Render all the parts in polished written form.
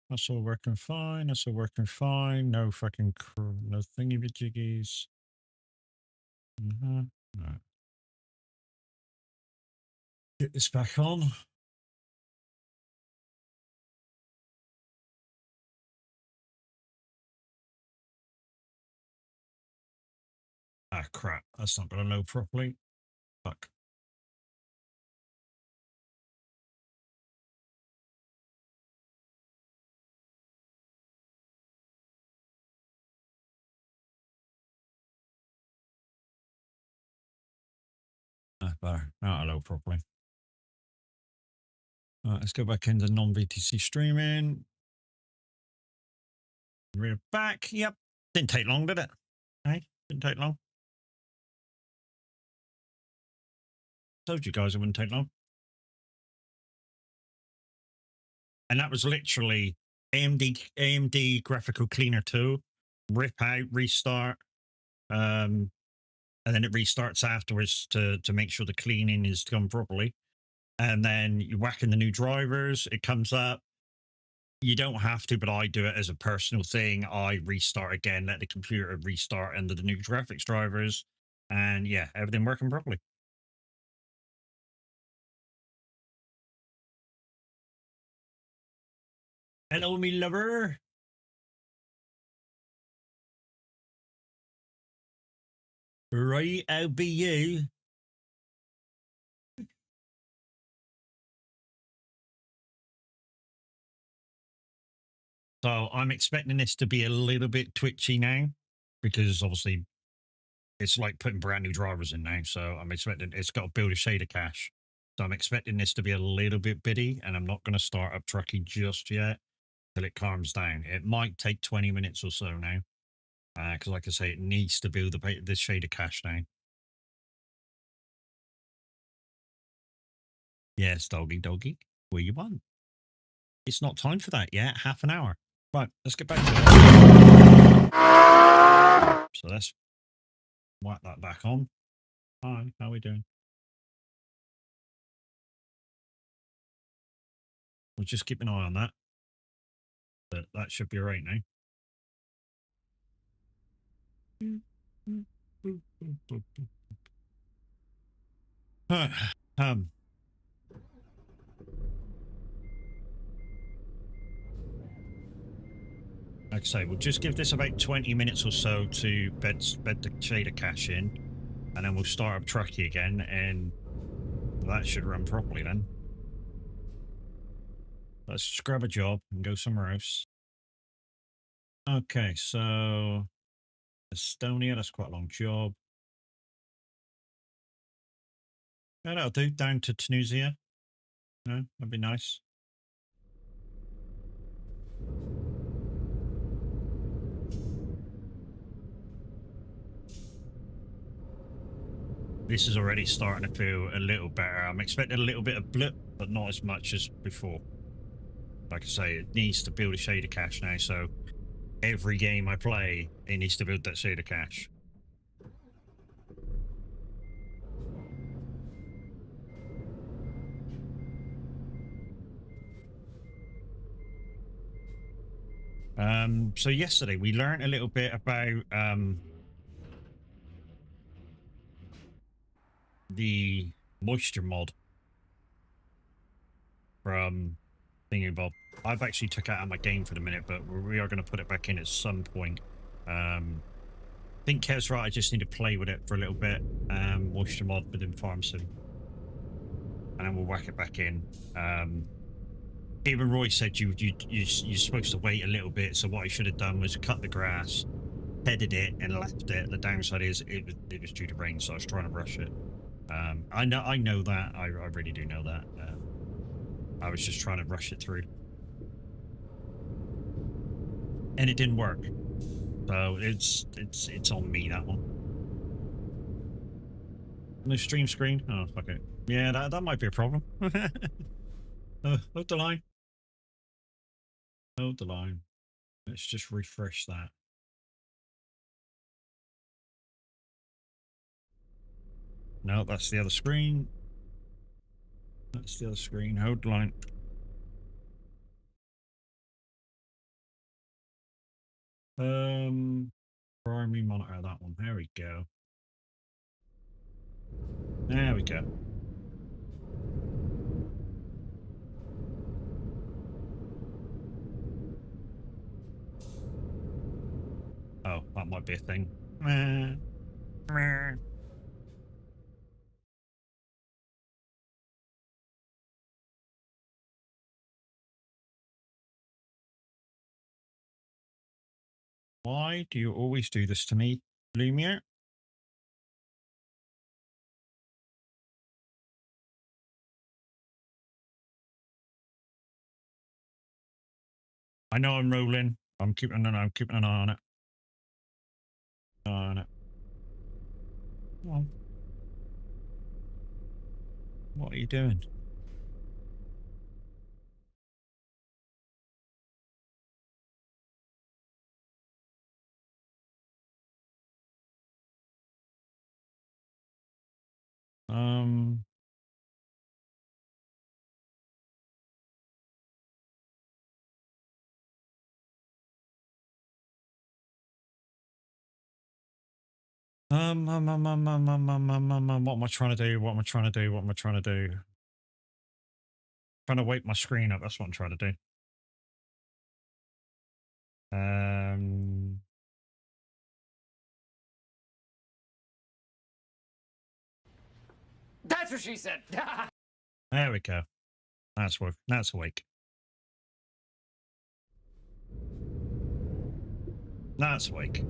That's all working fine. That's all working fine. No fucking no thingy jiggies. Right. Get this back on. Ah, crap. That's not going to load properly. Fuck. Better. That'll load properly. All right, let's go back into non-VTC streaming. We're back. Yep. Didn't take long, did it? Hey, didn't take long. Told you guys it wouldn't take long. And that was literally AMD Graphical Cleaner 2, rip out, restart, and then it restarts afterwards to make sure the cleaning is done properly. And then you whack in the new drivers, it comes up. You don't have to, but I do it as a personal thing. I restart again, let the computer restart under the new graphics drivers, and yeah, everything working properly. Hello, me lover. Right, I'll be you. So I'm expecting this to be a little bit twitchy now, because obviously it's like putting brand new drivers in now. So I'm expecting it's got to build a shader cache. So I'm expecting this to be a little bit bitty, and I'm not going to start up Truckee just yet till it calms down. It might take 20 minutes or so now, because like I say, it needs to build this shader cache now. Yes, doggy. Where you want? It's not time for that yet. Half an hour. Right, let's get back to it. So let's whack that back on. Hi, how are we doing? We'll just keep an eye on that. But that should be right now. Like I say, we'll just give this about 20 minutes or so to bed the shader cache in, and then we'll start up Truckee again, and that should run properly then. Let's just grab a job and go somewhere else. Okay, so Estonia, that's quite a long job. Yeah, that'll do. Down to Tunisia. No, that'd be nice. This is already starting to feel a little better. I'm expecting a little bit of blip, but not as much as before. Like I say, it needs to build a shader cache now, so every game I play, it needs to build that shader cache. So yesterday we learned a little bit about the moisture mod from Thingy Bob. I've actually took it out of my game for the minute, but we are going to put it back in at some point. I think Kev's right. I just need to play with it for a little bit. Moisture mod within Farm Sim, and then we'll whack it back in. Even Roy said you're supposed to wait a little bit. So what I should have done was cut the grass, headed it, and left it. The downside is it was due to rain, so I was trying to rush it. I know that. I really do know that. I was just trying to rush it through, and it didn't work. So it's on me, that one. No stream screen. Oh fuck it. Yeah, that might be a problem. Hold the line. Hold the line. Let's just refresh that. No, that's the other screen. That's the other screen. Hold the line. want out of that one. There we go. There we go. Oh, that might be a thing. Why do you always do this to me, Lumiere? I know I'm rolling. I'm keeping an eye on it. On it. Well, what are you doing? Um, what am I trying to do? What am I trying to do? What am I trying to do? Trying to wake my screen up. That's what I'm trying to do. That's what she said. There we go. That's work. That's awake. That's awake.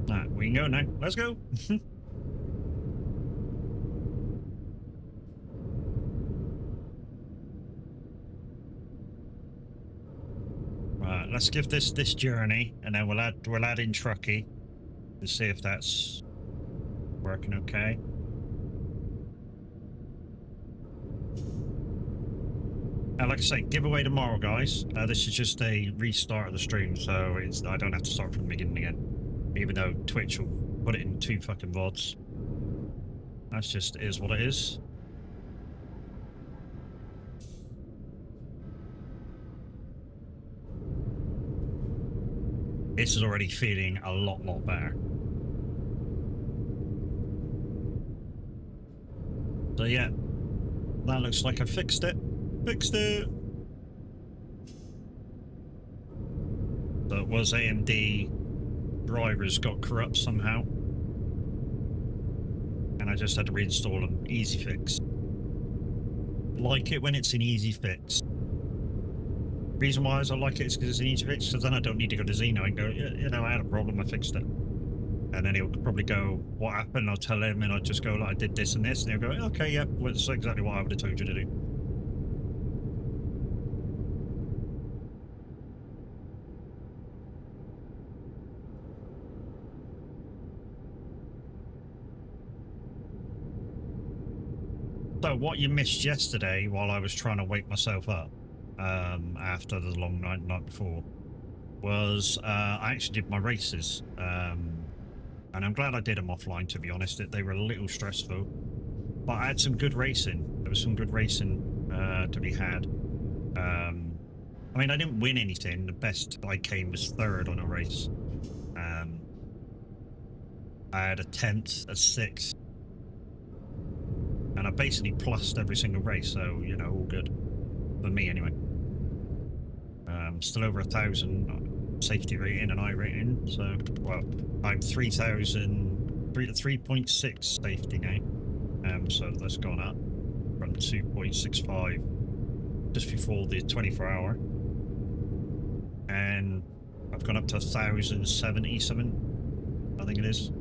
Right, we can go now. Let's go. Right, let's give this journey, and then we'll add in Truckee to see if that's working okay. Like I say, giveaway tomorrow, guys. This is just a restart of the stream, so I don't have to start from the beginning again. Even though Twitch will put it in 2 fucking VODs. That's just is what it is. This is already feeling a lot better. So yeah, that looks like I fixed it. Fixed it. So it was AMD drivers got corrupt somehow, and I just had to reinstall them. Easy fix. Like it when it's an easy fix. Reason why I like it is because it's an easy fix, because then I don't need to go to Xeno and go, you know, I had a problem, I fixed it. And then he'll probably go, what happened? I'll tell him, and I'll just go, like, I did this and this, and he'll go, okay, yeah, well, that's exactly what I would have told you to do. So what you missed yesterday while I was trying to wake myself up after the long night before was I actually did my races, and I'm glad I did them offline, to be honest. They were a little stressful, but I had some good racing. There was some good racing to be had. I mean, I didn't win anything. The best I came was 3rd on a race. I had a 10th, a 6th, and I basically plussed every single race, so, you know, all good. For me, anyway. Still over 1,000 safety rating and I rating, so, well, I'm 3.6 safety now. So that's gone up from 2.65 just before the 24-hour. And I've gone up to 1,077, I think it is.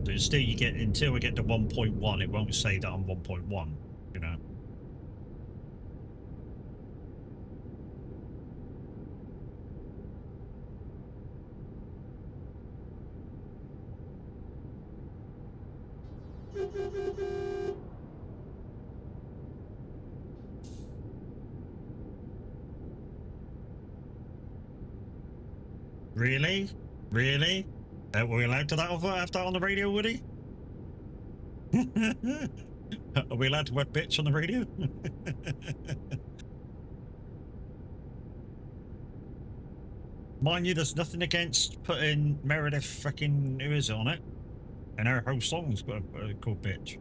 So still, you get until we get to 1.1, it won't say that I'm 1.1, you know. Really? Really? Were we allowed to have that on the radio, Woody? Are we allowed to web bitch on the radio? Mind you, there's nothing against putting Meredith freaking who is it on it, and her whole song's got a cool pitch.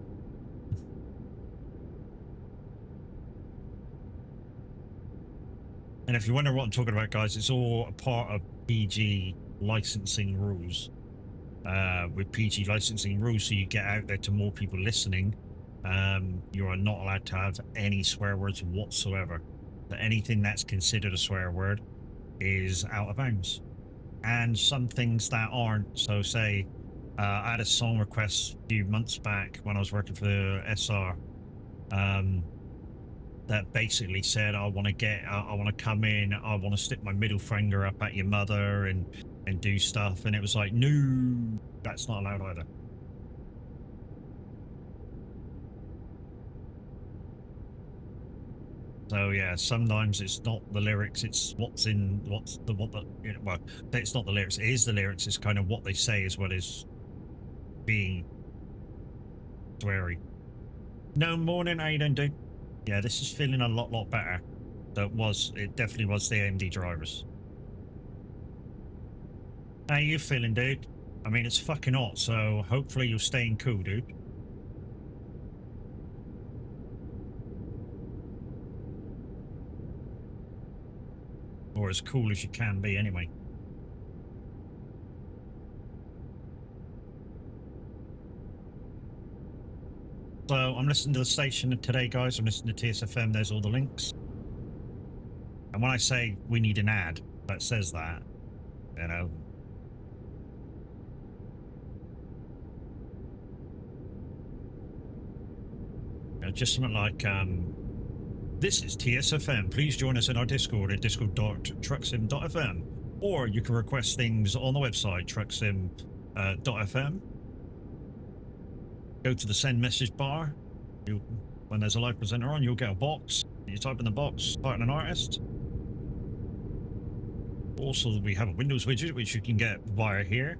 And if you wonder what I'm talking about, guys, it's all a part of PG licensing rules. With PG licensing rules, so you get out there to more people listening, you are not allowed to have any swear words whatsoever. So anything that's considered a swear word is out of bounds. And some things that aren't. So say, I had a song request a few months back when I was working for the SR, that basically said, I want to come in, I want to stick my middle finger up at your mother and do stuff. And it was like, no, that's not allowed either. So yeah, sometimes it's not the lyrics, it's well, it's not the lyrics, it is the lyrics, it's kind of what they say is what is being sweary. No morning, how you doing, dude? Yeah, this is feeling a lot better. It definitely was the AMD drivers. How you feeling, dude? I mean, it's fucking hot, so hopefully you're staying cool, dude. Or as cool as you can be, anyway. So I'm listening to the station today, guys. I'm listening to TSFM. There's all the links. And when I say we need an ad that says that, you know, just something like, this is TSFM. Please join us in our Discord at discord.trucksim.fm. Or you can request things on the website, trucksim.fm. Go to the send message bar. When there's a live presenter on, you'll get a box. You type in the box, start an artist. Also, we have a Windows widget, which you can get via here.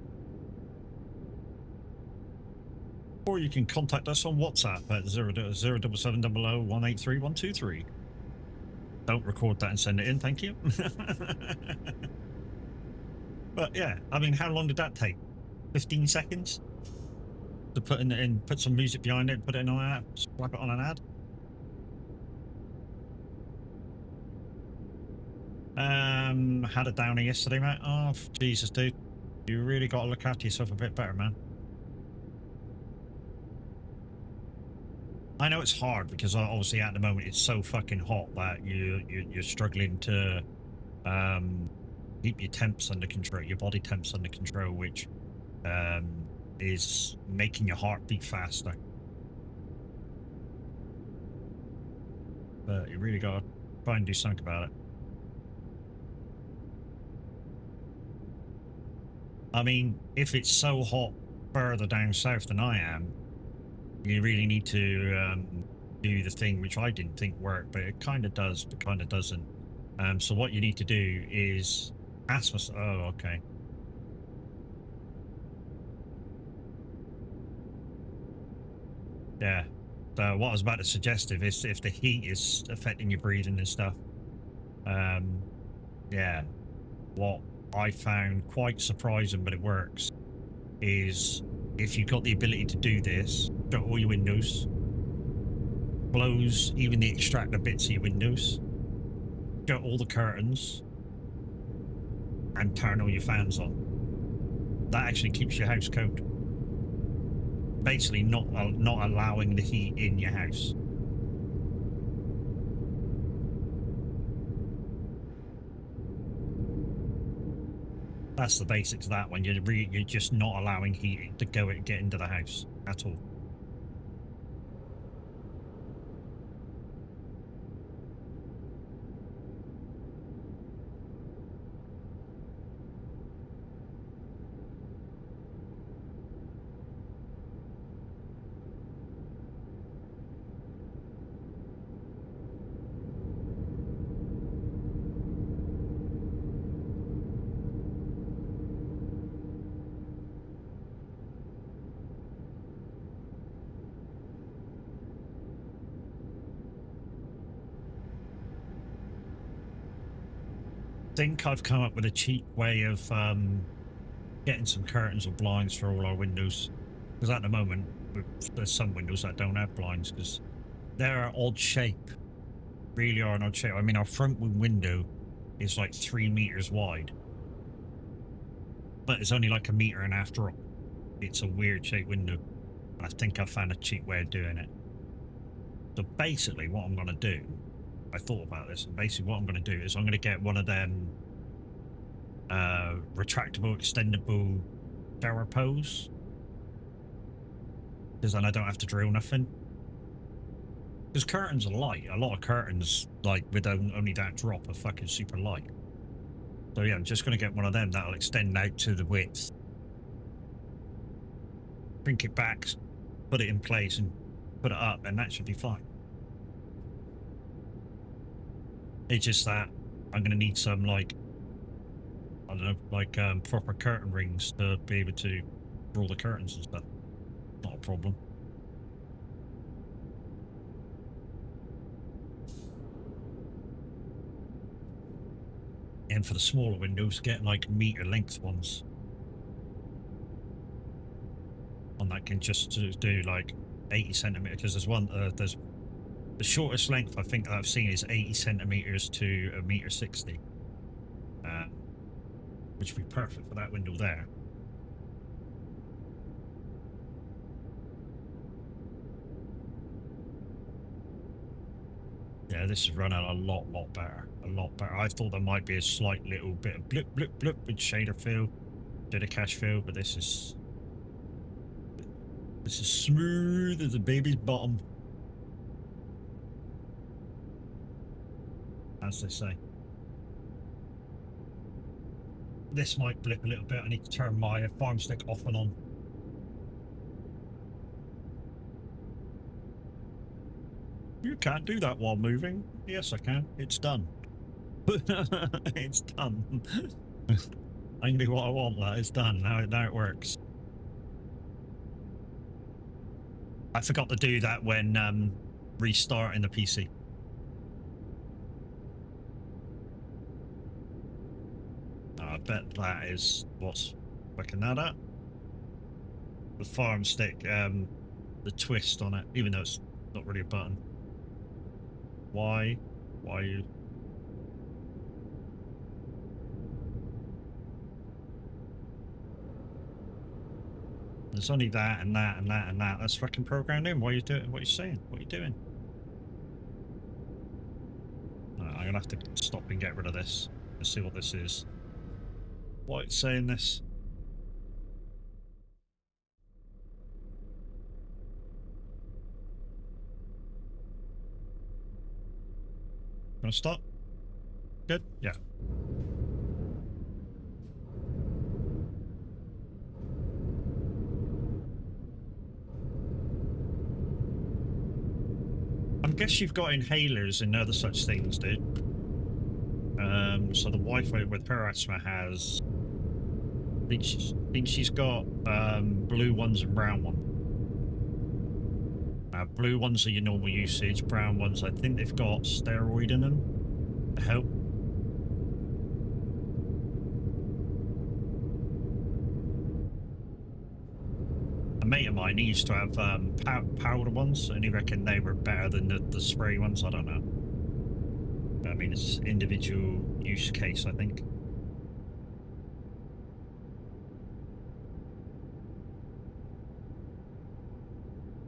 Or you can contact us on WhatsApp at 07700183123. Don't record that and send it in, thank you. But yeah, I mean, how long did that take? 15 seconds? To put put some music behind it, put it in on an app, slap it on an ad. Had a downer yesterday, mate. Oh, Jesus, dude. You really got to look after yourself a bit better, man. I know it's hard because obviously at the moment it's so fucking hot that you're struggling to keep your temps under control, your body temps under control, which is making your heart beat faster. But you really got to try and do something about it. I mean, if it's so hot further down south than I am, you really need to do the thing which I didn't think worked, but it kind of does, but kind of doesn't. So what you need to do is ask myself, oh, okay. Yeah. So what I was about to suggest is if the heat is affecting your breathing and stuff, yeah, what I found quite surprising, but it works, is if you've got the ability to do this, shut all your windows, close even the extractor bits of your windows, shut all the curtains, and turn all your fans on. That actually keeps your house cold. Basically not allowing the heat in your house. That's the basics of that one. You're just not allowing heat to get into the house at all. think I've come up with a cheap way of getting some curtains or blinds for all our windows. Because at the moment, there's some windows that don't have blinds because they're an odd shape. Really are an odd shape. I mean, our front window is like 3 meters wide, but it's only like 1.5 meters after all. It's a weird shaped window. And I think I found a cheap way of doing it. So basically what I'm going to do, I thought about this, and basically what I'm going to do is I'm going to get one of them retractable, extendable shower posts, because then I don't have to drill nothing. Because curtains are light. A lot of curtains, like with only that drop, are fucking super light. So yeah, I'm just going to get one of them that'll extend out to the width. Bring it back, put it in place and put it up, and that should be fine. It's just that I'm going to need some, like, I don't know, like proper curtain rings to be able to draw the curtains and stuff. Not a problem. And for the smaller windows, get like meter length ones. One that can just do like 80 centimeters, because there's one, there's the shortest length I think I've seen is 80 centimeters to 1.60 meters, which would be perfect for that window there. Yeah, this is running a lot better. A lot better. I thought there might be a slight little bit of blip with shader fill, bit of cache fill, but this is smooth as a baby's bottom, as they say. This might blip a little bit. I need to turn my farm stick off and on. You can't do that while moving. Yes, I can. It's done. It's done. I can do what I want. That it's done. Now it works. I forgot to do that when restarting the PC. I bet that is what's working that up. The farm stick, the twist on it, even though it's not really a button. Why you? There's only that and that and that and that. That's fucking programmed in. What are you doing? What are you saying? What are you doing? I'm gonna have to stop and get rid of this. Let's see what this is. Why it's saying this? Gonna stop? Good? Yeah. I guess you've got inhalers and other such things, dude. So the Wi-Fi with Parasma has, I think she's got blue ones and brown ones. Blue ones are your normal usage. Brown ones, I think they've got steroid in them to help. A mate of mine, he used to have powder ones, and he reckoned they were better than the spray ones. I don't know. I mean, it's individual use case, I think.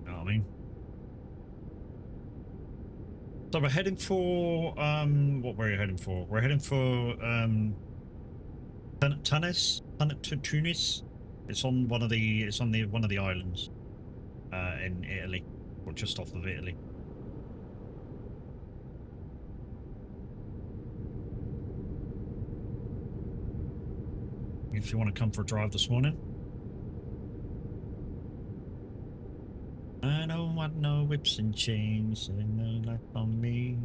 You know what I mean? So we're heading for what were you heading for? We're heading for Tunis. It's on one of the islands in Italy, or just off of Italy. If you want to come for a drive this morning. I don't want no whips and chains and no life on me.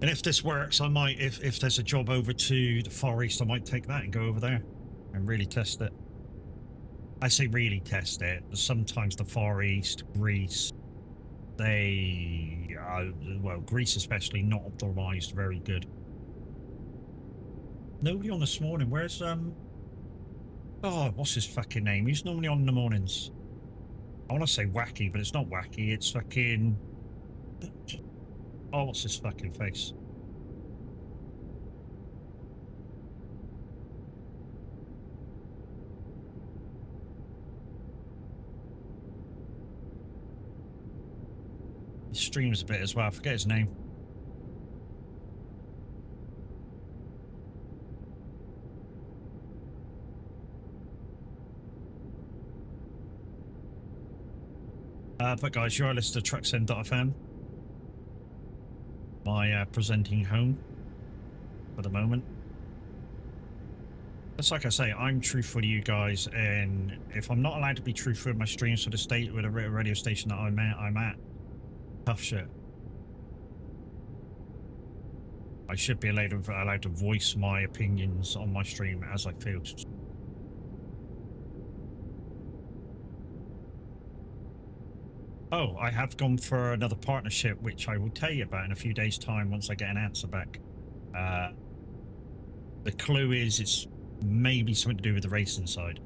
And if this works, I might, if there's a job over to the Far East, I might take that and go over there and really test it. I say really test it. Sometimes the Far East, Greece, they well, Greece especially, not optimized very good. Nobody on this morning. Where's oh, what's his fucking name? He's normally on in the mornings. I want to say Wacky, but it's not Wacky. It's fucking. Oh, what's his fucking face? He streams a bit as well. I forget his name. But guys, you're listening to TruckSim.fm. My presenting home for the moment. It's like I say, I'm truthful to you guys, and if I'm not allowed to be truthful in my streams for the state with a radio station that I'm at, tough shit. I should be allowed to voice my opinions on my stream as I feel. Oh, I have gone for another partnership, which I will tell you about in a few days' time once I get an answer back. The clue is it's maybe something to do with the racing side.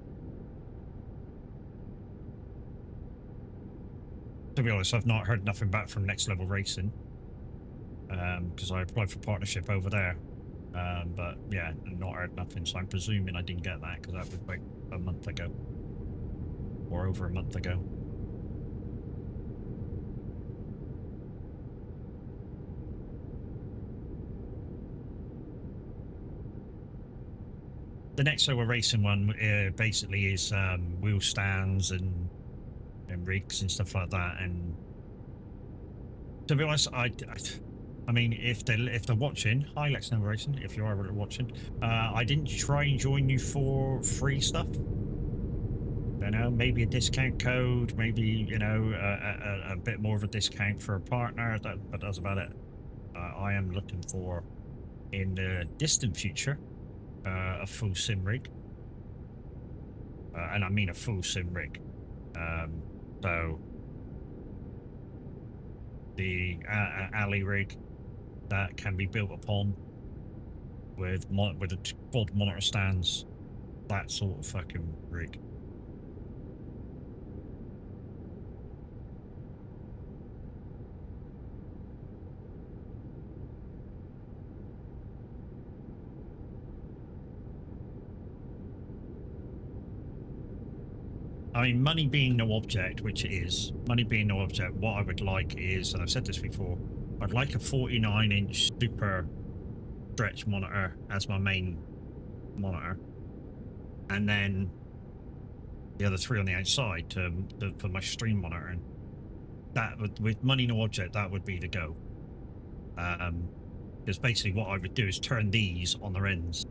To be honest, I've not heard nothing back from Next Level Racing because I applied for partnership over there. But yeah, not heard nothing, so I'm presuming I didn't get that because that was like a month ago or over a month ago. The Next Level Racing one basically is wheel stands and rigs and stuff like that. And to be honest, I mean, if they're watching, hi Next Level Racing, if you are watching, I didn't try and join you for free stuff. You know, maybe a discount code, maybe, you know, a bit more of a discount for a partner. But that's about it. I am looking for, in the distant future, a full sim rig, and I mean a full sim rig. So the alley rig that can be built upon with a quad monitor stands, that sort of fucking rig. I mean, money being no object, which it is, money being no object, what I would like is, and I've said this before, I'd like a 49-inch super stretch monitor as my main monitor, and then the other three on the outside for my stream monitoring. That would, with money no object, that would be the go. Because basically what I would do is turn these on their ends.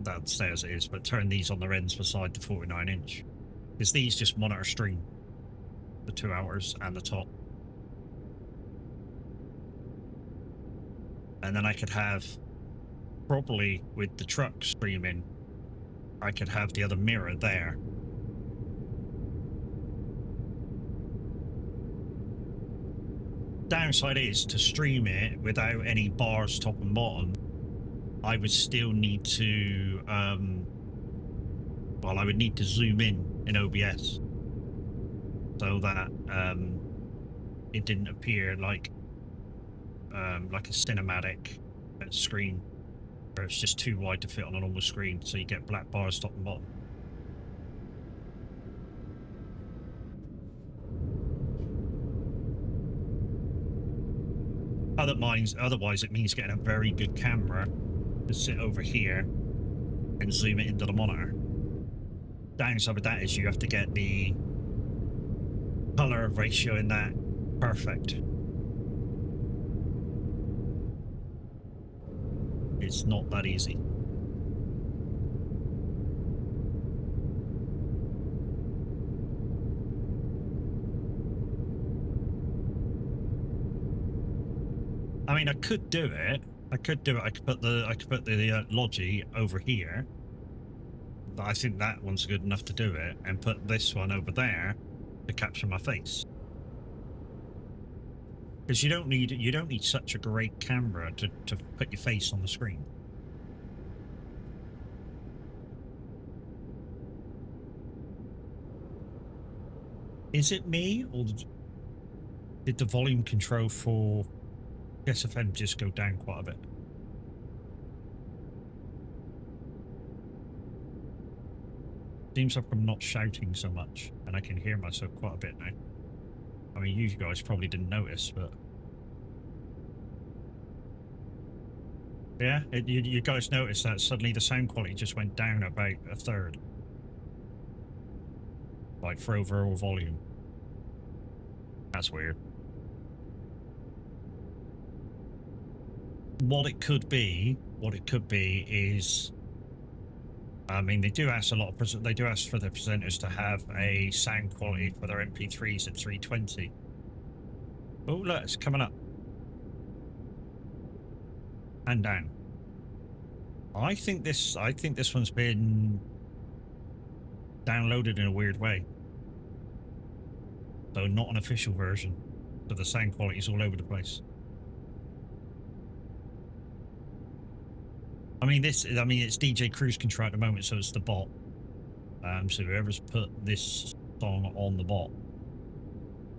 That stairs it is, but turn these on their ends beside the 49-inch. Because these just monitor stream for 2 hours and the top. And then I could have, probably with the truck streaming, I could have the other mirror there. Downside is to stream it without any bars top and bottom. I would still need to, well, I would need to zoom in OBS so that it didn't appear like a cinematic screen where it's just too wide to fit on a normal screen, so you get black bars top and bottom. Otherwise, it means getting a very good camera to sit over here and zoom it into the monitor. Downside of that is you have to get the color ratio in that perfect. It's not that easy. I mean, I could do it. I could put the Logi over here. But I think that one's good enough to do it, and put this one over there to capture my face. Because you don't need such a great camera to put your face on the screen. Is it me, or did the volume control for SFM just go down quite a bit? Seems like I'm not shouting so much, and I can hear myself quite a bit now. I mean, you guys probably didn't notice, but yeah, you guys noticed that suddenly the sound quality just went down about a third, like for overall volume. That's weird. What it could be is, I mean, they do ask a lot of they do ask for the presenters to have a sound quality for their MP3s at 320. Oh, look, it's coming up and down. I think this one's been downloaded in a weird way, so not an official version. So the sound quality is all over the place. I mean, it's DJ Cruise Control at the moment, so it's the bot. So whoever's put this song on the bot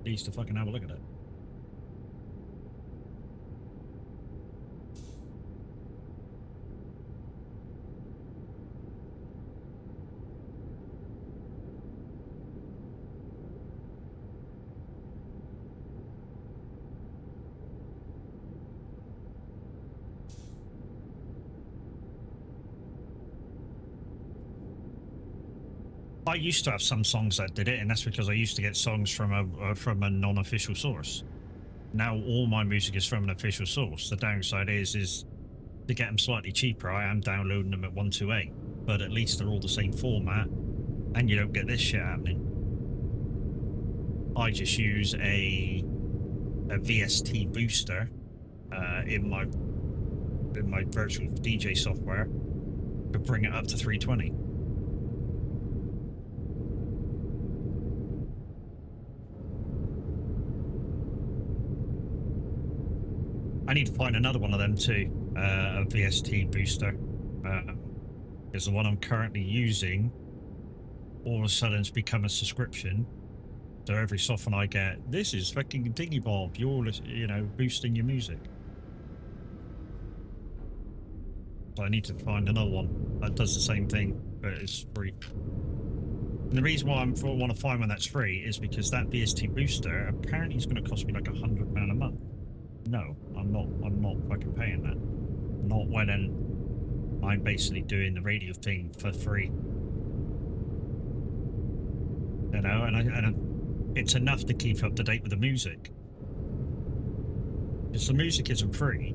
needs to fucking have a look at it. I used to have some songs that did it, and that's because I used to get songs from a non-official source. Now all my music is from an official source. The downside is to get them slightly cheaper, I am downloading them at 128, but at least they're all the same format, and you don't get this shit happening. I just use a VST booster in my virtual DJ software to bring it up to 320. I need to find another one of them too, a VST booster, because the one I'm currently using all of a sudden it's become a subscription. So every so often I get, this is fucking Dingy Bob, you're, you know, boosting your music. So I need to find another one that does the same thing, but it's free. And the reason why I want to find one that's free is because that VST booster apparently is going to cost me like £100 a month. No, I'm not fucking paying that. Not when I'm basically doing the radio thing for free. You know, and it's enough to keep up to date with the music. Because the music isn't free.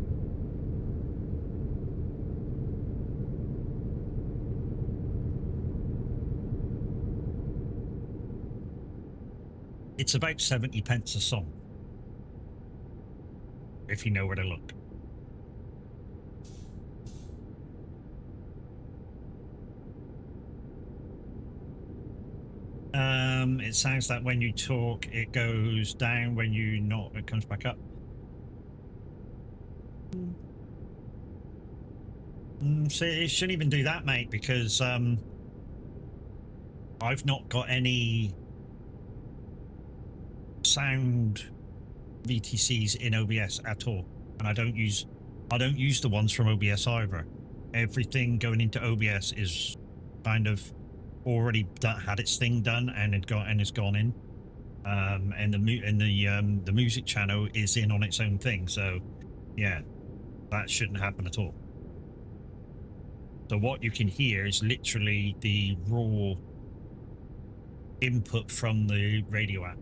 It's about 70 pence a song, if you know where to look. It sounds like when you talk, it goes down. When you not, it comes back up. So it shouldn't even do that, mate, because I've not got any sound VTCs in OBS at all, and I don't use the ones from OBS either. Everything going into OBS is kind of already had its thing done and it's gone in, and the music channel is in on its own thing. So yeah, that shouldn't happen at all. So what you can hear is literally the raw input from the radio app.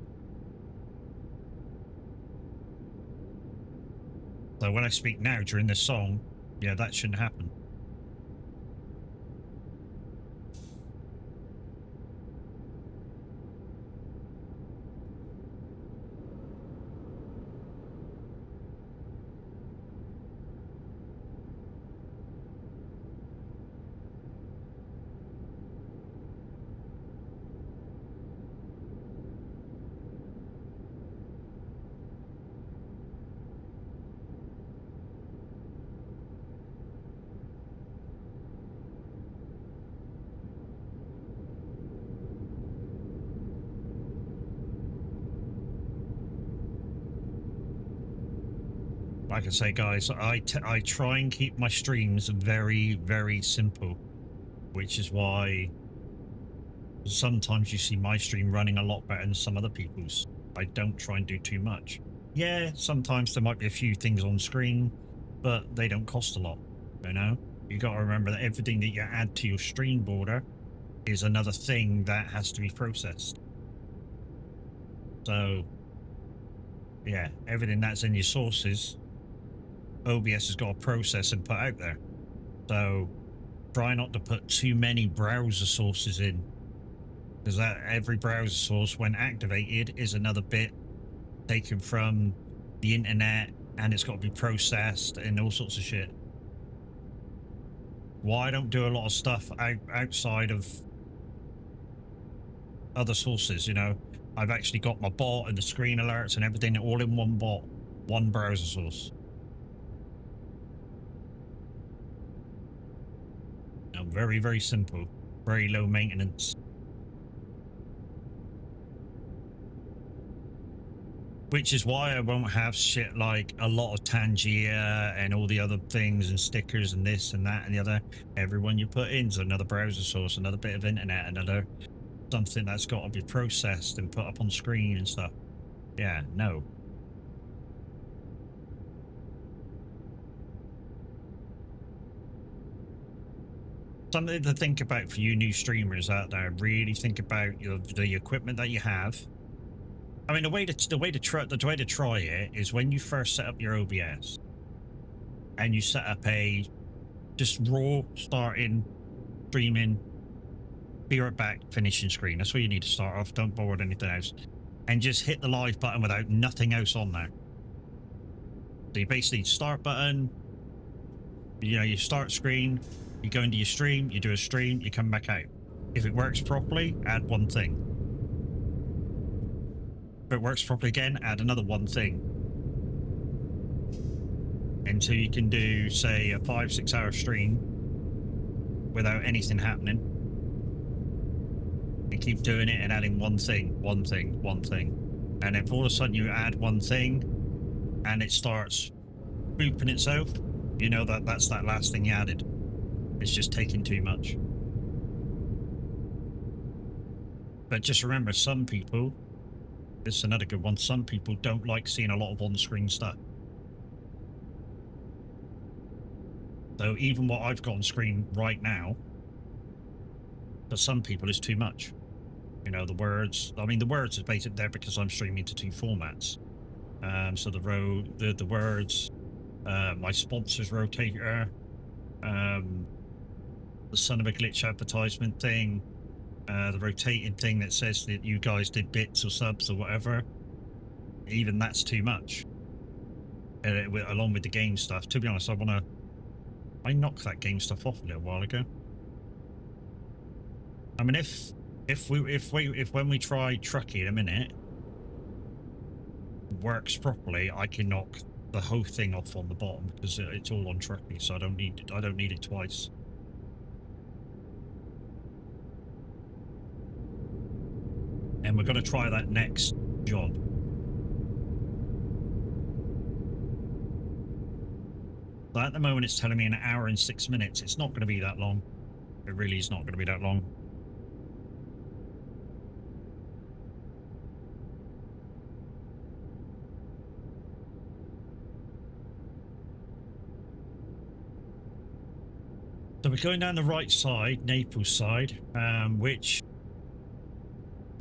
So when I speak now during this song, yeah, that shouldn't happen. like I say, guys, I try and keep my streams very, very simple, which is why sometimes you see my stream running a lot better than some other people's. I don't try and do too much. Yeah, sometimes there might be a few things on screen, but they don't cost a lot, you know? You got to remember that everything that you add to your stream border is another thing that has to be processed. So, yeah, everything that's in your sources, OBS has got to process and put out there. So, try not to put too many browser sources in, because that every browser source, when activated, is another bit taken from the internet, and it's got to be processed and all sorts of shit. Why I don't do a lot of stuff outside of other sources, you know? I've actually got my bot and the screen alerts and everything all in one bot, one browser source. Now, very, very simple, very low maintenance. Which is why I won't have shit like a lot of Tangier and all the other things and stickers and this and that and the other. Everyone you put in is another browser source, another bit of internet, another something that's got to be processed and put up on screen and stuff. Yeah, no. Something to think about for you new streamers out there. Really think about the equipment that you have. I mean, the way to try it is when you first set up your OBS, and you set up a just raw starting, streaming, be right back, finishing screen. That's where you need to start off. Don't bother with anything else, and just hit the live button without nothing else on there. So you basically start button. You know, you start screen. You go into your stream. You do a stream. You come back out. If it works properly, add one thing. If it works properly again, add another one thing. Until you can do, say, a 5-6 hour stream without anything happening. And keep doing it and adding one thing, one thing, one thing. And if all of a sudden you add one thing and it starts booping itself, you know that that's that last thing you added. It's just taking too much. But just remember, some people, this is another good one, some people don't like seeing a lot of on-screen stuff. So even what I've got on screen right now, for some people is too much. You know, the words, I mean, the words is basically there because I'm streaming to 2 formats. So the words, my sponsors rotator, the son of a glitch advertisement thing, the rotating thing that says that you guys did bits or subs or whatever, even that's too much. Along with the game stuff. To be honest, I knocked that game stuff off a little while ago. I mean, if when we try Truckee in a minute works properly, I can knock the whole thing off on the bottom because it's all on Truckee, so I don't need it twice. And we're going to try that next job. But at the moment, it's telling me an hour and 6 minutes. It's not going to be that long. It really is not going to be that long. So we're going down the right side, Naples side, which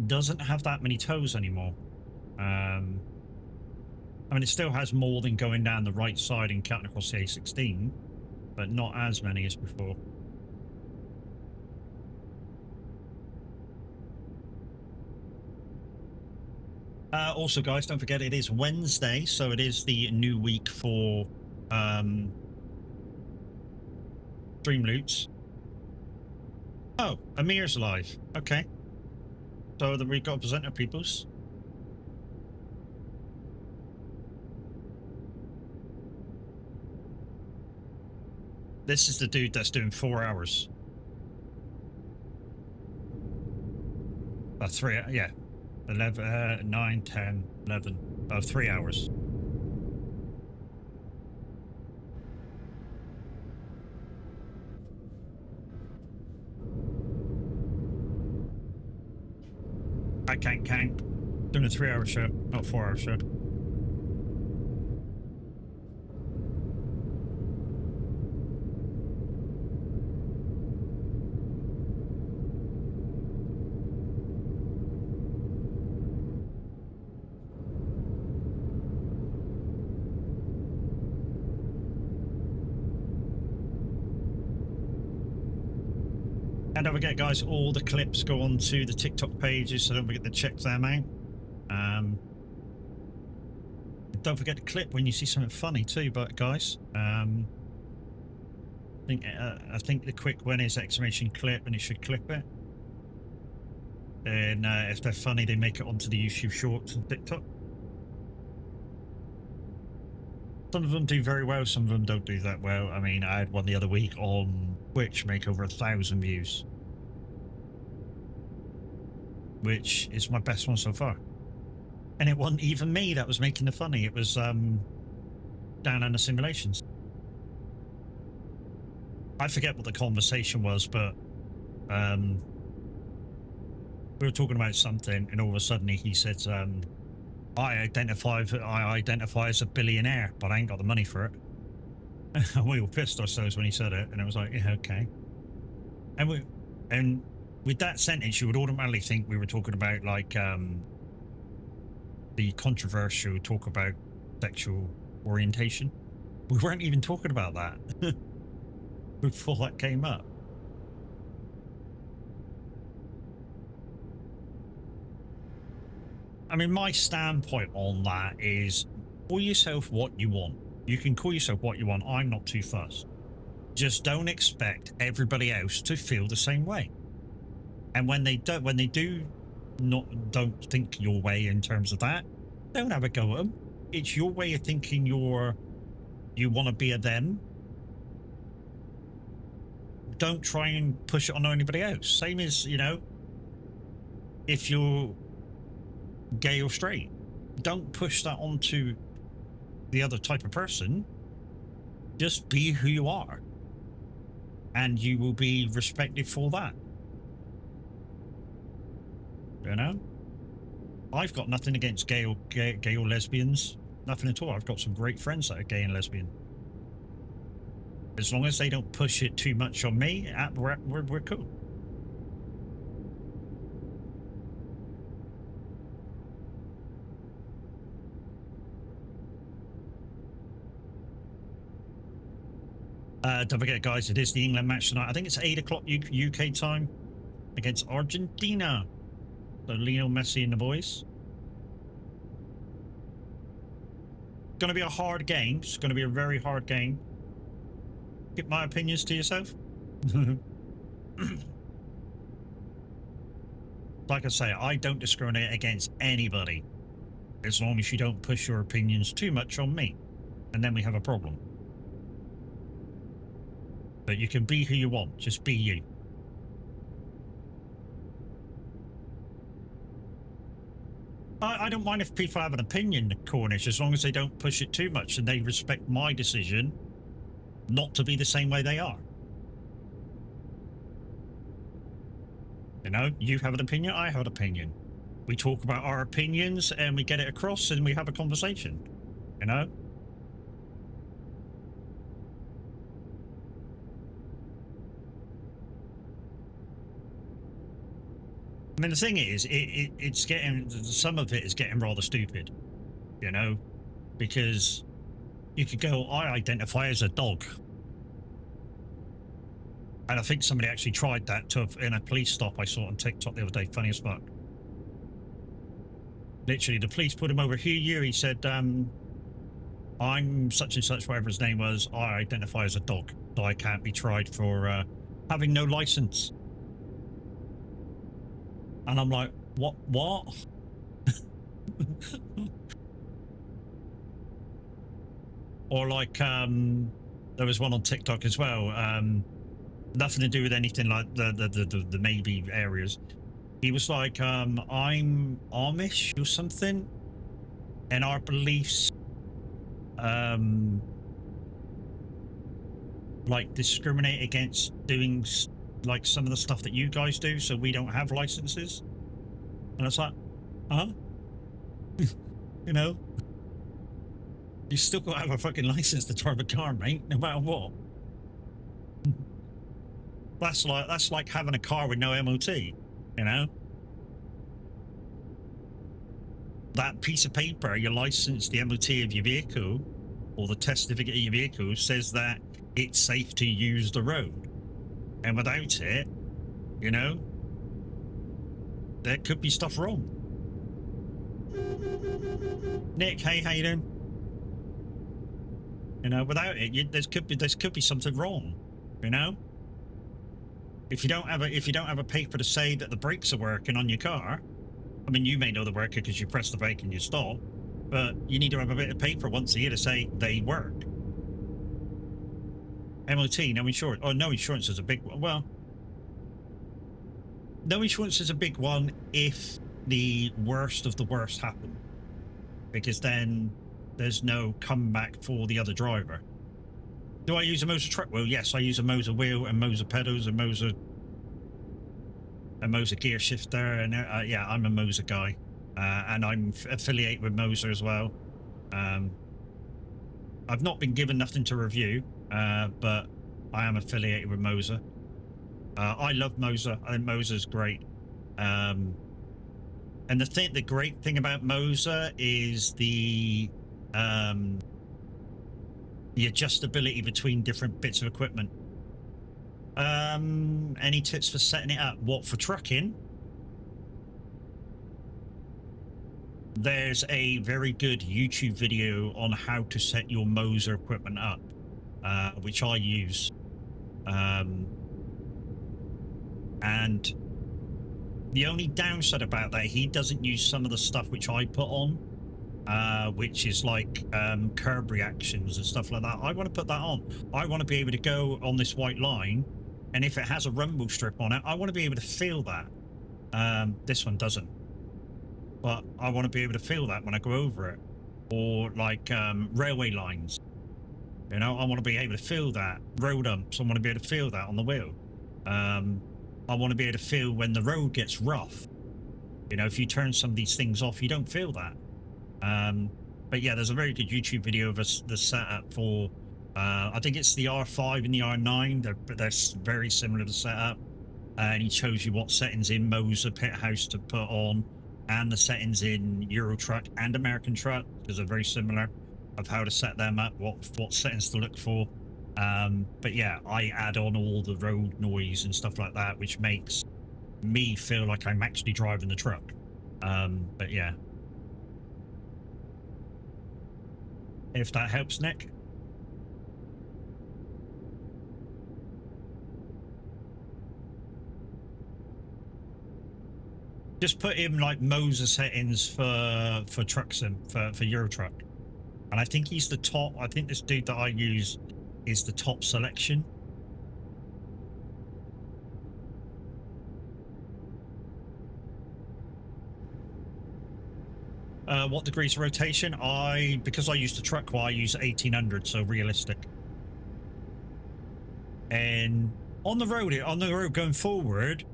doesn't have that many toes anymore. I mean, it still has more than going down the right side and cutting across the A16, but not as many as before. Also, guys, don't forget it is Wednesday, so it is the new week for Streamloots. Oh, Amir's live. Okay. So we've got a presenter, peoples. This is the dude that's doing 4 hours. 3, yeah. 11, 9, 10, 11. 3 hours. I can't count. Doing a 3-hour show, not a 4-hour show. And don't forget, guys, all the clips go onto the TikTok pages, so don't forget to check them out. Don't forget to clip when you see something funny too, but guys, I think the quick one is exclamation clip, and it should clip it. And if they're funny, they make it onto the YouTube Shorts and TikTok. Some of them do very well, some of them don't do that well. I mean, I had one the other week on Twitch make over 1,000 views, which is my best one so far. And it wasn't even me that was making the funny, it was down on the simulations. I forget what the conversation was, but we were talking about something, and all of a sudden he said, I identify as a billionaire, but I ain't got the money for it. And we all pissed ourselves when he said it, and it was like, yeah, okay. And with that sentence, you would automatically think we were talking about like the controversial talk about sexual orientation. We weren't even talking about that before that came up. I mean, my standpoint on that is, call yourself what you want. You can call yourself what you want. I'm not too fussed. Just don't expect everybody else to feel the same way. And when they don't think your way in terms of that, don't have a go at them. It's your way of thinking. You want to be a them. Don't try and push it on anybody else. Same as, you know, if you're gay or straight, don't push that onto the other type of person. Just be who you are, and you will be respected for that. You know, I've got nothing against gay or lesbians, nothing at all. I've got some great friends that are gay and lesbian. As long as they don't push it too much on me, we're cool. Don't forget, guys, it is the England match tonight. I think it's 8 o'clock UK time against Argentina. So Lionel Messi and the boys. It's going to be a hard game. It's going to be a very hard game. Keep my opinions to yourself. Like I say, I don't discriminate against anybody, as long as you don't push your opinions too much on me, and then we have a problem. But you can be who you want. Just be you. I don't mind if people have an opinion, Cornish, as long as they don't push it too much and they respect my decision not to be the same way they are. You know, you have an opinion, I have an opinion. We talk about our opinions and we get it across and we have a conversation, you know? I mean, the thing is, it's getting, some of it is getting rather stupid, you know, because you could go, I identify as a dog. And I think somebody actually tried that in a police stop I saw on TikTok the other day, funny as fuck. Literally, the police put him over. Who are you? He said, I'm such and such, whatever his name was. I identify as a dog, so I can't be tried for having no license. And I'm like, what? Or like, there was one on TikTok as well. Nothing to do with anything like the maybe areas. He was like, I'm Amish or something, and our beliefs, like discriminate against doing like some of the stuff that you guys do, so we don't have licenses. And And it's like, huh? You know, you still got to have a fucking license to drive a car, mate, no matter what. That's like having a car with no MOT, you know? That piece of paper, your license, the MOT of your vehicle, or the test certificate of your vehicle says that it's safe to use the road. And without it, you know, there could be stuff wrong. Nick, hey, how you doing? You know, without it, there could be something wrong. You know, if you don't have a paper to say that the brakes are working on your car, I mean, you may know they're working because you press the brake and you stop, but you need to have a bit of paper once a year to say they work. MOT, no insurance. Oh, no insurance is a big one. Well, no insurance is a big one if the worst of the worst happen, because then there's no comeback for the other driver. Do I use a Moser truck wheel? Yes, I use a Moser wheel and Moser pedals and Moser gear shifter, and yeah, I'm a Moser guy, and I'm affiliated with Moser as well. I've not been given nothing to review, but I am affiliated with Moser. I love Moser. I think Moser's great. And the great thing about Moser is the adjustability between different bits of equipment. Any tips for setting it up? What, for trucking? There's a very good YouTube video on how to set your Moser equipment up, which I use. And the only downside about that, he doesn't use some of the stuff which I put on, which is like curb reactions and stuff like that. I want to put that on. I want to be able to go on this white line, and if it has a rumble strip on it, I want to be able to feel that. This one doesn't, but I want to be able to feel that when I go over it. Or like railway lines, you know, I want to be able to feel that. Road umps, I want to be able to feel that on the wheel. I want to be able to feel when the road gets rough. You know, if you turn some of these things off, you don't feel that. But yeah, there's a very good YouTube video of the setup for, I think it's the R5 and the R9. They're very similar to setup. And he shows you what settings in Moser Pit House to put on, and the settings in Euro Truck and American Truck, because they're very similar, of how to set them up, what settings to look for. But yeah, I add on all the road noise and stuff like that, which makes me feel like I'm actually driving the truck. But yeah, if that helps, Nick. Just put in like Moser settings for truck sim for Euro Truck, and I think he's the top. I think this dude that I use is the top selection. What degrees of rotation? Because I use the truck, well, I use 1800, so realistic. And on the road going forward,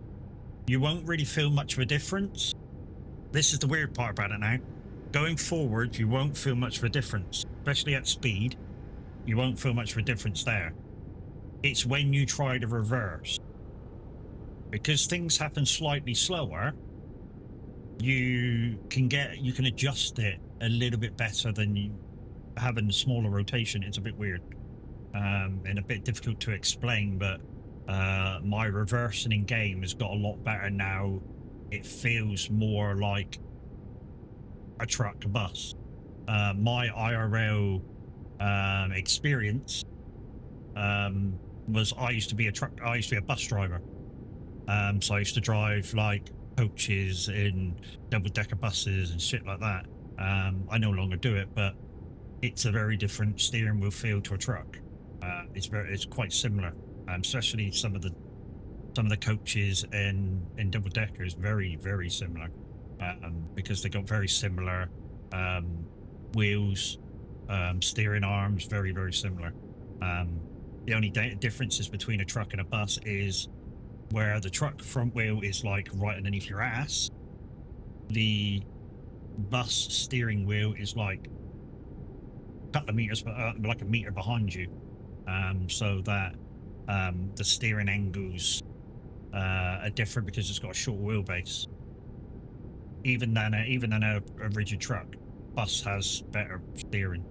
you won't really feel much of a difference. This is the weird part about it now. Going forward, you won't feel much of a difference, especially at speed. You won't feel much of a difference there. It's when you try to reverse. Because things happen slightly slower, you can adjust it a little bit better than you having smaller rotation. It's a bit weird, and a bit difficult to explain, but my reversing in game has got a lot better now. It feels more like a truck bus. My IRL experience was I used to be a bus driver. So I used to drive like coaches in double-decker buses and shit like that. I no longer do it, but it's a very different steering wheel feel to a truck. It's quite similar, especially some of the coaches in double-deckers, very similar, because they got very similar wheels, steering arms, very similar. The only differences between a truck and a bus is where the truck front wheel is like right underneath your ass, the bus steering wheel is like a couple of meters, like a meter behind you, so that the steering angles are different because it's got a short wheelbase. Even than a rigid truck, bus has better steering.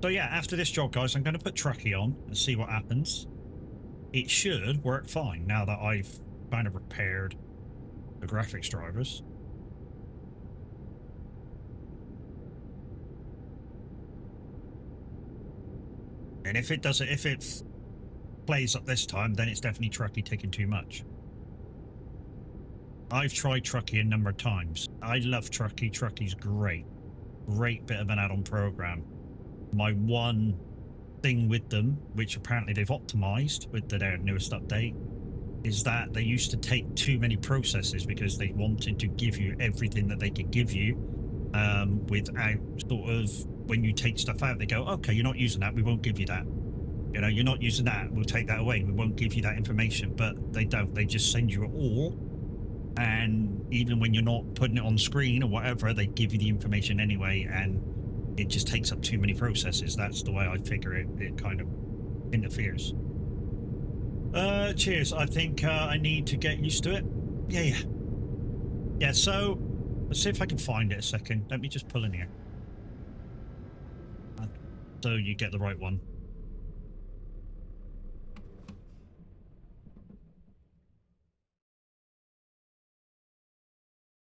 So yeah, after this job, guys, I'm going to put Truckee on and see what happens. It should work fine now that I've kind of repaired the graphics drivers. And if it doesn't, if it plays up this time, then it's definitely Truckee taking too much. I've tried Truckee a number of times. I love Truckee. Truckee's great. Great bit of an add-on program. My one thing with them, which apparently they've optimized with their newest update, is that they used to take too many processes because they wanted to give you everything that they could give you without sort of, when you take stuff out, they go, okay, you're not using that, we won't give you that. You know, you're not using that, we'll take that away, we won't give you that information. But they don't, they just send you it all. And even when you're not putting it on screen or whatever, they give you the information anyway, and it just takes up too many processes. That's the way I figure it. It kind of interferes. Cheers. I think I need to get used to it. Yeah, so let's see if I can find it a second. Let me just pull in here. So you get the right one.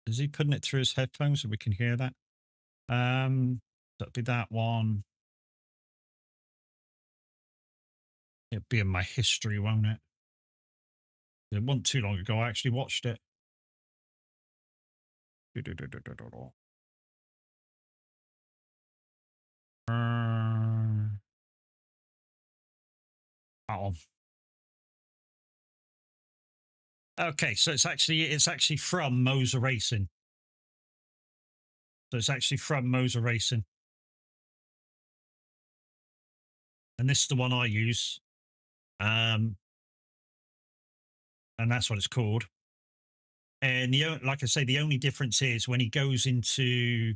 Is he putting it through his headphones so we can hear that? That'd be that one. It'll be in my history, won't it? It wasn't too long ago I actually watched it. Oh. Okay, so it's actually from Moser Racing. So it's actually from Moser Racing. And this is the one I use. And that's what it's called. And like I say, the only difference is when he goes into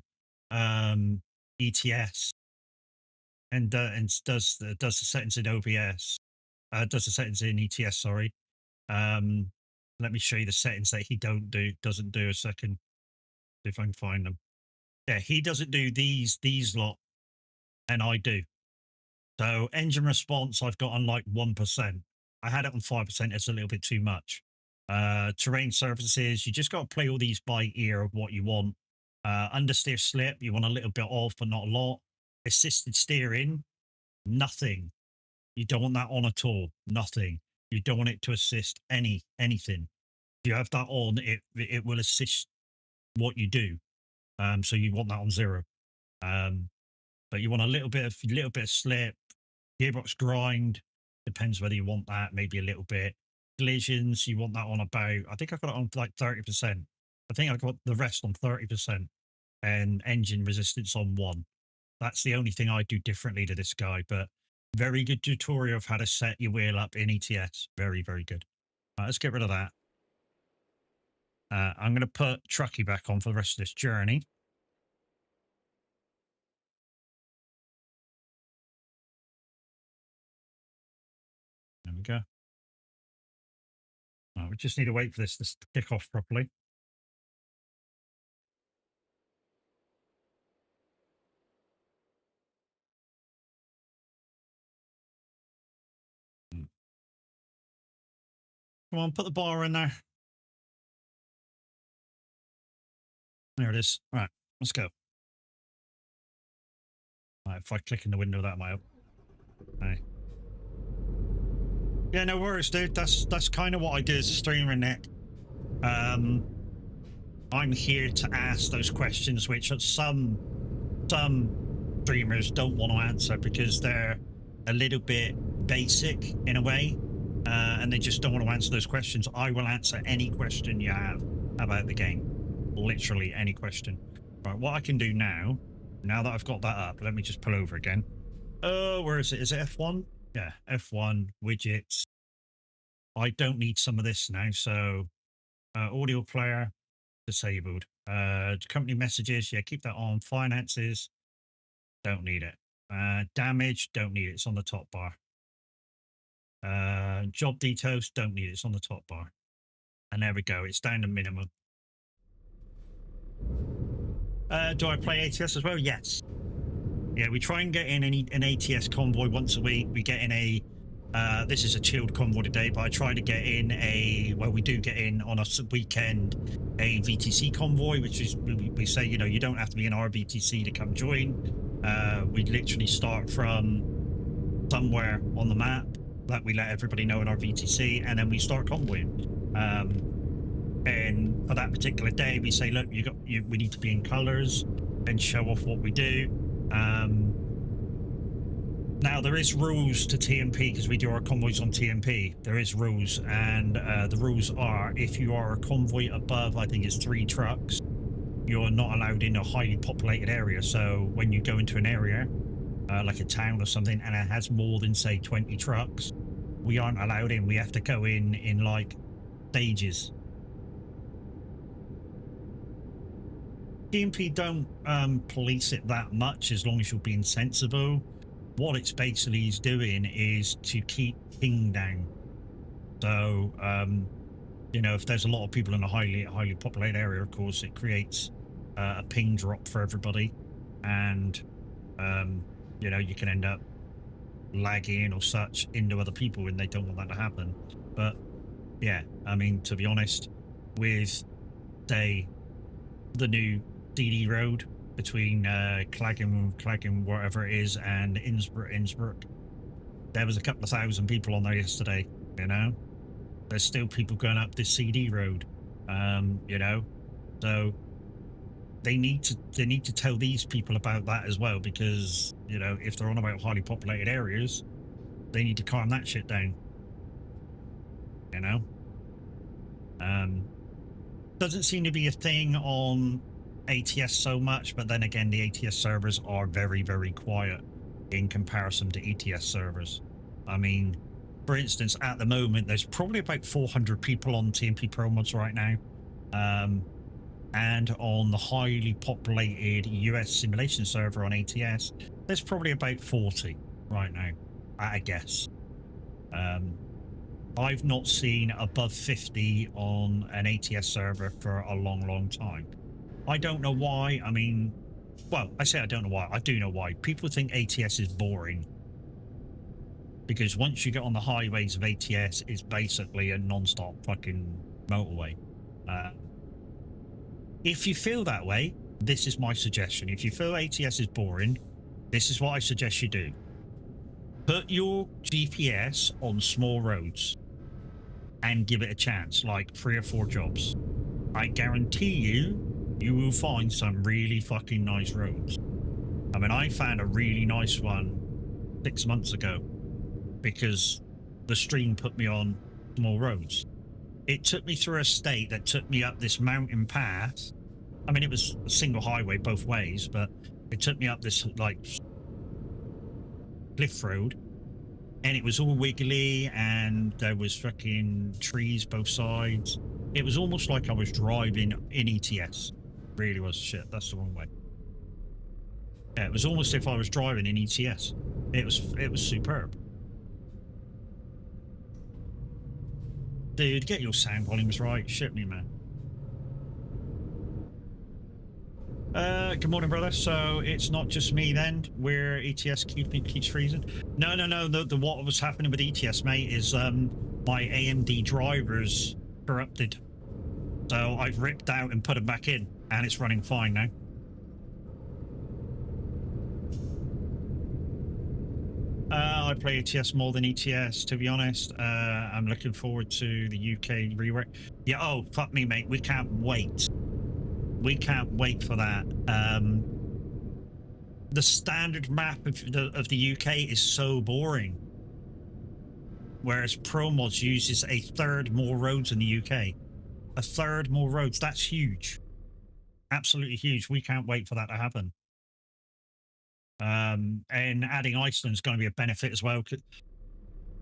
ETS and does the settings in OBS, does the settings in ETS. Sorry. Let me show you the settings that he doesn't do a second. See if I can find them. Yeah, he doesn't do these lot, and I do. So engine response, I've got on like 1%. I had it on 5%. It's a little bit too much. Terrain surfaces, you just got to play all these by ear of what you want. Understeer slip, you want a little bit off, but not a lot. Assisted steering, nothing. You don't want that on at all. Nothing. You don't want it to assist anything. If you have that on, it will assist what you do. So you want that on 0. But you want a little bit of slip, gearbox grind, depends whether you want that, maybe a little bit. Collisions, you want that on about, I think I got it on like 30%. I think I got the rest on 30%, and engine resistance on 1. That's the only thing I do differently to this guy, but very good tutorial of how to set your wheel up in ETS. Very, very good. Let's get rid of that. I'm going to put Truckee back on for the rest of this journey. There we go. We just need to wait for this to kick off properly. Come on, put the bar in there. There it is. Right, let's go. Right, if I click in the window, that might help. Right. Yeah, no worries, dude. That's kind of what I do as a streamer, Nick. I'm here to ask those questions which some streamers don't want to answer because they're a little bit basic in a way, and they just don't want to answer those questions. I will answer any question you have about the game. Literally any question. Right, what I can do now that I've got that up, let me just pull over again. Oh, where is it? Is it F1? Yeah, F1 widgets. I don't need some of this now. So audio player disabled. Company messages, yeah, keep that on. Finances, don't need it. Damage, don't need it. It's on the top bar. Job details, don't need it. It's on the top bar. And there we go. It's down to minimum. Do I play ATS as well? Yes. Yeah, we try and get in an ATS convoy once a week. We get in a this is a chilled convoy today, but I try to get in we do get in on a weekend a VTC convoy, which is we say, you know, you don't have to be in our VTC to come join. We literally start from somewhere on the map that we let everybody know in our VTC, and then we start convoying. And for that particular day, we say, look, we need to be in colors and show off what we do. Now there is rules to TMP because we do our convoys on TMP. There is rules, and the rules are if you are a convoy above, I think it's 3 trucks, you're not allowed in a highly populated area. So when you go into an area like a town or something, and it has more than say 20 trucks, we aren't allowed in. We have to go in like stages. TMP don't police it that much as long as you're being sensible. What it's basically is doing is to keep ping down. So you know, if there's a lot of people in a highly populated area, of course it creates a ping drop for everybody, and you know, you can end up lagging or such into other people, and they don't want that to happen. But yeah, I mean, to be honest, with say the new DD road between Klagen, wherever it is, and Innsbruck, there was a couple of thousand people on there yesterday. You know, there's still people going up this CD road. You know, so they need to tell these people about that as well, because you know, if they're on about highly populated areas, they need to calm that shit down. You know, doesn't seem to be a thing on ATS so much, but then again, the ATS servers are very, very quiet in comparison to ETS servers. I mean, for instance, at the moment, there's probably about 400 people on TMP Pro Mods right now. And on the highly populated US simulation server on ATS, there's probably about 40 right now, I guess. I've not seen above 50 on an ATS server for a long, long time. I don't know why. I mean, well, I say I don't know why. I do know why. People think ATS is boring, because once you get on the highways of ATS, it's basically a non-stop fucking motorway. If you feel that way, this is my suggestion. If you feel ATS is boring, this is what I suggest you do. Put your GPS on small roads and give it a chance, like 3 or 4 jobs. I guarantee you will find some really fucking nice roads. I mean, I found a really nice one 6 months ago because the stream put me on small roads. It took me through a state that took me up this mountain path. I mean, it was a single highway both ways, but it took me up this like cliff road, and it was all wiggly, and there was fucking trees both sides. It was almost like I was driving in ETS. Really was. Shit, that's the wrong way. Yeah, it was almost if I was driving in ETS. It was superb. Dude, get your sound volumes right. Shit me, man. Good morning, brother. So it's not just me then, where ETS keeps freezing? No. The what was happening with ETS, mate, is my AMD drivers corrupted. So I've ripped out and put them back in, and it's running fine now. I play ATS more than ETS, to be honest. I'm looking forward to the UK rework. Yeah, oh, fuck me, mate. We can't wait. We can't wait for that. The standard map of the UK is so boring. Whereas ProMods uses a third more roads in the UK. A third more roads. That's huge. Absolutely huge. We can't wait for that to happen. And adding Iceland is going to be a benefit as well.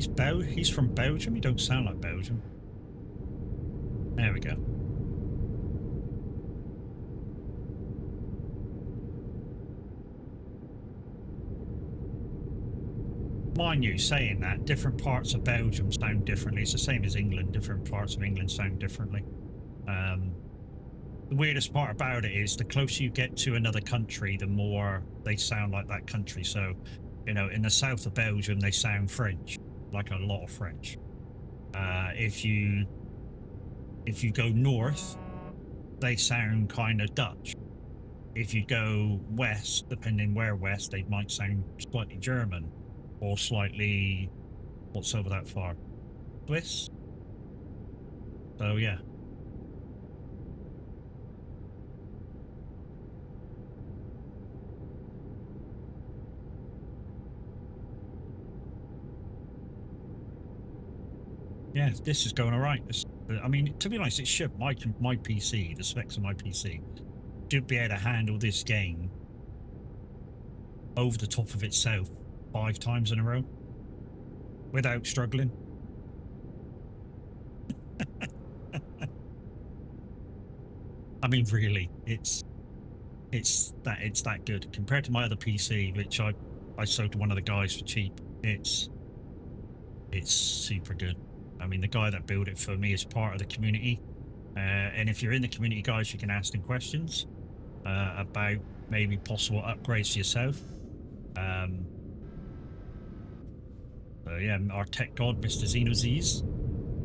He's from Belgium. He don't sound like Belgium. There we go. Mind you, saying that, different parts of Belgium sound differently. It's the same as England. Different parts of England sound differently. The weirdest part about it is the closer you get to another country, the more they sound like that country. So, you know, in the south of Belgium, they sound French, like a lot of French. If you go north, they sound kind of Dutch. If you go west, depending where west, they might sound slightly German or slightly, what's over that far? Swiss? So yeah. Yeah, this is going all right. I mean, to be honest, it should. My PC, the specs of my PC, should be able to handle this game over the top of itself 5 times in a row without struggling. I mean, really, it's that good compared to my other PC, which I sold to one of the guys for cheap. It's super good. I mean, the guy that built it for me is part of the community, and if you're in the community, guys, you can ask them questions about maybe possible upgrades to yourself. So yeah, our tech god, Mr. Xenoziz.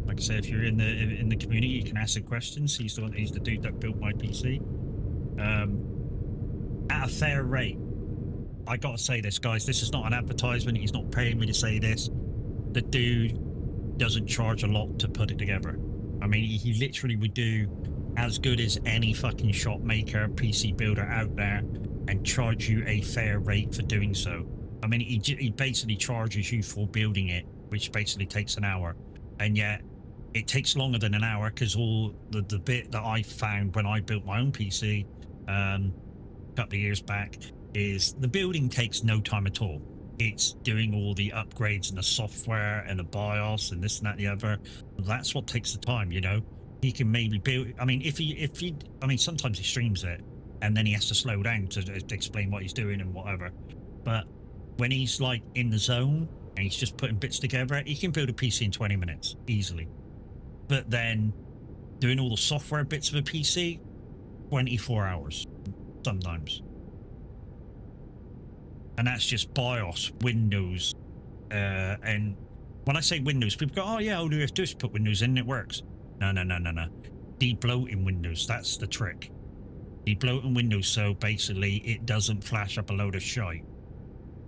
Like I say, if you're in the community, you can ask him questions. He's the dude that built my PC. At a fair rate. I gotta say this, guys. This is not an advertisement. He's not paying me to say this. The dude doesn't charge a lot to put it together. I mean, he literally would do as good as any fucking shop maker, PC builder out there, and charge you a fair rate for doing so. I mean, he basically charges you for building it, which basically takes an hour, and yet it takes longer than an hour because all the bit that I found when I built my own PC a couple of years back is the building takes no time at all. It's doing all the upgrades and the software and the BIOS and this and that and the other. That's what takes the time, you know. He can maybe build. I mean, I mean, sometimes he streams it and then he has to slow down to explain what he's doing and whatever. But when he's like in the zone and he's just putting bits together, he can build a PC in 20 minutes easily. But then doing all the software bits of a PC, 24 hours sometimes. And that's just BIOS, Windows, and when I say Windows, people go, oh yeah, all you have to do is put Windows in and it works. No. Debloating Windows, that's the trick. Debloating Windows so basically it doesn't flash up a load of shite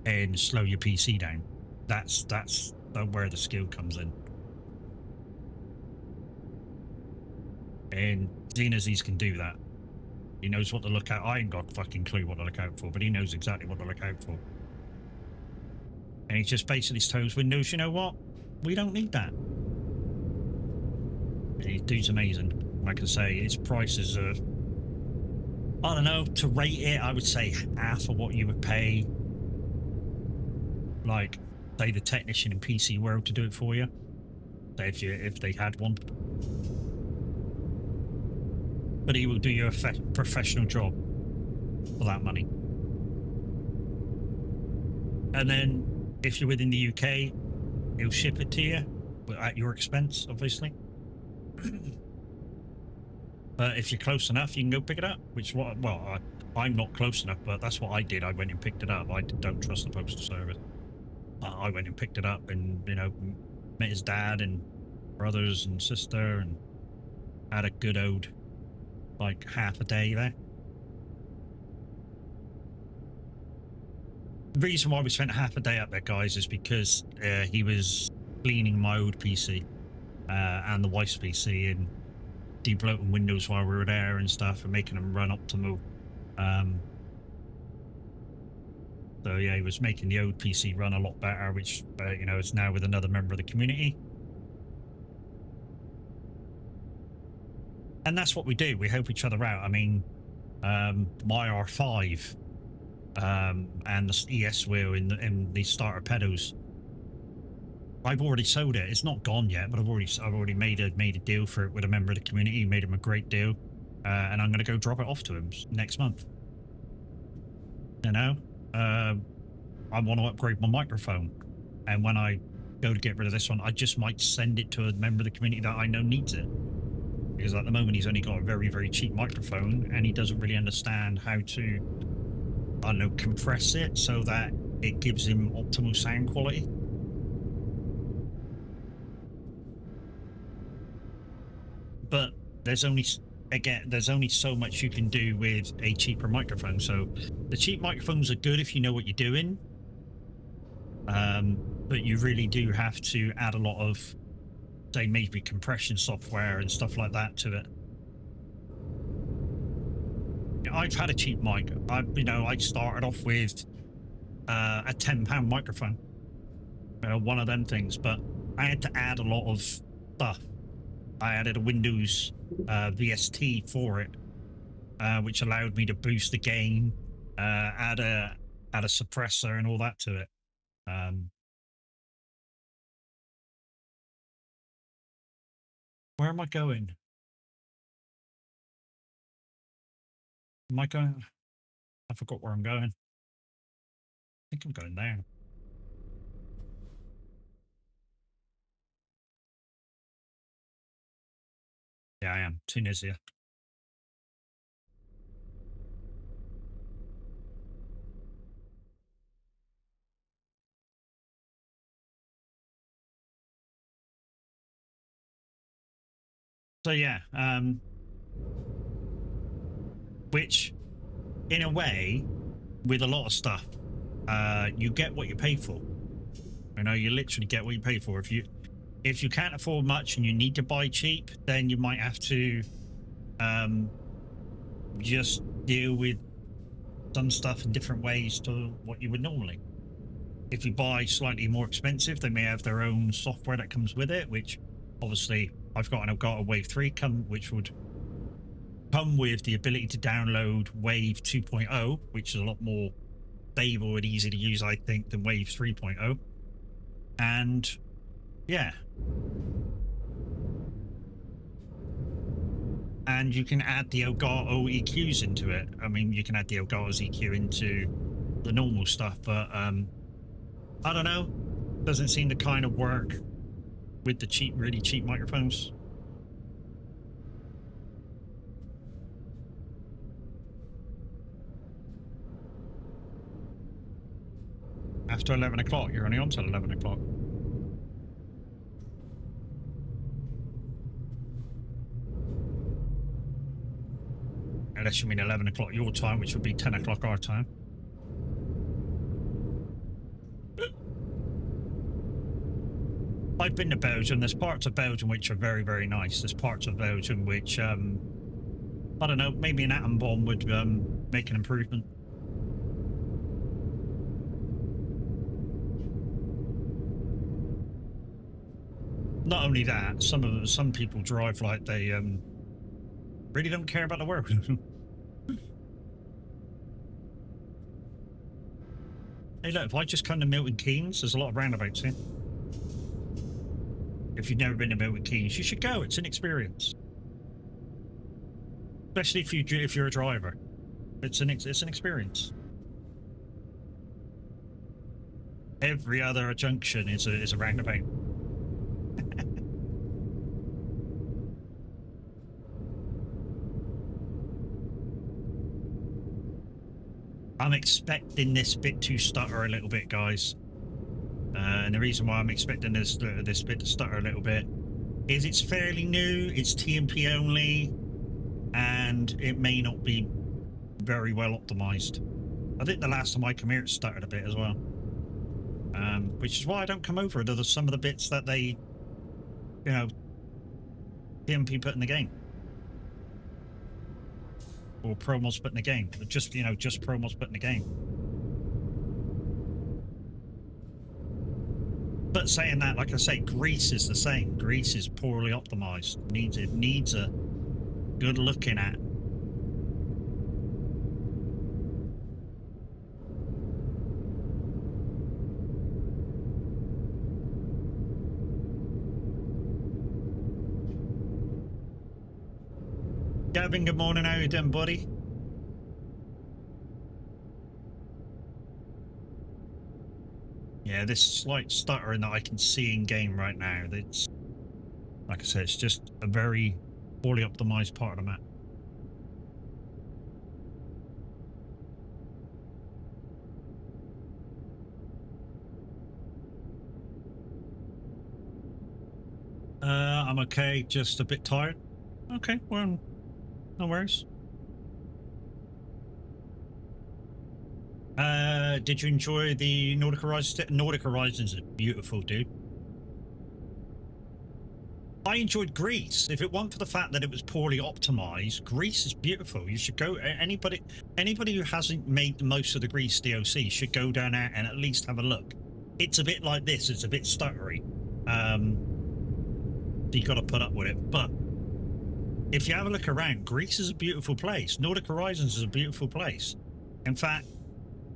and slow your PC down. That's where the skill comes in. And Xenoziz can do that. He knows what to look at. I ain't got a fucking clue what to look out for, but he knows exactly what to look out for. And he just basically tells Windows, you know what? We don't need that. And his dude's amazing. Like I say, his prices are, I don't know, to rate it, I would say half of what you would pay, like, say, the technician in PC World to do it for you. Say if they had one. But he will do you a professional job for that money. And then if you're within the UK, he'll ship it to you at your expense, obviously. But if you're close enough, you can go pick it up. I'm not close enough, but that's what I did. I went and picked it up. I don't trust the postal service. I went and picked it up, and you know, met his dad and brothers and sister, and had a good old like half a day there. The reason why we spent half a day up there, guys, is because he was cleaning my old PC and the wife's PC and debloating Windows while we were there and stuff and making them run optimal. So yeah, he was making the old PC run a lot better, which you know, is now with another member of the community. And that's what we do. We help each other out. I mean, my R5 and the ES wheel in the starter pedals I've already sold it. It's not gone yet, but I've already made a deal for it with a member of the community. Made him a great deal, and I'm going to go drop it off to him next month. You know, I want to upgrade my microphone, and when I go to get rid of this one, I just might send it to a member of the community that I know needs it. Because at the moment he's only got a very, very cheap microphone, and he doesn't really understand how to, I don't know, compress it so that it gives him optimal sound quality. But there's only so much you can do with a cheaper microphone. So the cheap microphones are good if you know what you're doing, but you really do have to add a lot of, say, maybe compression software and stuff like that to it. I've had a cheap mic. I started off with a £10 microphone, one of them things, but I had to add a lot of stuff. I added a Windows VST for it, which allowed me to boost the gain, add a suppressor and all that to it. Where am I going? Am I going? I forgot where I'm going. I think I'm going there. Yeah, I am. Tunisia. So yeah, which in a way, with a lot of stuff, you get what you pay for. You know, you literally get what you pay for. If you can't afford much and you need to buy cheap, then you might have to just deal with some stuff in different ways to what you would normally. If you buy slightly more expensive, they may have their own software that comes with it, which obviously I've got an Elgato Wave 3 which would come with the ability to download Wave 2.0, which is a lot more stable and easy to use, I think, than Wave 3.0. And yeah, and you can add the Elgato EQs into it. I mean, you can add the Elgato's EQ into the normal stuff, but I don't know, doesn't seem to kind of work with the really cheap microphones. After 11 o'clock, you're only on till 11 o'clock. Unless you mean 11 o'clock your time, which would be 10 o'clock our time. I've been to Belgium. There's parts of Belgium which are very, very nice. There's parts of Belgium which, I don't know, maybe an atom bomb would make an improvement. Not only that, some people drive like they really don't care about the world. Hey, look, if I just come to Milton Keynes, there's a lot of roundabouts here. If you've never been to Milton Keynes, you should go. It's an experience, especially if you're a driver. It's an experience. Every other junction is a roundabout. I'm expecting this bit to stutter a little bit, guys. And the reason why I'm expecting this bit to stutter a little bit is it's fairly new, it's TMP only, and it may not be very well optimized. I think the last time I come here it stuttered a bit as well. Which is why I don't come over to some of the bits that they, you know, TMP put in the game. Or promos put in the game. Just promos put in the game. But saying that, like I say, Greece is the same. Greece is poorly optimized. It needs a good looking at. Gavin, good morning. How you doing, buddy? Yeah, this slight stuttering that I can see in game right now. That's like I said, it's just a very poorly optimized part of the map. I'm okay, just a bit tired. Okay, well, no worries. Did you enjoy the Nordic Horizons? Nordic Horizons is beautiful, dude. I enjoyed Greece. If it weren't for the fact that it was poorly optimized, Greece is beautiful. You should go. Anybody who hasn't made the most of the Greece DOC should go down there and at least have a look. It's a bit like this. It's a bit stuttery. So you got to put up with it. But if you have a look around, Greece is a beautiful place. Nordic Horizons is a beautiful place. In fact,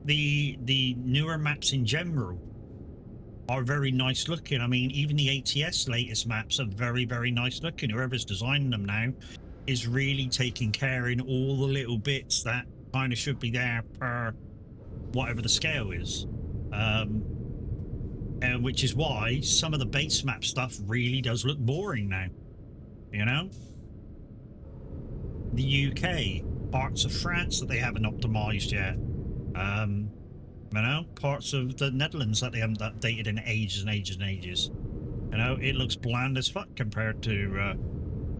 the newer maps in general are very nice looking. I mean, even the ATS latest maps are very, very nice looking. Whoever's designing them now is really taking care in all the little bits that kind of should be there per whatever the scale is. And which is why some of the base map stuff really does look boring now. You know? The UK, parts of France that they haven't optimized yet. You know, parts of the Netherlands that they haven't updated in ages and ages and ages. You know, it looks bland as fuck compared to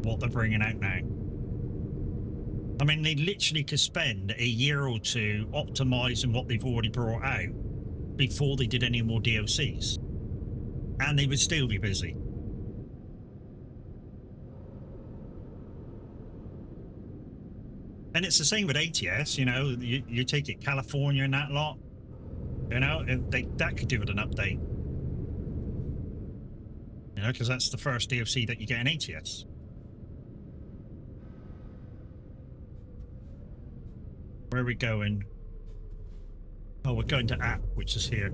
what they're bringing out now. I mean, they literally could spend a year or two optimizing what they've already brought out before they did any more DLCs. And they would still be busy. And it's the same with ATS, you know, you take it California and that lot, you know, that could do with an update. You know, because that's the first DLC that you get in ATS. Where are we going? Oh, we're going to app, which is here.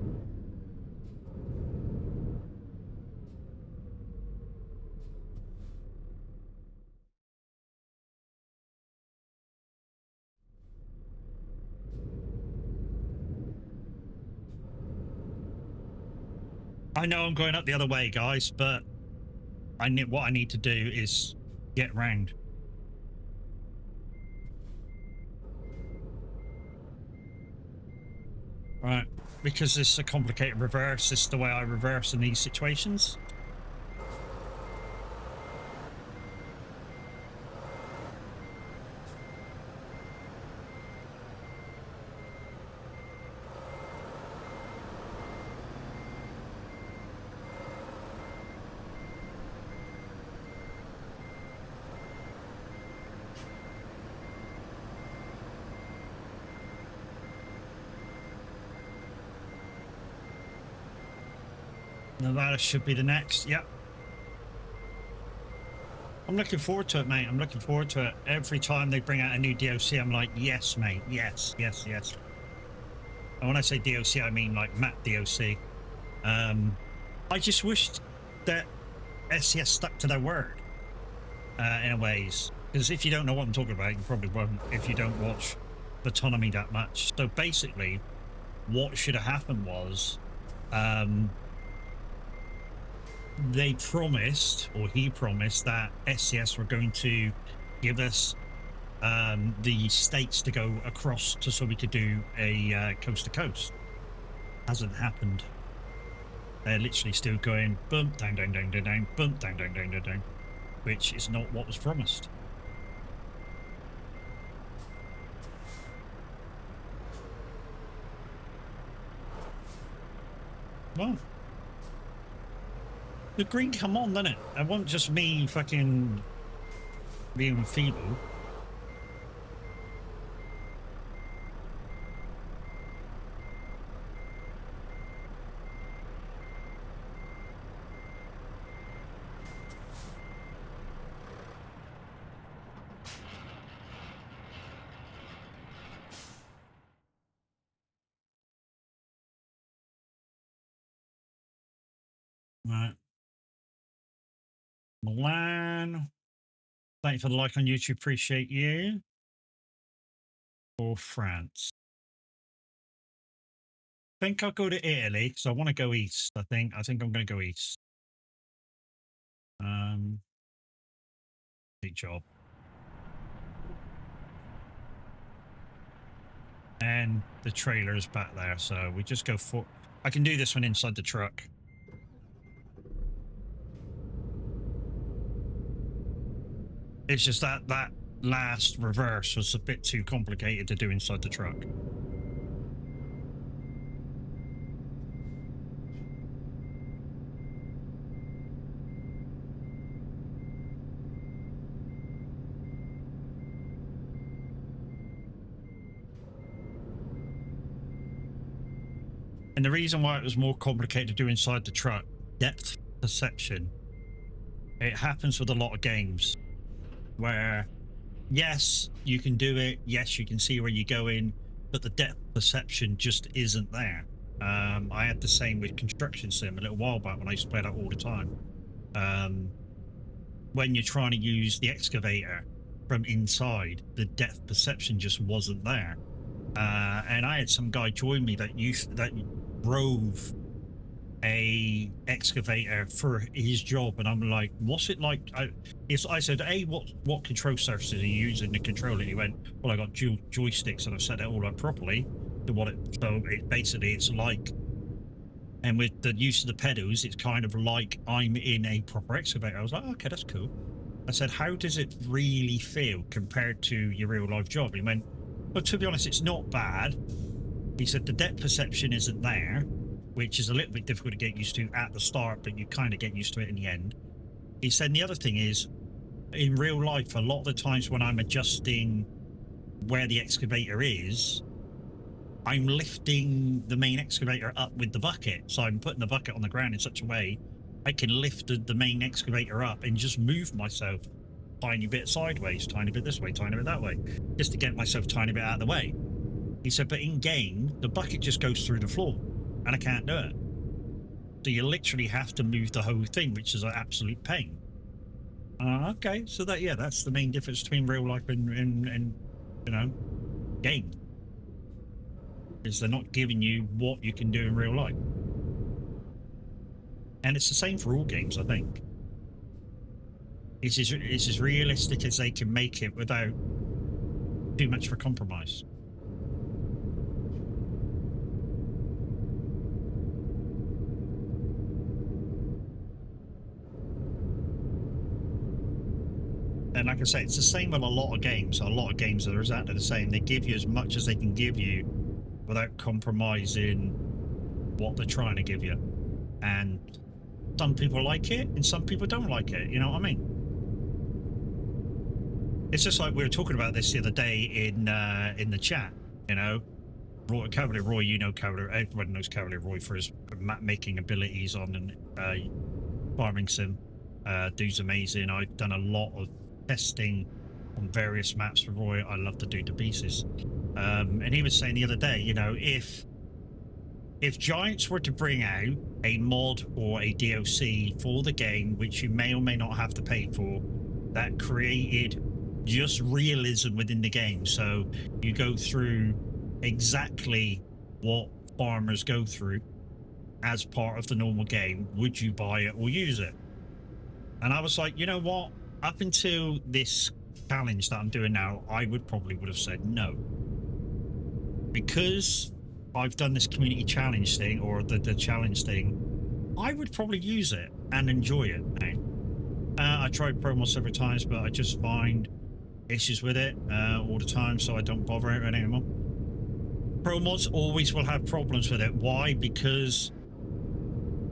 I know I'm going up the other way, guys, but what I need to do is get round. Right, because it's a complicated reverse. This is the way I reverse in these situations. Nevada should be the next. Yep. I'm looking forward to it, mate. I'm looking forward to it. Every time they bring out a new DLC, I'm like, yes, mate. Yes, yes, yes. And when I say DLC, I mean like map DLC. I just wished that SCS stuck to their word in a ways. Because if you don't know what I'm talking about, you probably won't if you don't watch Autonomy that much. So basically, what should have happened was they promised, or he promised, that SCS were going to give us the states to go across to so we could do a coast to coast. Hasn't happened. They're literally still going bump down down down down down bump down down down down down, which is not what was promised. Well, the green come on, doesn't it? It wasn't just me fucking being feeble. Right. Milan. Thank you for the like on YouTube. Appreciate you. Or France. I think I'll go to Italy because I want to go east. I think I'm going to go east. Big job. And the trailer is back there, so we just go for. I can do this one inside the truck. It's just that last reverse was a bit too complicated to do inside the truck. And the reason why it was more complicated to do inside the truck, depth perception. It happens with a lot of games where, yes, you can do it. Yes, you can see where you're going, but the depth perception just isn't there. I had the same with Construction Sim a little while back when I used to play that all the time. When you're trying to use the excavator from inside, the depth perception just wasn't there. And I had some guy join me that drove a excavator for his job, and I'm like, what's it like? I said, hey, what control surfaces are you using to control it? He went, well, I got dual joysticks and I've set it all up properly to what it, so it basically it's like, and with the use of the pedals, it's kind of like I'm in a proper excavator. I was like, okay, that's cool. I said, how does it really feel compared to your real life job? He went, well, to be honest, it's not bad. He said the depth perception isn't there, which is a little bit difficult to get used to at the start, but you kind of get used to it in the end. He said the other thing is, in real life, a lot of the times when I'm adjusting where the excavator is, I'm lifting the main excavator up with the bucket. So I'm putting the bucket on the ground in such a way I can lift the main excavator up and just move myself tiny bit sideways, tiny bit this way, tiny bit that way, just to get myself tiny bit out of the way. He said, but in game, the bucket just goes through the floor and I can't do it. So you literally have to move the whole thing, which is an absolute pain. Okay, so that's the main difference between real life and you know, game. Is they're not giving you what you can do in real life. And it's the same for all games, I think. It's as realistic as they can make it without too much for compromise. And like I say, it's the same with a lot of games. A lot of games that are exactly the same. They give you as much as they can give you without compromising what they're trying to give you. And some people like it and some people don't like it. You know what I mean? It's just like we were talking about this the other day in the chat. You know, Cavalier Roy, you know Cavalier. Everyone knows Cavalier Roy for his map making abilities on farming sim. Dude's amazing. I've done a lot of testing on various maps for Roy. I love to do the pieces. And he was saying the other day, you know, if Giants were to bring out a mod or a DLC for the game, which you may or may not have to pay for, that created just realism within the game, so you go through exactly what farmers go through as part of the normal game, would you buy it or use it? And I was like, you know what? Up until this challenge that I'm doing now, I would have said no. Because I've done this community challenge thing, or the challenge thing, I would probably use it and enjoy it now. I tried ProMod several times, but I just find issues with it all the time, so I don't bother it anymore. ProMods always will have problems with it. Why? Because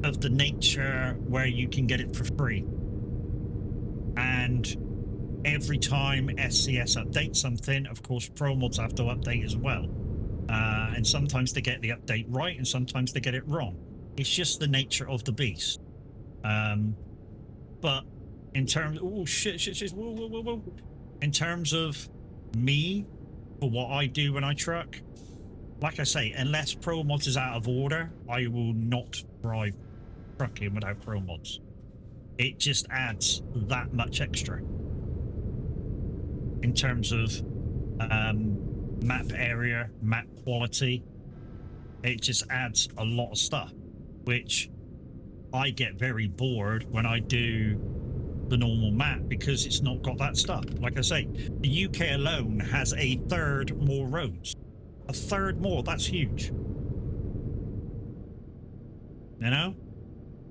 of the nature where you can get it for free. And every time SCS updates something, of course, ProMods have to update as well. And sometimes they get the update right, and sometimes they get it wrong. It's just the nature of the beast. But in terms, whoa. In terms of me, for what I do when I truck, like I say, unless ProMods is out of order, I will not drive trucking without ProMods. It just adds that much extra. in terms of map area, map quality. It just adds a lot of stuff, which I get very bored when I do the normal map because it's not got that stuff. Like I say, the UK alone has a third more roads. A third more, that's huge. You know?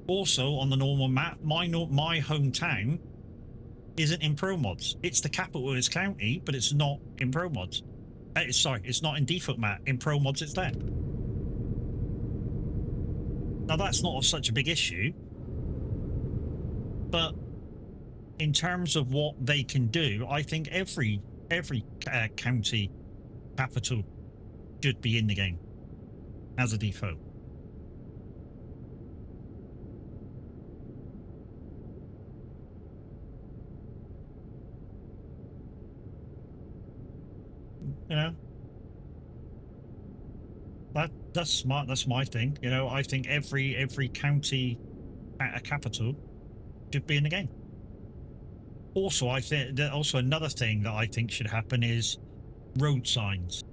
Also, on the normal map, my hometown isn't in Pro Mods. It's the capital of this county, but it's not in Pro Mods. Sorry, it's not in default map. In Pro Mods, it's there. Now, that's not such a big issue, but in terms of what they can do, I think every county capital should be in the game as a default. You know, that's my thing. You know, I think every county capital should be in the game. Also, I think that also another thing that I think should happen is road signs.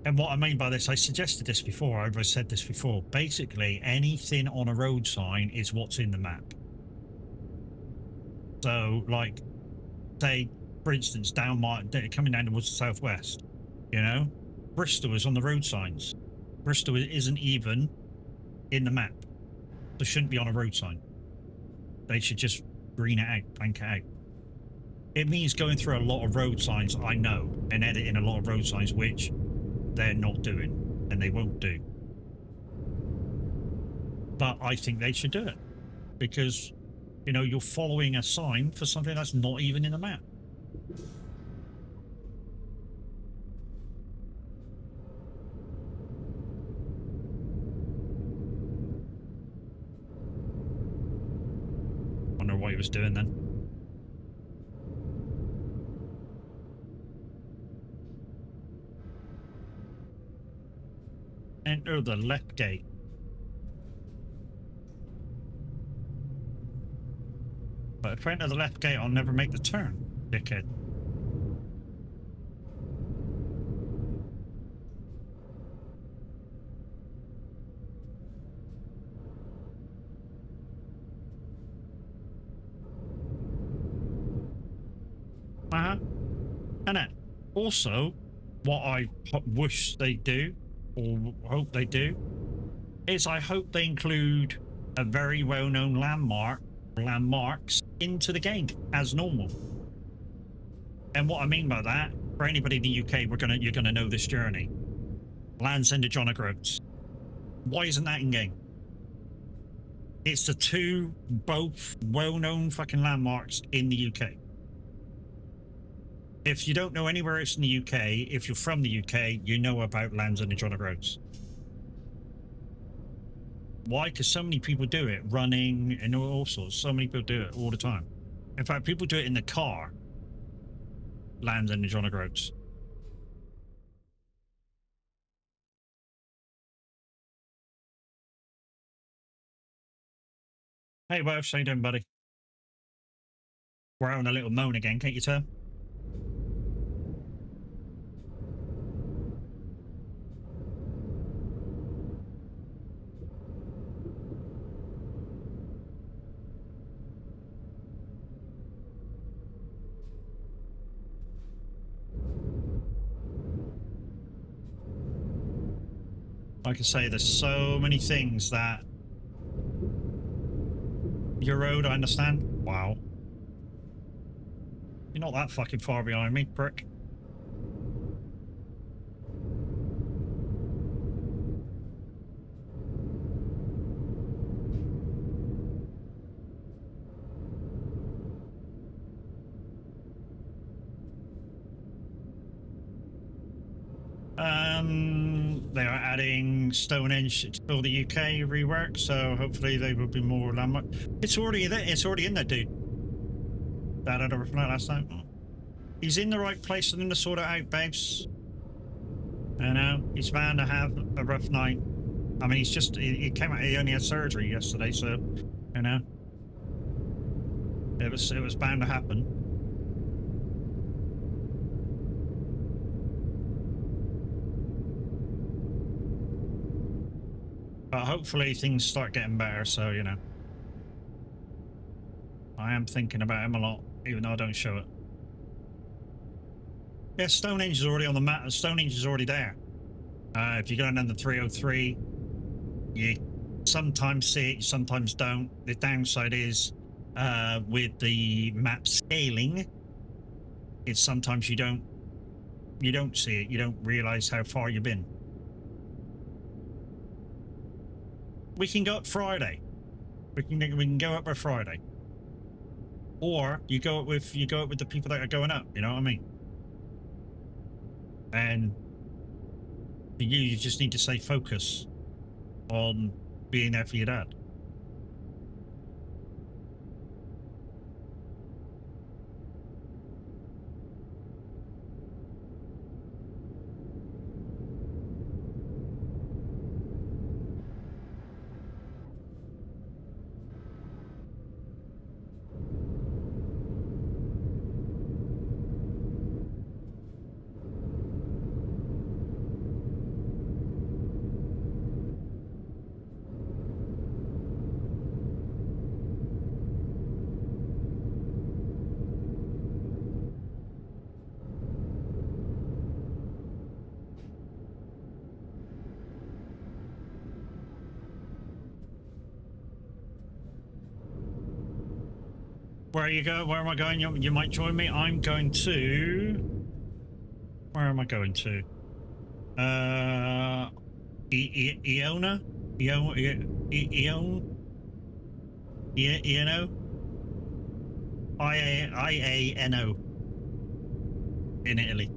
And what I mean by this, I suggested this before, I've said this before. Basically, anything on a road sign is what's in the map. So, like, say, for instance, coming down towards the southwest, you know, Bristol is on the road signs. Bristol isn't even in the map. So shouldn't be on a road sign. They should just green it out, blank it out. It means going through a lot of road signs, I know, and editing a lot of road signs, which they're not doing, and they won't do. But I think they should do it. Because, you know, you're following a sign for something that's not even in the map. Wonder what he was doing then. Enter the left gate. But if I enter the left gate, I'll never make the turn, dickhead. And then, also, what I wish they do, or hope they do, is I hope they include a very well-known landmarks into the game as normal. And what I mean by that, for anybody in the UK, you're gonna know this journey. Land's End of John O'Groats. Why isn't that in game? It's the two both well-known fucking landmarks in the UK. If you don't know anywhere else in the UK, if you're from the UK, you know about Land's End of John O'Groats. Why? Because so many people do it, running and all sorts. So many people do it all the time. In fact, people do it in the car. Land's End of John O'Groats. Hey, Welsh, how you doing, buddy? We're on a little moan again, can't you tell? Like I say, there's so many things that... Your road, I understand. Wow. You're not that fucking far behind me, prick. They are adding Stonehenge to fill the UK rework, so hopefully they will be more landmark. It's already there. It's already in there, dude. That had a rough night last night. He's in the right place for them to sort it out, babes. You know, he's bound to have a rough night. I mean, he came out, he only had surgery yesterday, so, you know. It was bound to happen. But hopefully things start getting better, so, you know. I am thinking about him a lot, even though I don't show it. Yeah, Stonehenge is already on the map. Stonehenge is already there. If you're going down the 303, you sometimes see it, you sometimes don't. The downside is, with the map scaling, it's sometimes you don't see it. You don't realize how far you've been. We can go up Friday. We can go up by Friday. Or you go up with the people that are going up. You know what I mean? And for you just need to stay focused on being there for your dad. Where you go? Where am I going? You might join me. I'm going to. Where am I going to? Iona? Iano? IANO. In Italy.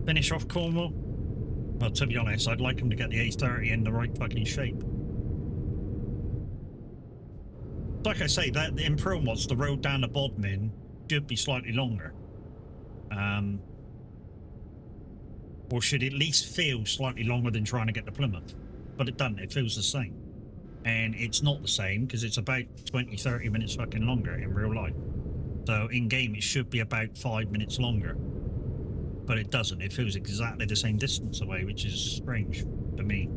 Finish off Cornwall. Well, to be honest, I'd like him to get the A30 in the right fucking shape. Like I say, that in Pro Mods, the road down to Bodmin should be slightly longer. Or should at least feel slightly longer than trying to get to Plymouth. But it doesn't, it feels the same. And it's not the same because it's about 20-30 minutes fucking longer in real life. So in game it should be about 5 minutes longer. But it doesn't. It feels exactly the same distance away, which is strange for me,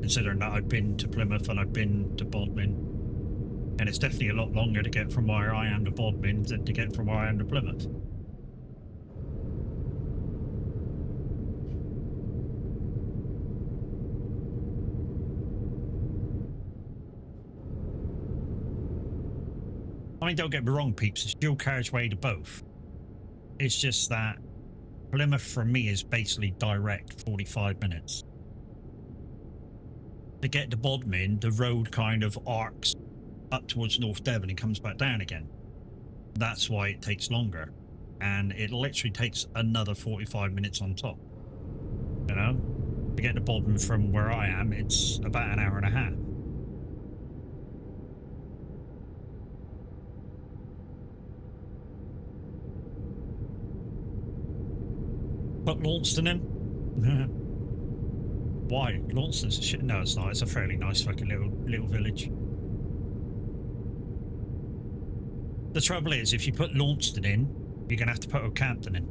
considering that I've been to Plymouth and I've been to Bodmin, and it's definitely a lot longer to get from where I am to Bodmin than to get from where I am to Plymouth. I mean, don't get me wrong, peeps, it's dual carriageway to both. It's just that Plymouth for me is basically direct 45 minutes. To get to Bodmin, the road kind of arcs up towards North Devon and comes back down again. That's why it takes longer. And it literally takes another 45 minutes on top. You know? To get to Bodmin from where I am, it's about an hour and a half. Put Launceston in? Why? Launceston's a shit. No, it's not. It's a fairly nice fucking little village. The trouble is, if you put Launceston in, you're gonna have to put Okehampton in.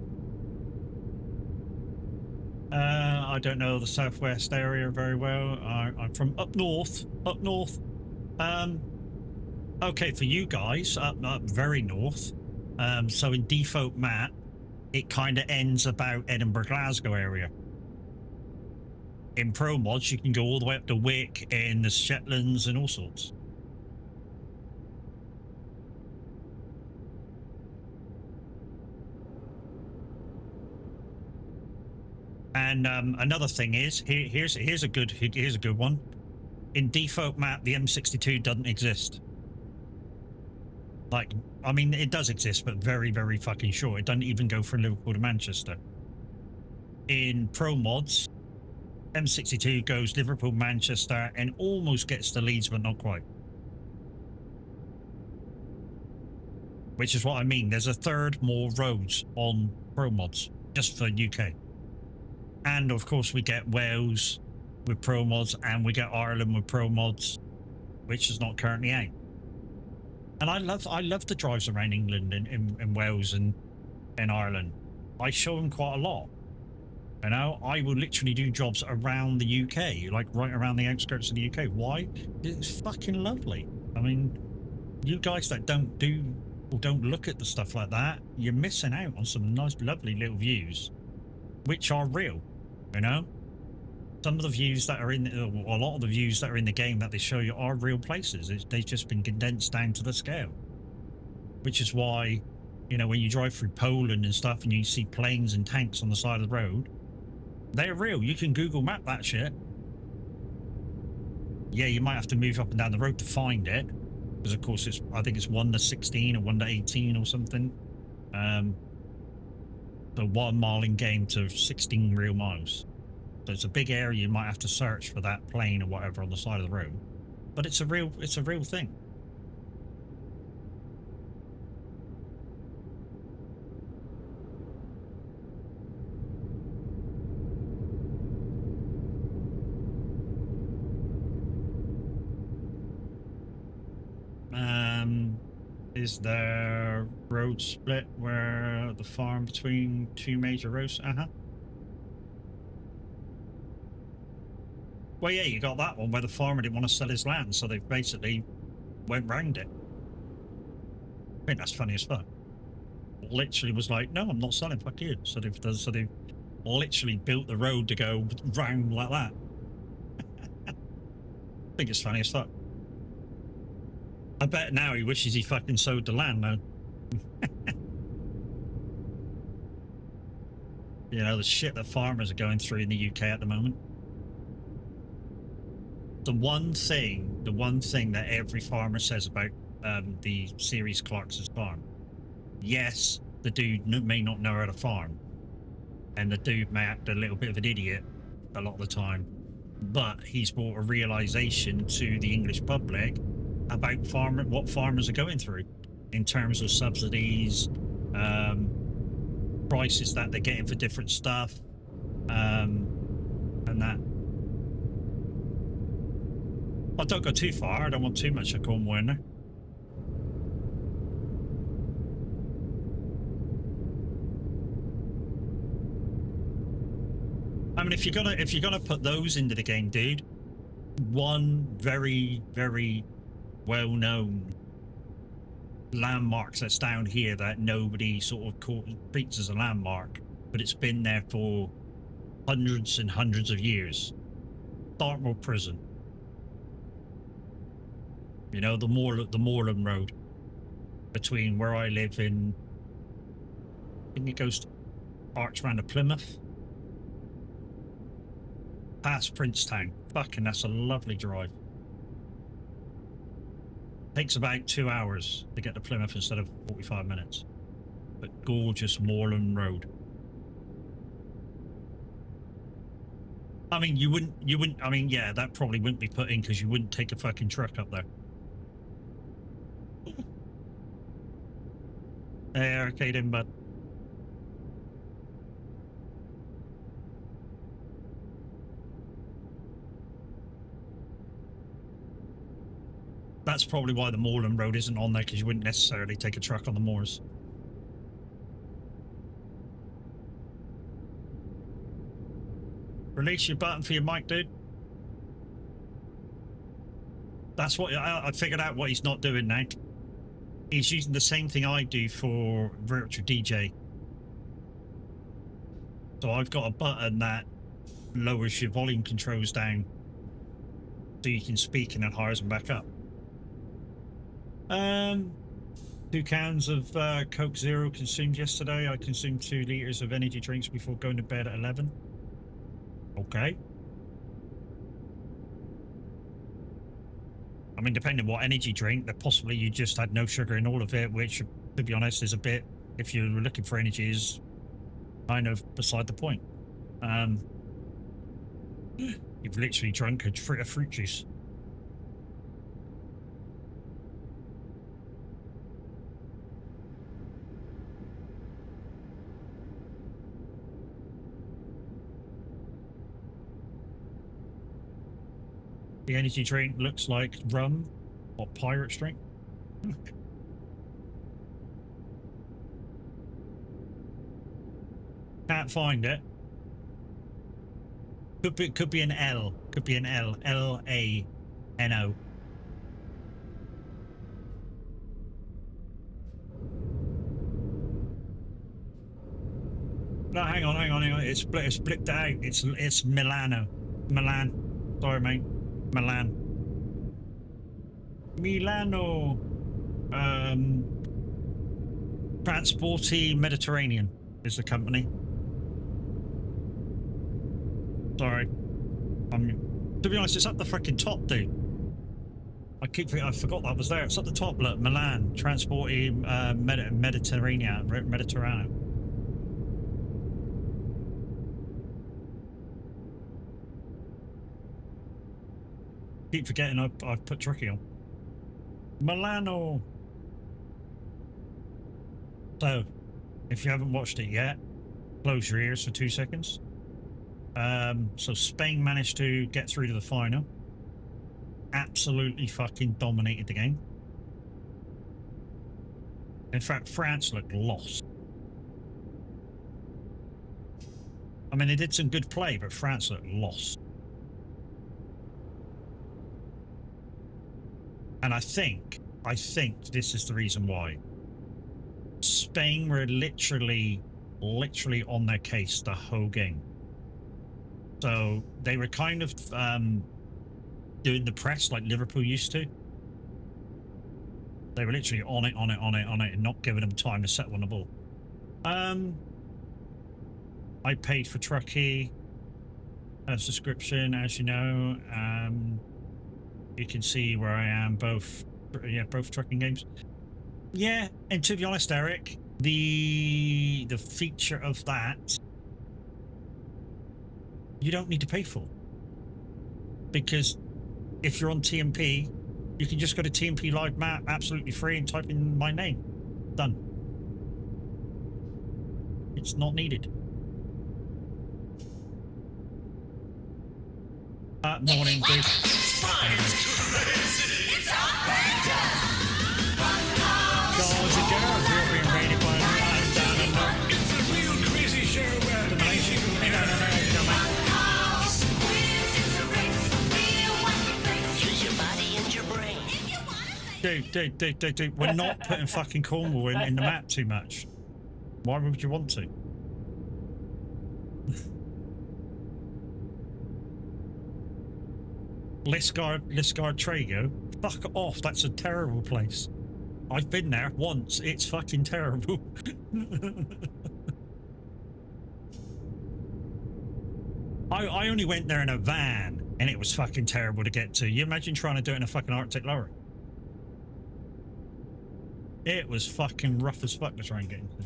I don't know the southwest area very well. I'm from up north. Up north. Okay, for you guys, up very north. So in default map, it kind of ends about Edinburgh, Glasgow area. In Pro Mods, you can go all the way up to Wick in the Shetlands and all sorts. And another thing is, here's a good one. In default map, the M62 doesn't exist. Like, I mean, it does exist, but very, very fucking short. It doesn't even go from Liverpool to Manchester. In Pro Mods, M62 goes Liverpool, Manchester, and almost gets to Leeds, but not quite. Which is what I mean. There's a third more roads on Pro Mods, just for UK. And of course, we get Wales, with pro mods, and we get Ireland with pro mods, which is not currently out. And I love the drives around England and in Wales and in Ireland. I show them quite a lot. You know, I will literally do jobs around the UK, like right around the outskirts of the UK. Why? It's fucking lovely. I mean, you guys that don't do or don't look at the stuff like that, you're missing out on some nice, lovely little views, which are real. You know, some of the views that are in, a lot of the views that are in the game that they show you are real places. They've just been condensed down to the scale, which is why, you know, when you drive through Poland and stuff and you see planes and tanks on the side of the road, they're real. You can Google map that shit. Yeah, you might have to move up and down the road to find it, because of course it's, I think it's 1 to 16 or 1 to 18 or something. So 1 mile in game to 16 real miles. So it's a big area. You might have to search for that plane or whatever on the side of the road, but it's a real thing. Is there road split where the farm between 2 major roads? Well, yeah, you got that one where the farmer didn't want to sell his land, so they basically went round it. I think that's funny as fuck. Literally was like, no, I'm not selling, fuck you. So they've literally built the road to go round like that. I think it's funny as fuck. I bet now he wishes he fucking sold the land though. You know, the shit that farmers are going through in the UK at the moment. The one thing that every farmer says about the series Clarkson's farm, yes, the dude may not know how to farm, and the dude may act a little bit of an idiot a lot of the time, but he's brought a realization to the English public about what farmers are going through in terms of subsidies, prices that they're getting for different stuff, and that. I don't go too far. I don't want too much of Cornwall in there. I mean, if you're gonna put those into the game, dude, one very, very well-known landmark that's down here that nobody sort of treats as a landmark, but it's been there for hundreds and hundreds of years. Dartmoor Prison. You know, the Moorland Road between where I live in. I think it goes to arch round to Plymouth, past Princetown. Fucking, that's a lovely drive. Takes about 2 hours to get to Plymouth instead of 45 minutes. But gorgeous Moorland Road. I mean, you wouldn't, I mean, yeah, that probably wouldn't be put in because you wouldn't take a fucking truck up there. Hey, arcade in, bud. That's probably why the Moorland Road isn't on there, because you wouldn't necessarily take a truck on the moors. Release your button for your mic, dude. That's what I figured out what he's not doing now. He's using the same thing I do for Virtual DJ. So I've got a button that lowers your volume controls down so you can speak and then hires them back up. 2 cans of Coke Zero consumed yesterday. I consumed 2 liters of energy drinks before going to bed at 11. Okay. I mean, depending on what energy drink, that possibly you just had no sugar in all of it, which, to be honest, is a bit, if you're looking for energy, is kind of beside the point. You've literally drunk a fruit juice. The energy drink looks like rum or pirate drink. Can't find it. Could be an L. Could be an L. L-A-N-O. No, hang on. It's blipped out. It's Milano. Milan. Sorry, mate. Milan. Milano. Transporti Mediterranean is the company. Sorry. To be honest, it's at the freaking top, dude. I forgot that was there. It's at the top. Look, Milan. Transporti Mediterranean. Keep forgetting I've put Turkey on. Milano. So, if you haven't watched it yet, close your ears for 2 seconds. So Spain managed to get through to the final. Absolutely fucking dominated the game. In fact, France looked lost. I mean, they did some good play, but France looked lost. And I think this is the reason why. Spain were literally on their case the whole game. So they were kind of doing the press like Liverpool used to. They were literally on it, and not giving them time to settle on the ball. I paid for Truckee subscription, as you know. You can see where I am, both trucking games. Yeah, and to be honest, Eric, the feature of that you don't need to pay for, because if you're on TMP, you can just go to TMP Live Map absolutely free and type in my name. Done. It's not needed. Morning, dude. Guys and girls, we're being raided by down and up. It's a real crazy show where the Malaysian use your body and your brain. Dude, we're not putting fucking Cornwall in the map too much. Why would you want to? Lisgard Trago? Fuck off, that's a terrible place. I've been there once, it's fucking terrible. I only went there in a van, and it was fucking terrible to get to. You imagine trying to do it in a fucking Arctic lorry? It was fucking rough as fuck to try and get into.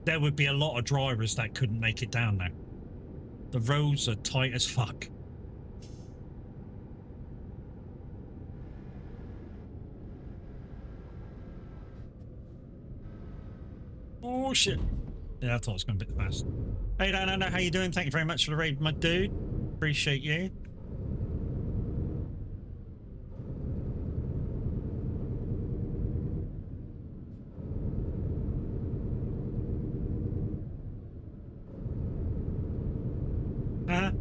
There would be a lot of drivers that couldn't make it down there. The roads are tight as fuck. Oh shit. Yeah, I thought it was going a bit fast. Hey, no, how you doing? Thank you very much for the raid, my dude. Appreciate you.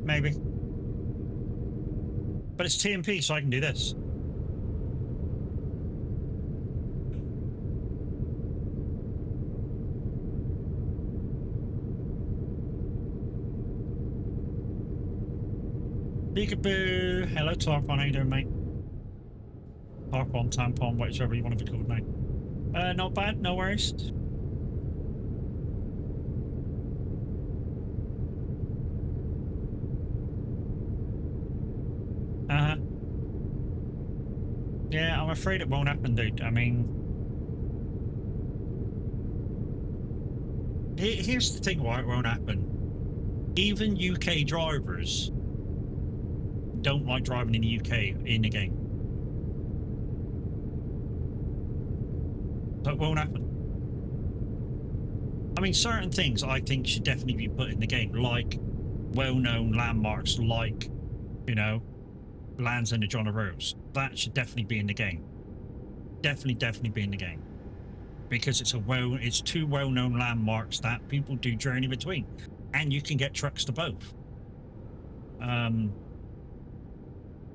Maybe. But it's TMP, so I can do this. Peekaboo! Hello, Tarpon. How you doing, mate? Tarpon, Tampon, whichever you want to be called, mate. Not bad. No worries. Yeah, I'm afraid it won't happen, dude. I mean, here's the thing why it won't happen. Even UK drivers don't like driving in the UK in the game. So it won't happen. I mean, certain things I think should definitely be put in the game, like well-known landmarks, like, you know, Land's End of John O'Groats. That should definitely be in the game. Definitely be in the game. Because it's two well-known landmarks that people do journey between. And you can get trucks to both. I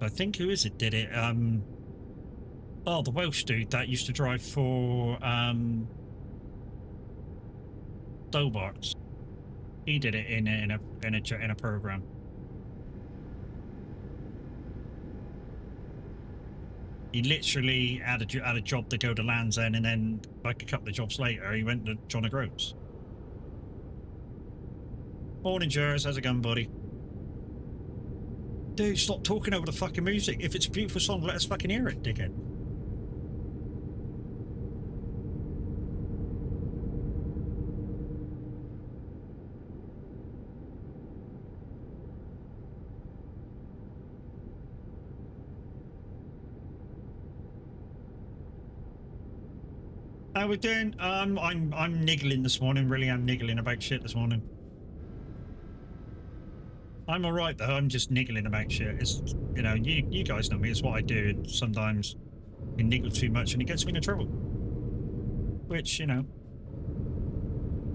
think, who is it did it? Oh, the Welsh dude that used to drive for Stobarts. He did it in a program. He literally had a job to go to Land's End, and then like a couple of jobs later, he went to John O'Groats. Morning, Jers. How's it going, buddy? Dude, stop talking over the fucking music. If it's a beautiful song, let us fucking hear it, dickhead. How we doing? I'm niggling this morning. Really, I'm niggling about shit this morning. I'm all right though. I'm just niggling about shit. It's, you know, you guys know me. It's what I do, and sometimes I niggle too much, and it gets me into trouble. Which, you know,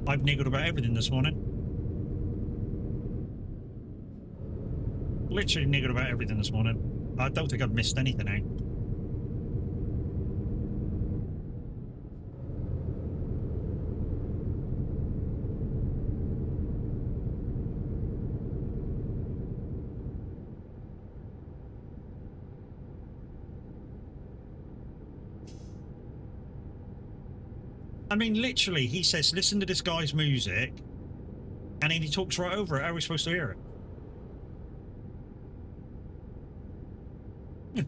I've niggled about everything this morning. Literally niggled about everything this morning. I don't think I've missed anything out. I mean, literally, he says, listen to this guy's music, and then he talks right over it. How are we supposed to hear it?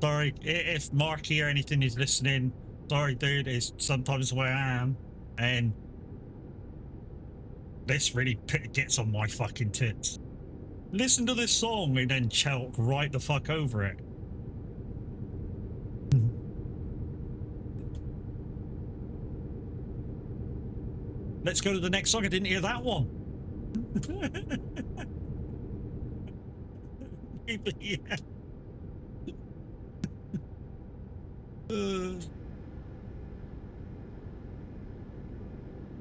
Sorry, if Marky or anything is listening, sorry, dude, it's sometimes the way I am, and this really gets on my fucking tits. Listen to this song and then choke right the fuck over it. Let's go to the next song. I didn't hear that one. Yeah.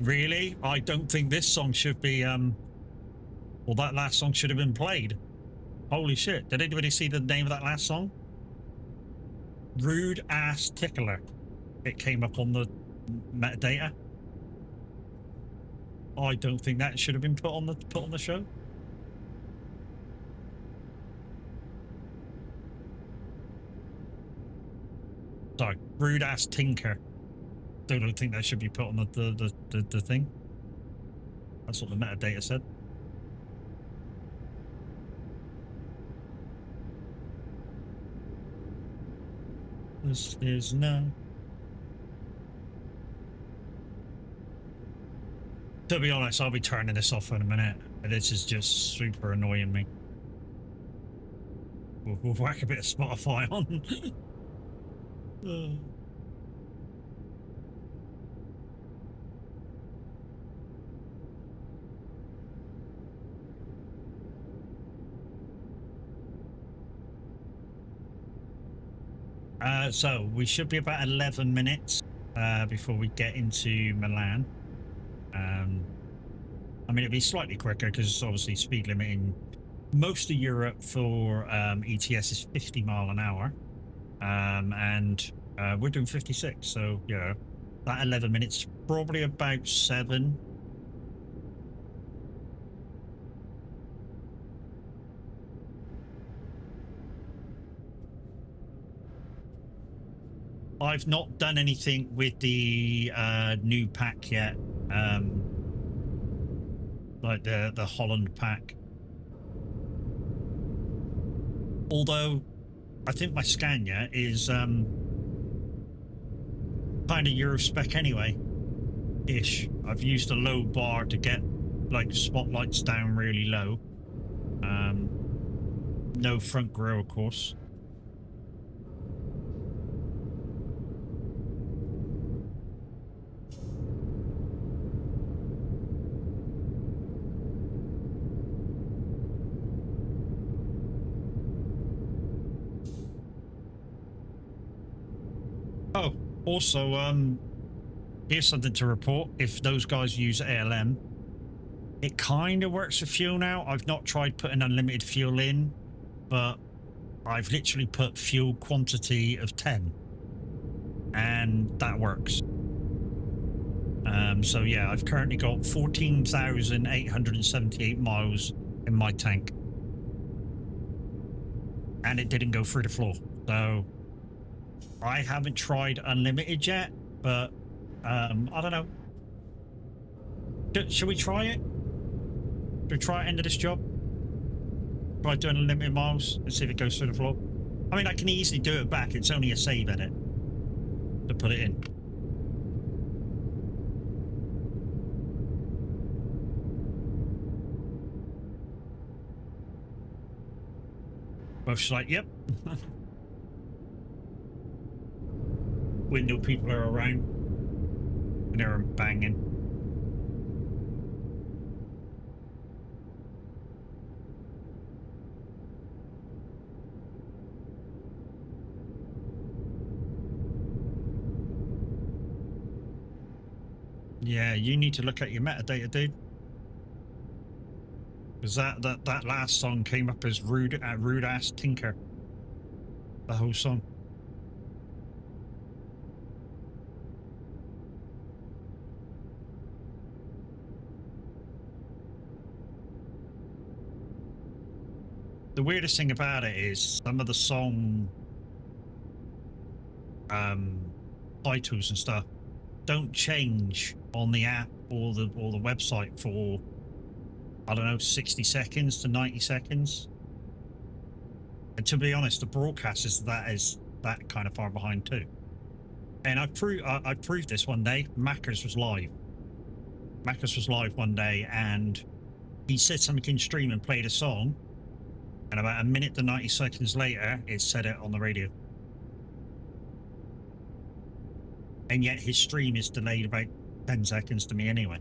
Really? I don't think this song should be, well, that last song should have been played. Holy shit. Did anybody see the name of that last song? Rude Ass Tickler. It came up on the metadata. I don't think that should have been put on the show. Sorry, Rude Ass Tinker. Don't think that should be put on the thing. That's what the metadata said. This is no. To be honest, I'll be turning this off in a minute. This is just super annoying me. We'll whack a bit of Spotify on. So we should be about 11 minutes before we get into Milan. I mean, it'll be slightly quicker because obviously speed limit in most of Europe for ETS is 50 mile an hour, and we're doing 56. So yeah, that 11 minutes, probably about 7. I've not done anything with the new pack yet, like the Holland pack. Although I think my Scania is kind of Euro spec anyway, ish. I've used a low bar to get like spotlights down really low. No front grille, of course. Oh, also, here's something to report. If those guys use ALM, it kind of works for fuel now. I've not tried putting unlimited fuel in, but I've literally put fuel quantity of 10, and that works. So yeah, I've currently got 14,878 miles in my tank, and it didn't go through the floor. So I haven't tried unlimited yet, but I don't know. Should we try it? Should we try it end of this job? Try doing unlimited miles and see if it goes through the floor. I mean, I can easily do it back. It's only a save edit to put it in. Both like, yep. Window people are around and they're banging. Yeah, you need to look at your metadata, dude. Because that last song came up as rude ass tinker. The whole song. The weirdest thing about it is some of the song titles and stuff don't change on the app or the website for, I don't know, 60 seconds to 90 seconds. And to be honest, the broadcast is that kind of far behind too. And I proved this one day. Macca's was live. Macca's was live one day, and he said something in stream and played a song, and about a minute to 90 seconds later, it said it on the radio. And yet his stream is delayed about 10 seconds to me anyway.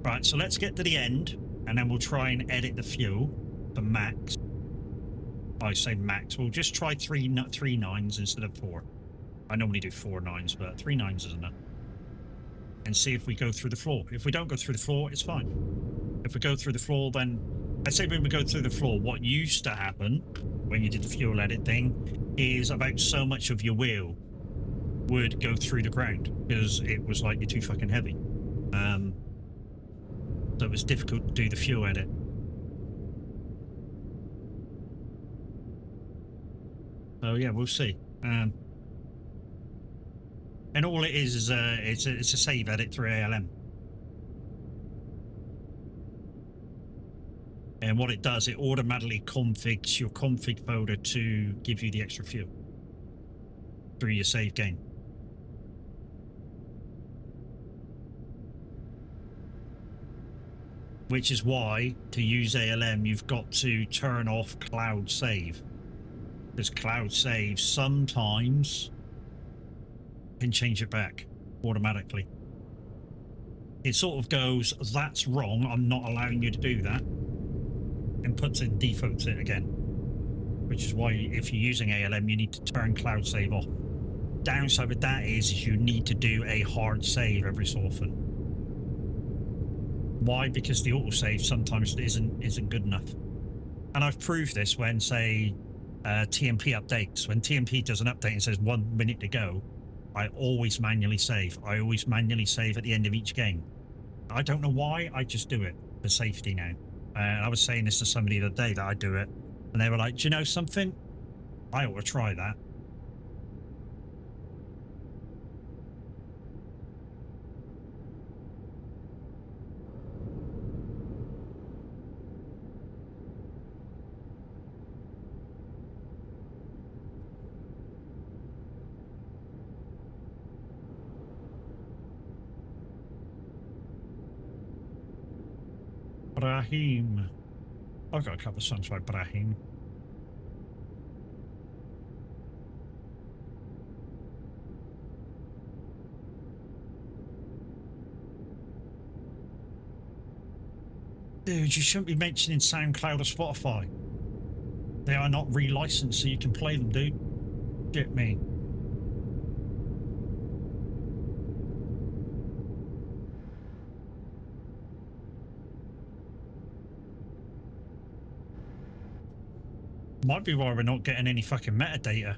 Right, so let's get to the end, and then we'll try and edit the fuel for max. I say max. We'll just try three nines instead of 4. I normally do 4 9s, but 3 9s is enough. And see if we go through the floor. If we don't go through the floor, it's fine. If we go through the floor, then I'd say when we go through the floor, what used to happen when you did the fuel edit thing is about so much of your wheel would go through the ground because it was like you're too fucking heavy. So it was difficult to do the fuel edit. So yeah, we'll see. And all it is it's a save edit through ALM. And what it does, it automatically configs your config folder to give you the extra fuel through your save game. Which is why, to use ALM, you've got to turn off cloud save. Because cloud save sometimes can change it back automatically. It sort of goes, that's wrong, I'm not allowing you to do that, and puts it, defaults it again. Which is why, if you're using ALM, you need to turn cloud save off. Downside with that is you need to do a hard save every so often. Why? Because the autosave sometimes isn't good enough. And I've proved this when, say, TMP updates. When TMP does an update and says 1 minute to go, I always manually save. I always manually save at the end of each game. I don't know why, I just do it for safety now. And I was saying this to somebody the other day that I do it, and they were like, do you know something? I ought to try that. Brahim. I've got a couple of songs by Brahim. Dude, you shouldn't be mentioning SoundCloud or Spotify. They are not relicensed, so you can play them, dude. Shit me. Might be why we're not getting any fucking metadata.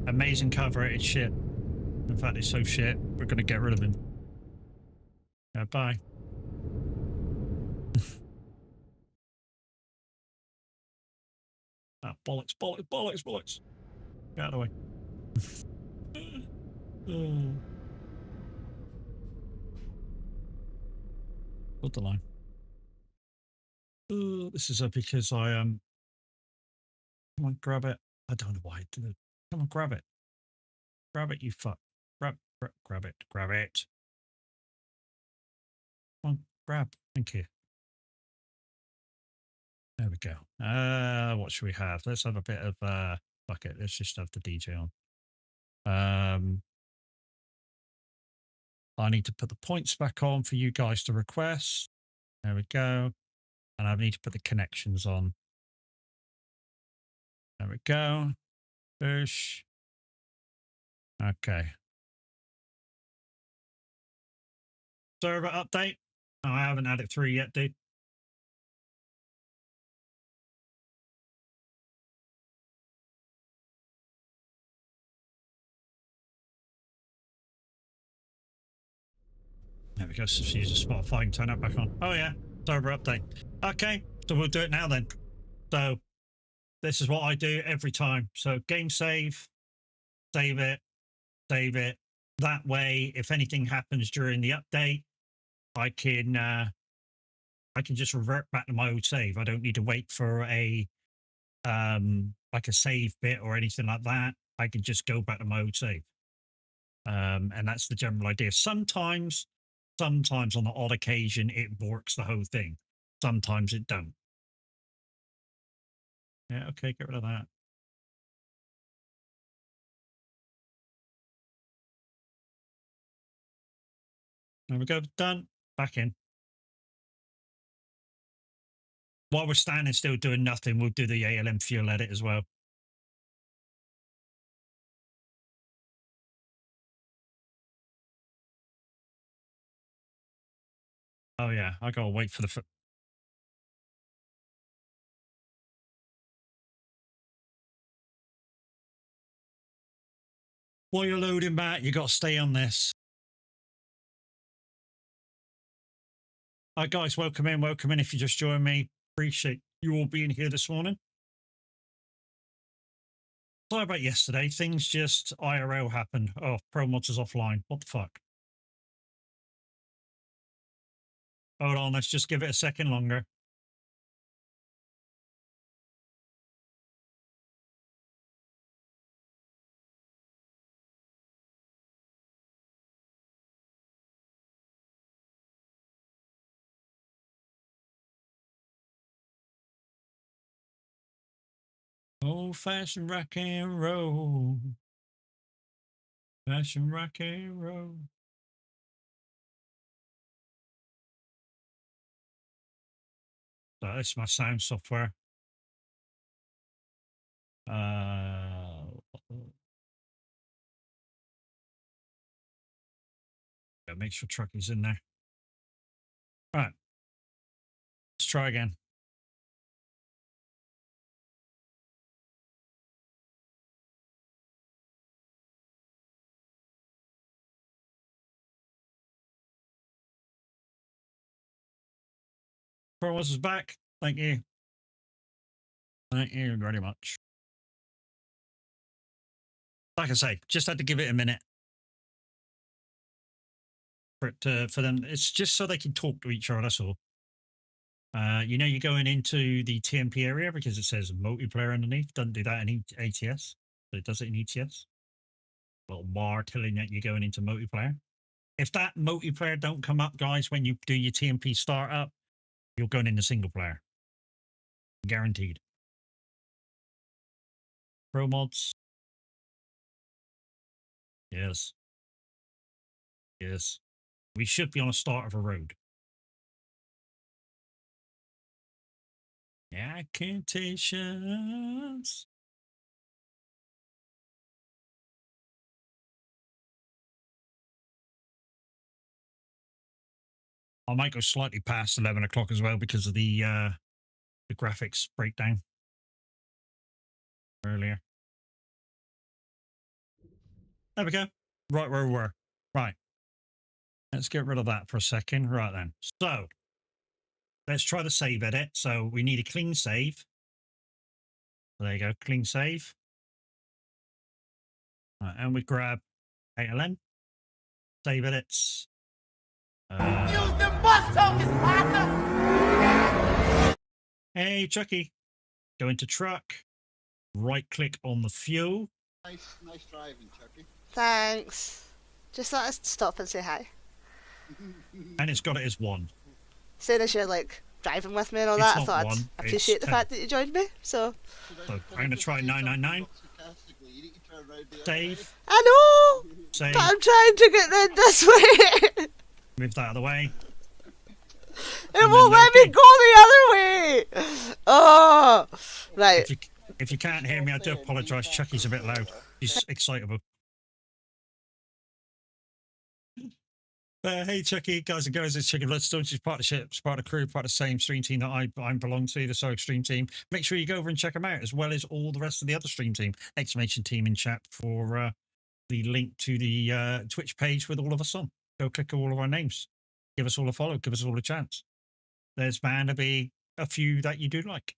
Amazing cover, it's shit. In fact, it's so shit, we're gonna get rid of him. Yeah, bye. Ah, bollocks, bollocks, bollocks, bollocks. Get out of the way. Oh. Hold the line. Oh, this is because I come on, grab it. I don't know why I did it. Come on, grab it. Grab it, you fuck. Grab it. Grab it. Come on, grab. Thank you. There we go. What should we have? Let's have a bit of fuck it. Let's just have the DJ on. I need to put the points back on for you guys to request. There we go. And I need to put the connections on. There we go. Push. Okay. Server update. Oh, I haven't had it through yet, dude. There we go. So use a Spotify and turn that back on. Oh yeah, server update. Okay, so we'll do it now then. So this is what I do every time. So game save it, save it. That way, if anything happens during the update, I can just revert back to my old save. I don't need to wait for a like a save bit or anything like that. I can just go back to my old save. And that's the general idea. Sometimes on the odd occasion, it works the whole thing. Sometimes it don't. Yeah, okay, get rid of that. There we go, done. Back in. While we're standing still doing nothing, we'll do the ALM fuel edit as well. Oh yeah, I gotta wait for the... While you're loading back, you gotta stay on this. Hi guys, welcome in if you just joined me. Appreciate you all being here this morning. Sorry about yesterday, things just IRL happened. Oh, ProMods is offline. What the fuck? Hold on, let's just give it a second longer. Old fashioned rock and roll. Fashion rock and roll. That's my sound software. Yeah, make sure Trucky's in there. All right. Let's try again. ProMods is back. Thank you. Thank you very much. Like I say, just had to give it a minute. separate for them. It's just so they can talk to each other. That's all. You know, you're going into the TMP area because it says multiplayer underneath. Doesn't do that in ATS, but it does it in ETS. Little bar telling that you're going into multiplayer. If that multiplayer don't come up, guys, when you do your TMP startup, you're going into single player. Guaranteed. Pro mods. Yes. Yes. We should be on a start of a road. Accusations. I might go slightly past 11 o'clock as well because of the graphics breakdown earlier. There we go. Right where we were. Right. Let's get rid of that for a second. Right then. So let's try the save edit. So we need a clean save. There you go. Clean save. Right, and we grab ALN. Save edits. Use the bus tokens, partner! Hey, Chucky. Go into truck. Right click on the fuel. Nice driving, Chucky. Thanks. Just let us stop and say hi. And it's got it as 1. Soon as you're like driving with me and all It's that, I not thought one, I'd appreciate it's the fact that you joined me. So I'm going to try 999. Save. I know, Save. but I'm trying to get round this way. Move that out of the way. It won't let me go the other way. Oh, right. If you can't hear me, I do apologise. Chucky's a bit loud. He's excitable. Hey, Chucky, guys and girls, it's Chucky Bloodstone. She's part of the ship, part of the crew, part of the same stream team that I belong to, the Sorry Stream team. Make sure you go over and check them out, as well as all the rest of the other stream team. Exclamation team in chat for the link to the Twitch page with all of us on. Go click all of our names. Give us all a follow. Give us all a chance. There's bound to be a few that you do like.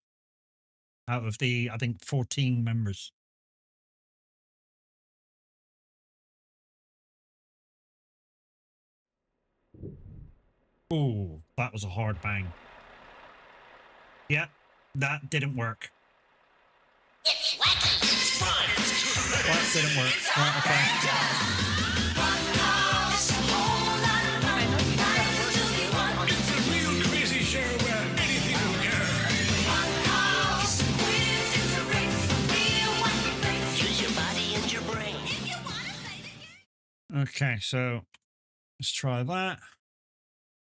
Out of the, I think, 14 members. Oh, that was a hard bang. Yeah, that didn't work. It's wacky, it's fun, it's great. That didn't work. Right, okay. It's a real crazy show where anything will go. Use your body and your brain. Okay, so let's try that.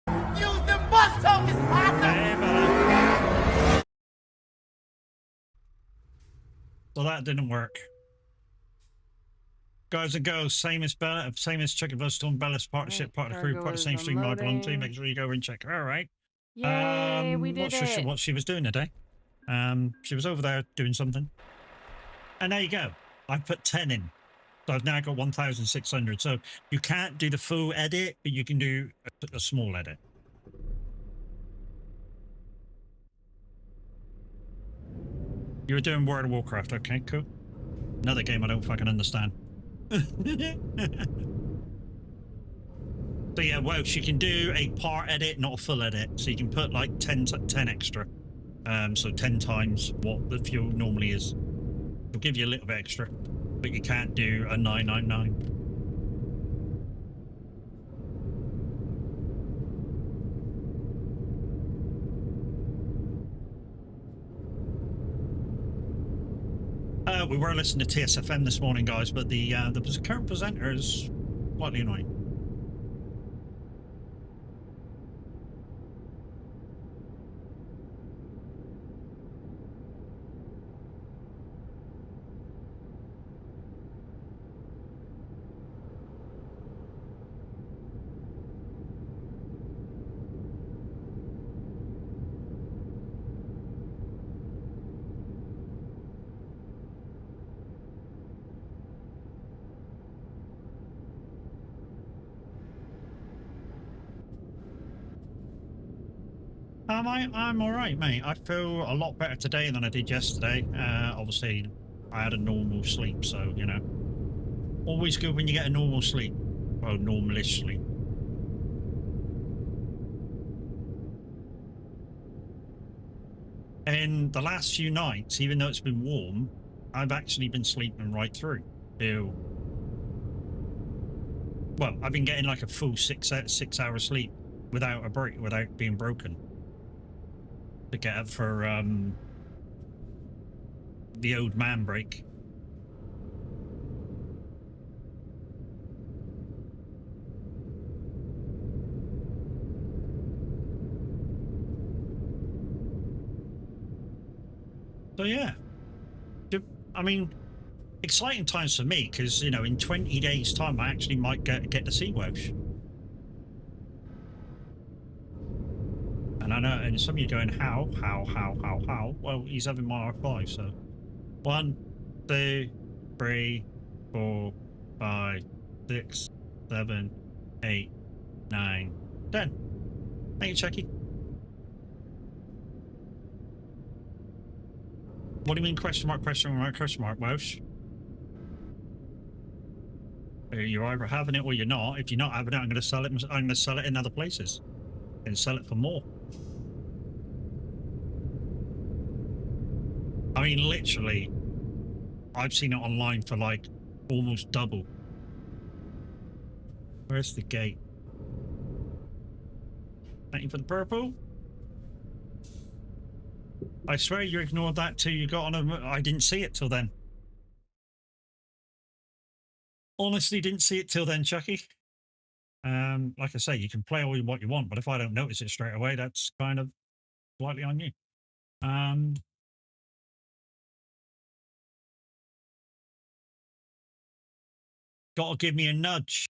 Use the bus tokens, partner! Hey, brother. So that didn't work. Guys and girls, same as Bella, same as Chucky Bloodstone, Bella's partnership, part of the crew, part of the same stream I belong to. Make sure you go over and check her. All right. Yay, we did it. What she was doing today. She was over there doing something. And there you go. I put 10 in. So I've now got 1,600. So you can't do the full edit, but you can do a small edit. You were doing World of Warcraft. Okay, cool. Another game I don't fucking understand. So yeah, well, she can do a part edit, not a full edit. So you can put like 10 extra. So 10 times what the fuel normally is. It'll give you a little bit extra, but you can't do a 999. We were listening to TSFM this morning, guys, but the current presenter is slightly annoying. I'm all right, mate. I feel a lot better today than I did yesterday. Obviously, I had a normal sleep, so, you know. Always good when you get a normal sleep. Well, normalish sleep. And the last few nights, even though it's been warm, I've actually been sleeping right through. Well, I've been getting like a full 6 hour sleep without a break, without being broken. To get up for the old man break. So yeah, I mean, exciting times for me because, you know, in 20 days' time, I actually might get to see Welsh. And I know, and some of you going, how? Well, he's having my R5, so 1, 2, 3, 4, 5, 6, 7, 8, 9, 10. Thank you, Chucky. What do you mean question mark, Welsh? You're either having it or you're not. If you're not having it, I'm going to sell it. I'm going to sell it in other places and sell it for more. I mean, literally, I've seen it online for like almost double. Where's the gate? Thank you for the purple. I swear you ignored that till you got on a... I didn't see it till then. Honestly, didn't see it till then, Chucky. Like I say, you can play all what you want, but if I don't notice it straight away, that's kind of slightly on you. Gotta give me a nudge.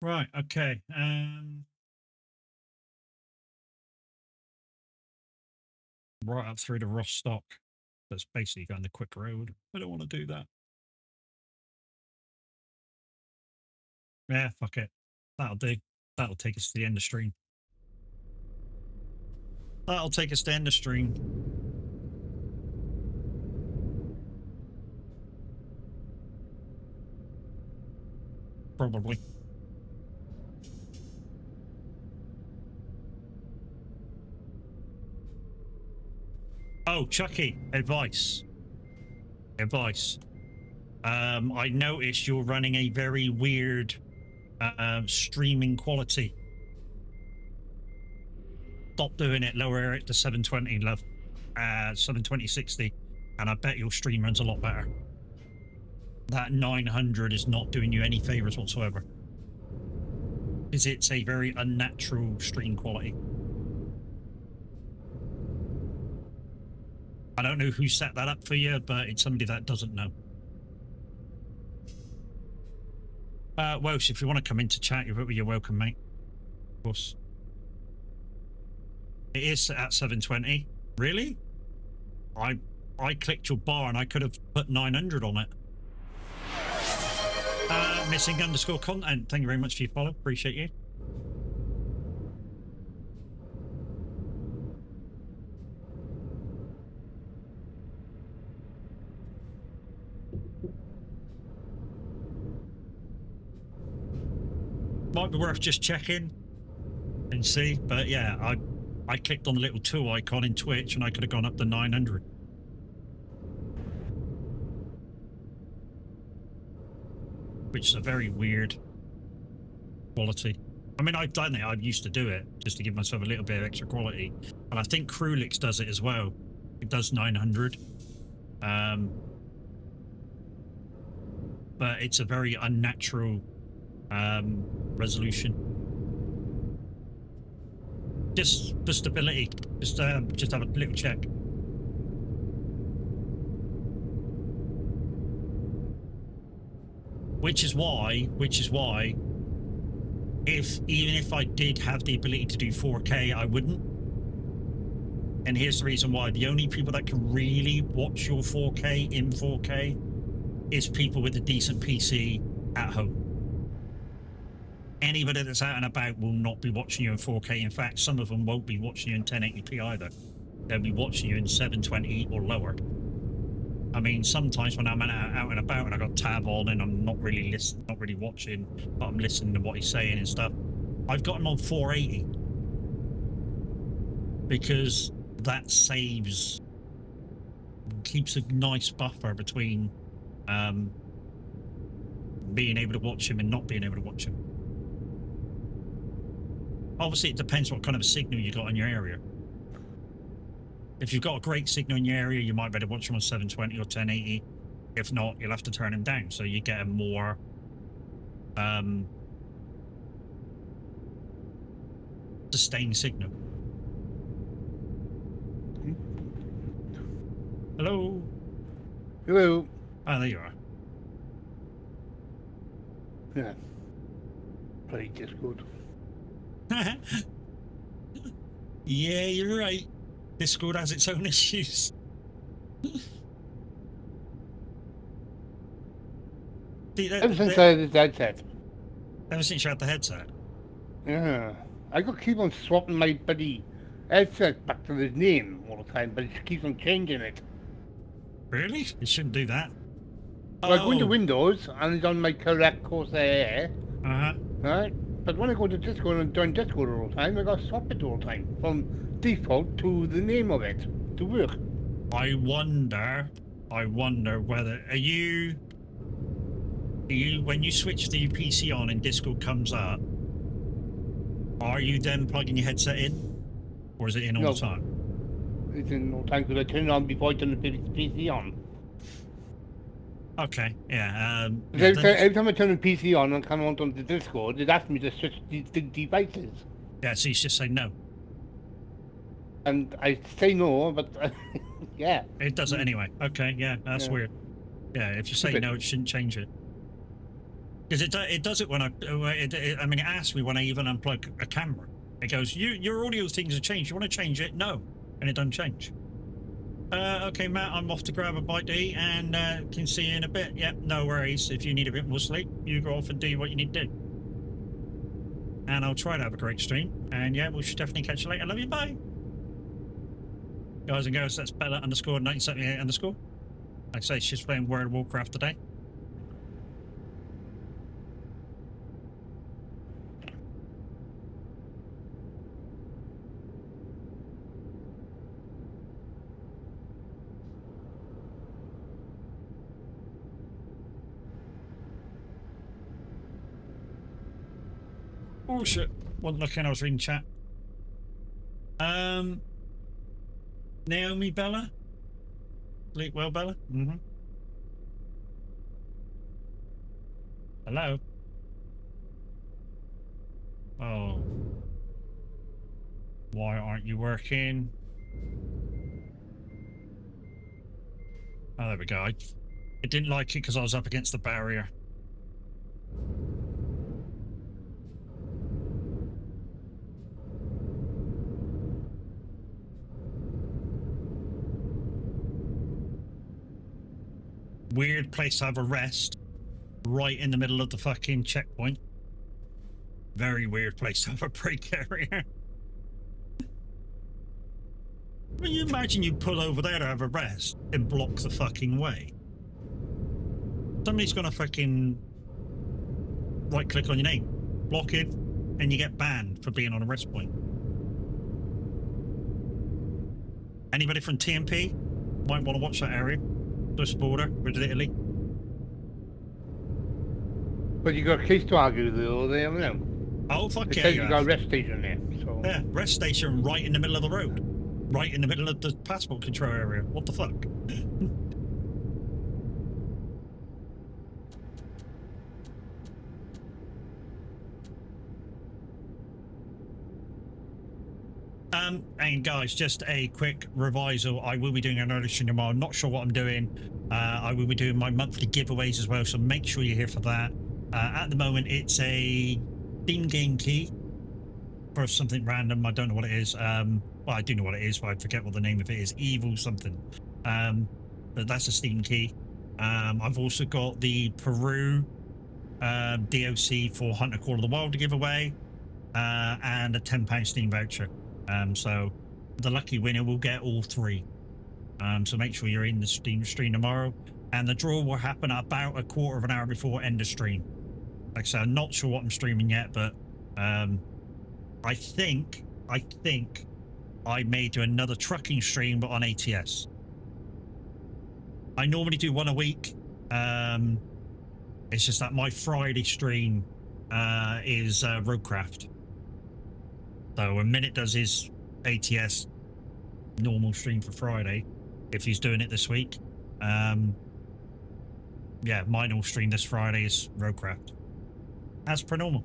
Right, okay. Right up through the Rostock. That's basically going the quick road. I don't want to do that. Yeah, fuck it. That'll do. That'll take us to the end of stream. That'll take us to the end of stream. Probably. Oh, Chucky, advice. I noticed you're running a very weird streaming quality. Stop doing it, lower it to 720, love. 720/60, and I bet your stream runs a lot better. That 900 is not doing you any favors whatsoever. Because it's a very unnatural stream quality. I don't know who set that up for you, but it's somebody that doesn't know. Welsh, if you want to come into chat, you're welcome, mate. Of course. It is at 720. Really? I clicked your bar and I could have put 900 on it. Missing _ content. Thank you very much for your follow. Appreciate you. Might be worth just checking and see, but yeah, I clicked on the little 2 icon in Twitch and I could have gone up to 900. Which is a very weird quality. I mean, I've done it. I used to do it just to give myself a little bit of extra quality. And I think Krulix does it as well. It does 900. But it's a very unnatural resolution. Just for stability. Just have a little check. Which is why, even if I did have the ability to do 4K, I wouldn't. And here's the reason why. The only people that can really watch your 4K in 4K is people with a decent PC at home. Anybody that's out and about will not be watching you in 4K. In fact, some of them won't be watching you in 1080p either. They'll be watching you in 720 or lower. I mean, sometimes when I'm out and about and I got tab on and I'm not really watching, but I'm listening to what he's saying and stuff, I've got him on 480 because that keeps a nice buffer between being able to watch him and not being able to watch him. Obviously, it depends what kind of a signal you got in your area. If you've got a great signal in your area, you might be able to watch him on 720 or 1080. If not, you'll have to turn him down so you get a more sustained signal. Hello. Hello. Oh, there you are. Yeah. Play Discord. Yeah, you're right. Discord has its own issues. Ever since I had this headset. Ever since you had the headset? Yeah. I got keep on swapping my buddy headset back to his name all the time, but he keeps on changing it. Really? You shouldn't do that. So I go into Windows and it's on my correct Corsair. Uh-huh. Right? But when I go to Discord and join Discord all the time, I got to swap it all the time from default to the name of it to work. I wonder whether are you when you switch the PC on and Discord comes up, are you then plugging your headset in, or is it in all No. the time? It's in all the time because I turn it on before I turn the PC on. Okay, yeah. Every time I turn the PC on and come onto the Discord, it asks me to switch the devices. Yeah, so you just say no. And I say no, but yeah. It does it anyway. Okay, yeah, that's Yeah. weird. Yeah, if you say Stupid. no, it shouldn't change it. Because it does it when I mean, it asks me when I even unplug a camera. It goes, your audio things have changed. You want to change it? No, and it doesn't change. Okay, Matt, I'm off to grab a bite to eat and can see you in a bit. Yep, no worries. If you need a bit more sleep, you go off and do what you need to do. And I'll try to have a great stream. And yeah, we should definitely catch you later. Love you, bye. Guys and girls, that's Bella_1978_. Like I say, she's playing World of Warcraft today. Oh shit, wasn't looking, I was reading chat. Naomi Bella? Sleep well, Bella? Mm-hmm. Hello? Oh. Why aren't you working? Oh, there we go. I didn't like it because I was up against the barrier. Weird place to have a rest. Right in the middle of the fucking checkpoint. Very weird place to have a break area. Well, you imagine you pull over there to have a rest and block the fucking way. Somebody's gonna fucking right click on your name, block it, and you get banned for being on a rest point. Anybody from TMP might want to watch that area. This border with Italy. But you got a case to argue though, there, you know. Oh fuck It yeah! says You you got a have. rest station there, so. Yeah, rest station right in the middle of the road, right in the middle of the passport control area. What the fuck? And guys, just a quick revisal. I will be doing another stream tomorrow. I'm not sure what I'm doing. I will be doing my monthly giveaways as well, so make sure you're here for that. At the moment, it's a Steam game key for something random. I don't know what it is. Well, I do know what it is, but I forget what the name of it is. Evil something. But that's a Steam key. I've also got the Peru DOC for Hunter Call of the Wild to give away, and a £10 Steam voucher. So the lucky winner will get all three. So make sure you're in the stream tomorrow, and the draw will happen about a quarter of an hour before end of stream. Like I said, I'm not sure what I'm streaming yet, but I think I may do another trucking stream, but on ATS. I normally do one a week. It's just that my Friday stream is Roadcraft. So when Minute does his ATS normal stream for Friday, if he's doing it this week, yeah, my normal stream this Friday is Roadcraft, as per normal.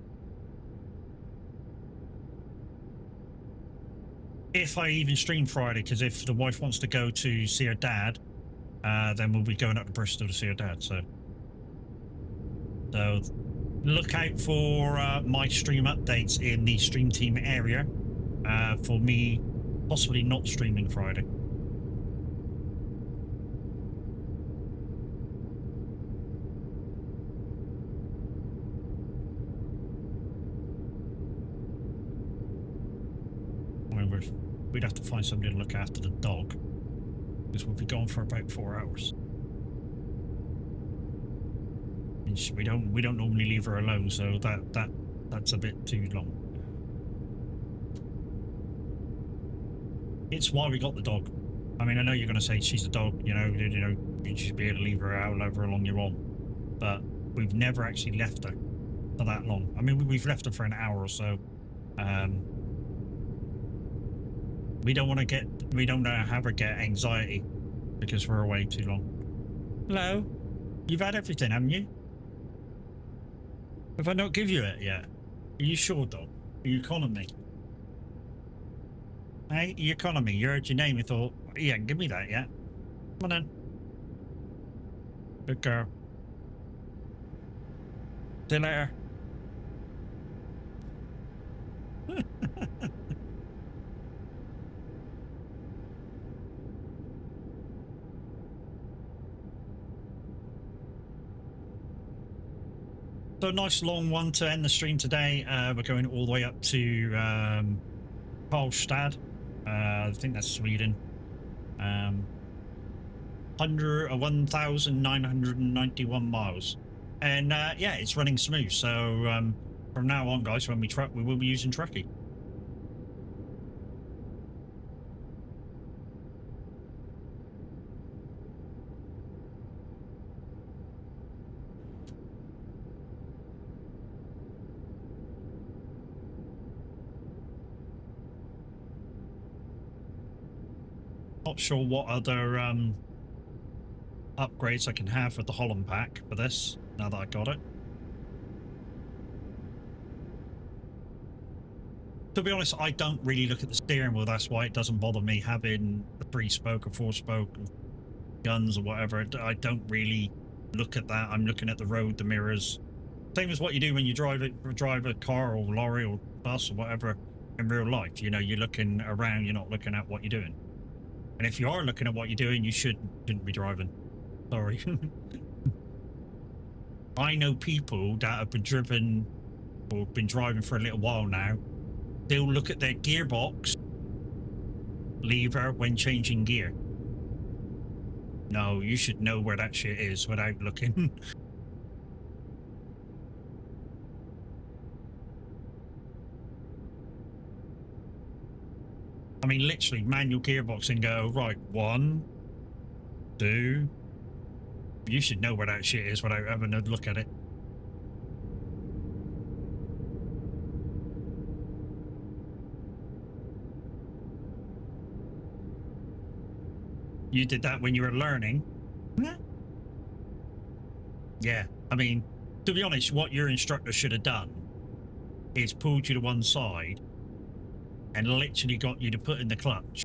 If I even stream Friday, because if the wife wants to go to see her dad, then we'll be going up to Bristol to see her dad. So look out for my stream updates in the stream team area for me possibly not streaming Friday. We'd have to find somebody to look after the dog, because we'll be gone for about 4 hours. And we don't normally leave her alone, so that's a bit too long. It's why we got the dog. I mean, I know you're going to say she's a dog, you should be able to leave her out however long you want, but we've never actually left her for that long. I mean, we've left her for an hour or so. We don't have her get anxiety because we're away too long. Hello? You've had everything, haven't you? Have I not give you it yet? Are you sure, dog? Are you calling me? Hey, you economy. You heard your name. You thought, yeah, give me that, yeah? Come on then. Good girl. See you later. So a nice long one to end the stream today. We're going all the way up to Karlstad. I think that's Sweden. 1,991 miles. And yeah, it's running smooth. So from now on, guys, when we truck, we will be using Truckee. Not sure what other upgrades I can have with the Holland pack for this, now that I got it. To be honest, I don't really look at the steering wheel. That's why it doesn't bother me having the 3-spoke or 4-spoke guns or whatever. I don't really look at that. I'm looking at the road, the mirrors. Same as what you do when you drive a car or lorry or bus or whatever in real life. You know, you're looking around, you're not looking at what you're doing. And if you are looking at what you're doing, you shouldn't be driving. Sorry. I know people that have been driven or been driving for a little while now. They'll look at their gearbox lever when changing gear. No, you should know where that shit is without looking. I mean, literally, manual gearbox and go, right, 1, 2. You should know where that shit is without having a look at it. You did that when you were learning? Yeah, I mean, to be honest, what your instructor should have done is pulled you to one side and literally got you to put in the clutch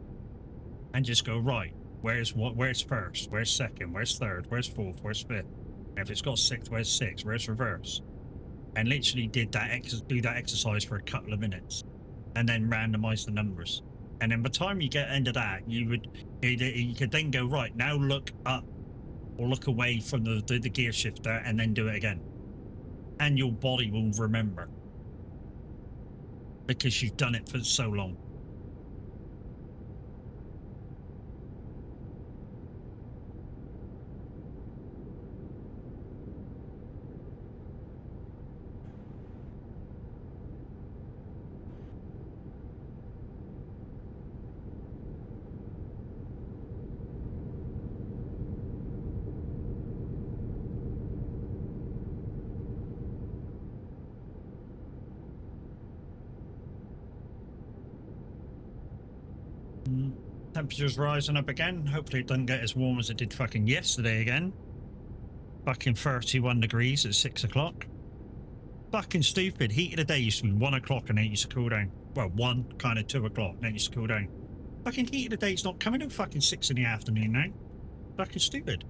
and just go, right, where's first, where's second, where's third, where's fourth, where's fifth, and if it's got sixth, where's sixth, where's reverse, and literally do that exercise for a couple of minutes and then randomize the numbers. And then by the time you get into that, you could then go, right, now look up or look away from the gear shifter and then do it again, and your body will remember because you've done it for so long. temperature's rising up again. Hopefully it doesn't get as warm as it did fucking yesterday again. Fucking 31 degrees at 6 o'clock. Fucking stupid. Heat of the day used to be 1 o'clock and then it used to cool down. Well, 1, kind of 2 o'clock, then it used to cool down. Fucking heat of the day's not coming at fucking 6 in the afternoon now. Fucking stupid.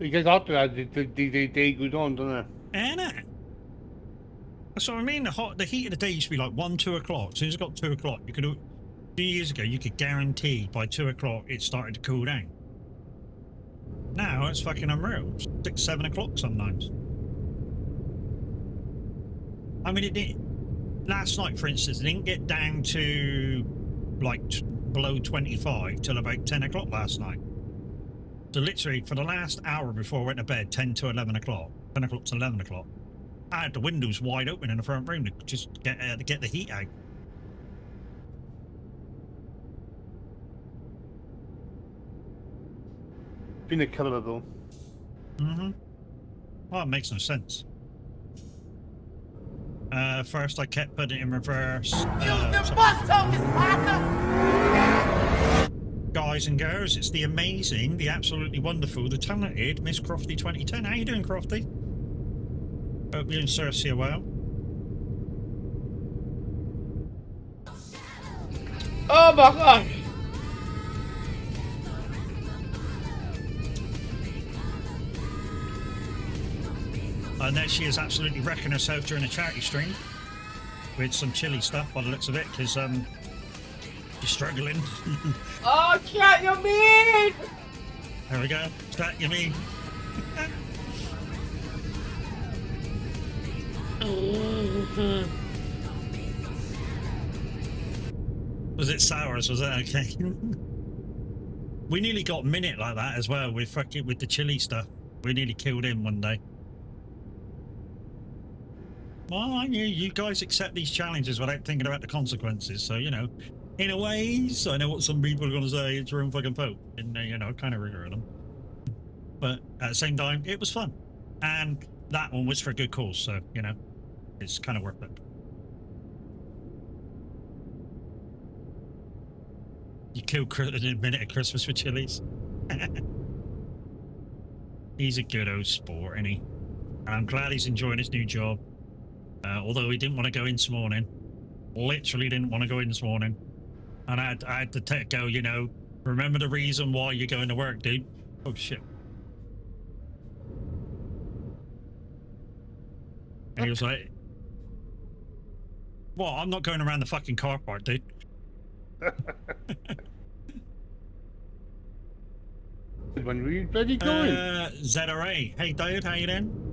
It gets hotter as the day goes on, doesn't it? Ain't it? That's what I mean. The heat of the day used to be like 1, 2 o'clock. As soon as it got 2 o'clock, you could. A few years ago, you could guarantee by 2 o'clock it started to cool down. Now it's fucking unreal. 6, 7 o'clock sometimes. I mean, it did. Last night, for instance, it didn't get down to like below 25 till about 10 o'clock last night. So literally for the last hour before I went to bed, 10 to 11 o'clock, 10 o'clock to 11 o'clock, I had the windows wide open in the front room to just get the heat out. Been a killer though. Mm-hmm. Well, it makes no sense. First I kept putting it in reverse. Guys and girls, it's the amazing, the absolutely wonderful, the talented Miss Crofty 2010. How you doing, Crofty? Hope you and Cersei are well. Oh my god! And there she is, absolutely wrecking herself during a charity stream with some chilly stuff by the looks of it, because she's struggling. Oh, chat, you mean? There we go. Chat, you mean? Was it sours? Was that okay? We nearly got Minute like that as well with fucking with the chili stuff. We nearly killed him one day. Well, you guys accept these challenges without thinking about the consequences, so you know, in a ways, I know what some people are going to say. It's your own fucking fault, and you know, kind of regret them. But at the same time, it was fun, and that one was for a good cause, so you know, it's kind of worth it. You killed a minute at Christmas with chilies. He's a good old sport, isn't he? And I'm glad he's enjoying his new job. Although he didn't want to go in this morning. Literally didn't want to go in this morning. And I had to go, you know, remember the reason why you're going to work, dude. Oh, shit. And he was like, well, I'm not going around the fucking car park, dude. When were you bloody going? ZRA. Hey, dude, how you doing?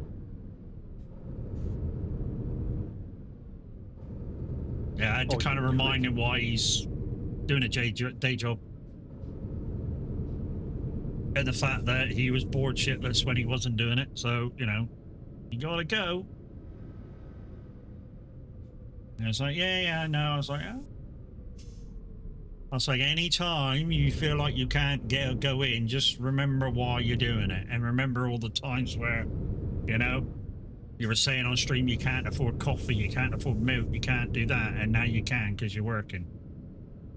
Yeah, I had to kind of remind him why he's doing a day job. And the fact that he was bored shitless when he wasn't doing it. So, you know, you gotta go. And I was like, yeah, I know. I was like, oh. I was like, anytime you feel like you can't go in, just remember why you're doing it. And remember all the times where, you know, you were saying on stream you can't afford coffee, you can't afford milk, you can't do that, and now you can because you're working.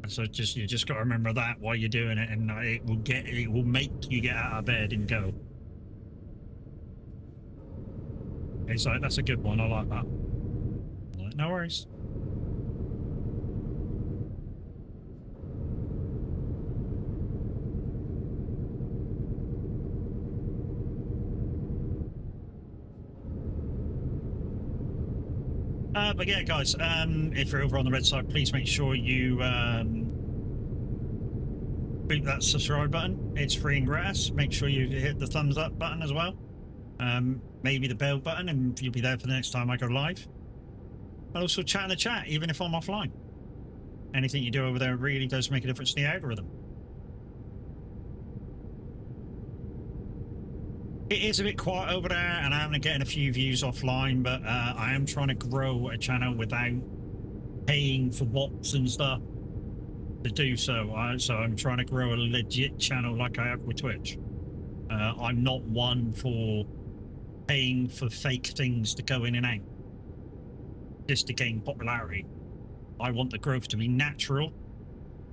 And so you just got to remember that while you're doing it, and it will make you get out of bed and go. It's like, that's a good one. I like that. Like, no worries. But yeah, guys, if you're over on the red side, please make sure you beat that subscribe button. It's free and gratis. Make sure you hit the thumbs up button as well. Maybe the bell button, and you'll be there for the next time I go live. And also chat in the chat, even if I'm offline. Anything you do over there really does make a difference to the algorithm. It is a bit quiet over there, and I'm getting a few views offline, but I am trying to grow a channel without paying for bots and stuff to do so. So I'm trying to grow a legit channel like I have with Twitch. I'm not one for paying for fake things to go in and out. this to gain popularity. I want the growth to be natural.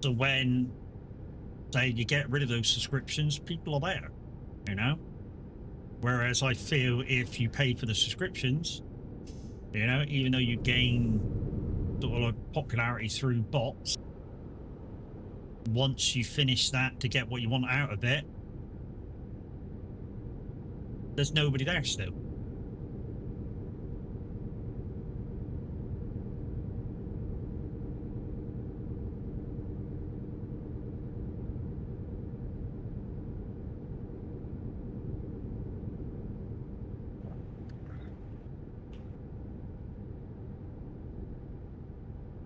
So when, say, you get rid of those subscriptions, people are there, you know? Whereas I feel if you pay for the subscriptions, you know, even though you gain sort of popularity through bots, once you finish that to get what you want out of it, there's nobody there still.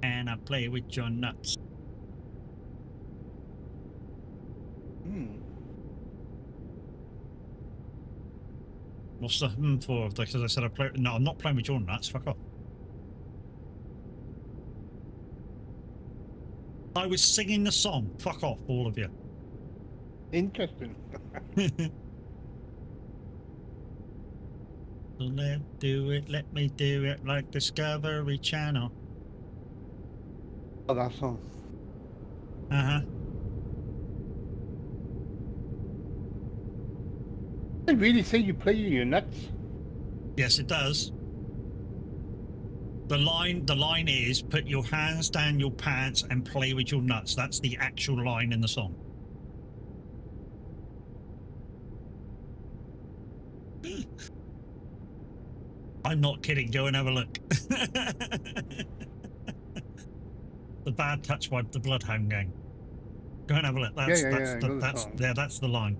And I play with your nuts. What's the for? Because I said I play. No, I'm not playing with your nuts. Fuck off. I was singing the song. Fuck off, all of you. Interesting. Let's do it. Let me do it like Discovery Channel. Oh, that song. Uh-huh. They really say you play your nuts. Yes, it does. The line is put your hands down your pants and play with your nuts. That's the actual line in the song. I'm not kidding. Go and have a look. The Bad Touch by the Bloodhound Gang. Go and have a look. That's that's the line.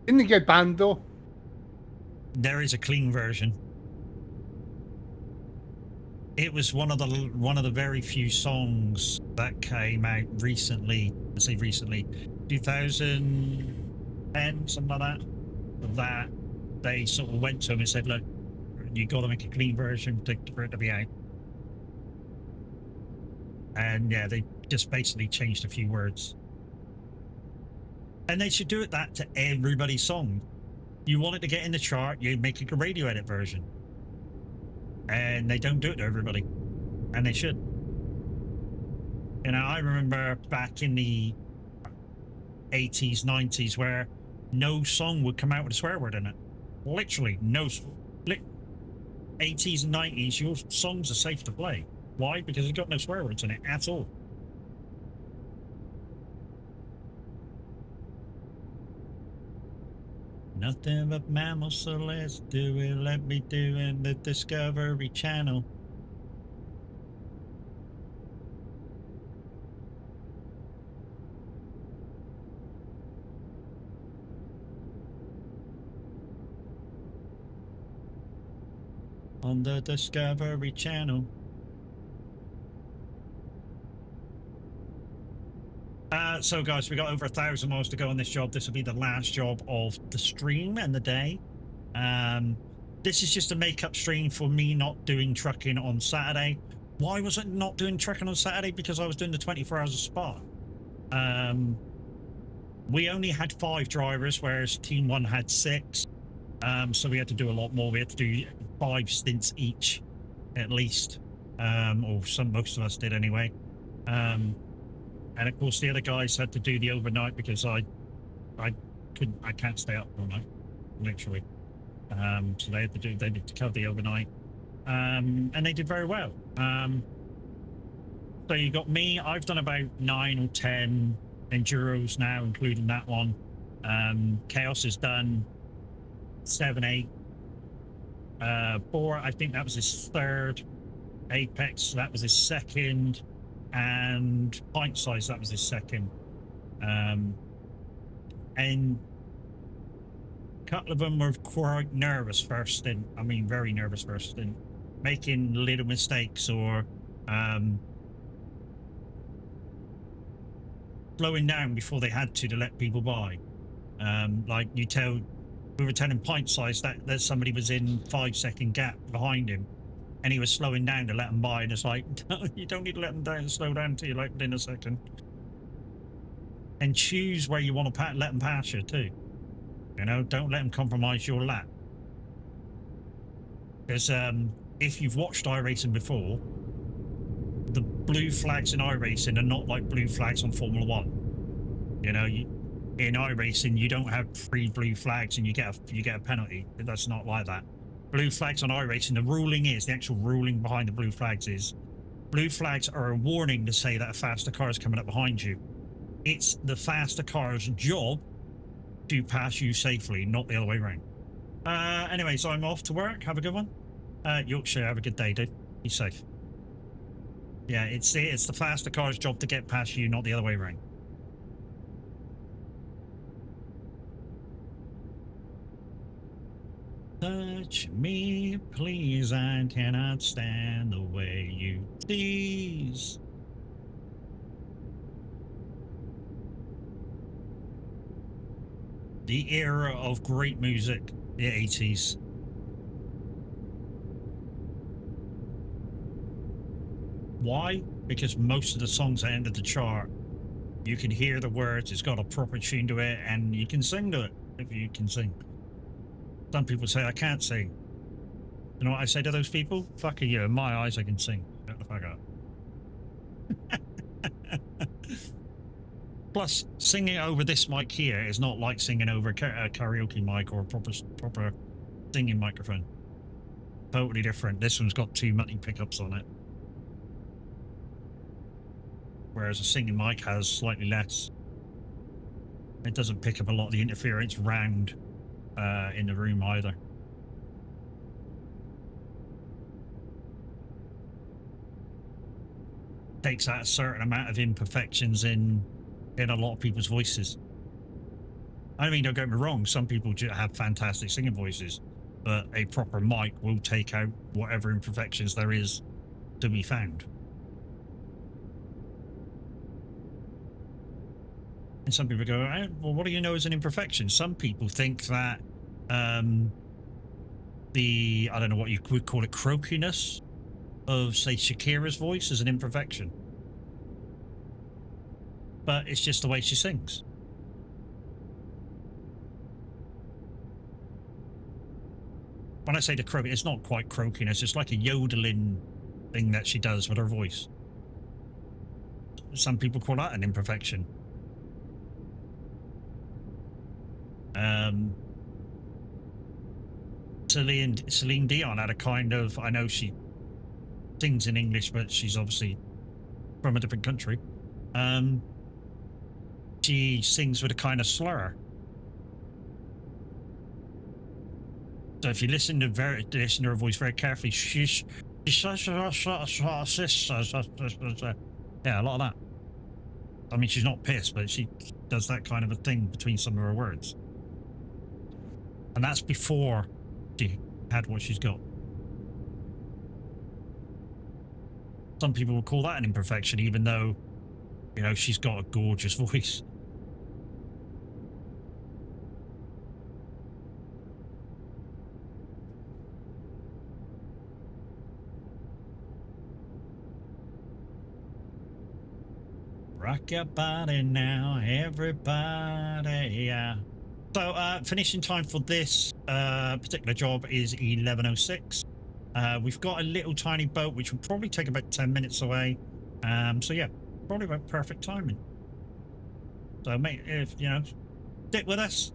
Didn't it get banned though? There is a clean version. It was one of the very few songs that came out recently. I say recently, 2010, something like that. That they sort of went to him and said, "Look, you got to make a clean version for it to be out." And yeah, they just basically changed a few words. And they should do it that to everybody's song. You want it to get in the chart, you make a radio edit version. And they don't do it to everybody. And they should. You know, I remember back in the 80s, 90s, where no song would come out with a swear word in it. Literally, no. 80s and 90s, your songs are safe to play. Why? Because it's got no swear words in it at all. Nothing but mammals, so let's do it. Let me do it. The Discovery Channel. On the Discovery Channel. So guys, we got over 1,000 miles to go on this job. This will be the last job of the stream and the day. This is just a make-up stream for me not doing trucking on Saturday. Why was I not doing trucking on Saturday? Because I was doing the 24 hours of Spa. We only had 5 drivers, whereas Team 1 had 6. So we had to do a lot more. We had to do 5 stints each, at least. Or most of us did anyway. And of course, the other guys had to do the overnight because I can't stay up all night, literally. So they had to cover the overnight, and they did very well. So you got me. I've done about 9 or 10 enduros now, including that one. Chaos has done 7, 8. Bora, I think that was his 3rd. Apex, that was his 2nd. And Pint Size, that was his 2nd. And a couple of them were quite nervous first stint. I mean, very nervous first stint. Making little mistakes or slowing down before they had to let people by. Like we were telling Pint Size that somebody was in 5-second gap behind him. And he was slowing down to let them by, and it's like, no, you don't need to let them down, slow down till you like within a second. And choose where you want to let them pass you too. You know, don't let them compromise your lap. Because if you've watched iRacing before, the blue flags in iRacing are not like blue flags on Formula One. You know, in iRacing, you don't have 3 blue flags and you get a penalty. That's not like that. Blue flags on iRacing, the ruling is, the actual ruling behind the blue flags is, blue flags are a warning to say that a faster car is coming up behind you. It's the faster car's job to pass you safely, not the other way around. Anyway, so I'm off to work. Have a good one. Yorkshire, have a good day, dude. Be safe. Yeah, it's the faster car's job to get past you, not the other way around. Touch me, please. I cannot stand the way you tease. The era of great music, the 80s. Why? Because most of the songs that ended the chart, you can hear the words, it's got a proper tune to it, and you can sing to it if you can sing. Some people say I can't sing. You know what I say to those people? Fuck you, in my eyes I can sing. Shut the fuck up. Plus, singing over this mic here is not like singing over a karaoke mic or a proper singing microphone. Totally different. This one's got 2 multi pickups on it. Whereas a singing mic has slightly less. It doesn't pick up a lot of the interference round in the room either. Takes out a certain amount of imperfections in a lot of people's voices. I mean, don't get me wrong, some people have fantastic singing voices, but a proper mic will take out whatever imperfections there is to be found. And some people go, well, what do you know is an imperfection? Some people think that I don't know what you would call it, croakiness of, say, Shakira's voice is an imperfection. But it's just the way she sings. When I say the croak, it's not quite croakiness, it's like a yodeling thing that she does with her voice. Some people call that an imperfection. Celine Dion had a kind of, I know she sings in English, but she's obviously from a different country. She sings with a kind of slur. So if you listen to her voice very carefully, yeah, a lot of that. I mean, she's not pissed, but she does that kind of a thing between some of her words. And that's before she had what she's got. Some people would call that an imperfection, even though, you know, she's got a gorgeous voice. Rock your body now, everybody, yeah. So, finishing time for this particular job is 11:06. We've got a little tiny boat, which will probably take about 10 minutes away. So yeah, probably about perfect timing. So, mate, if, you know, stick with us.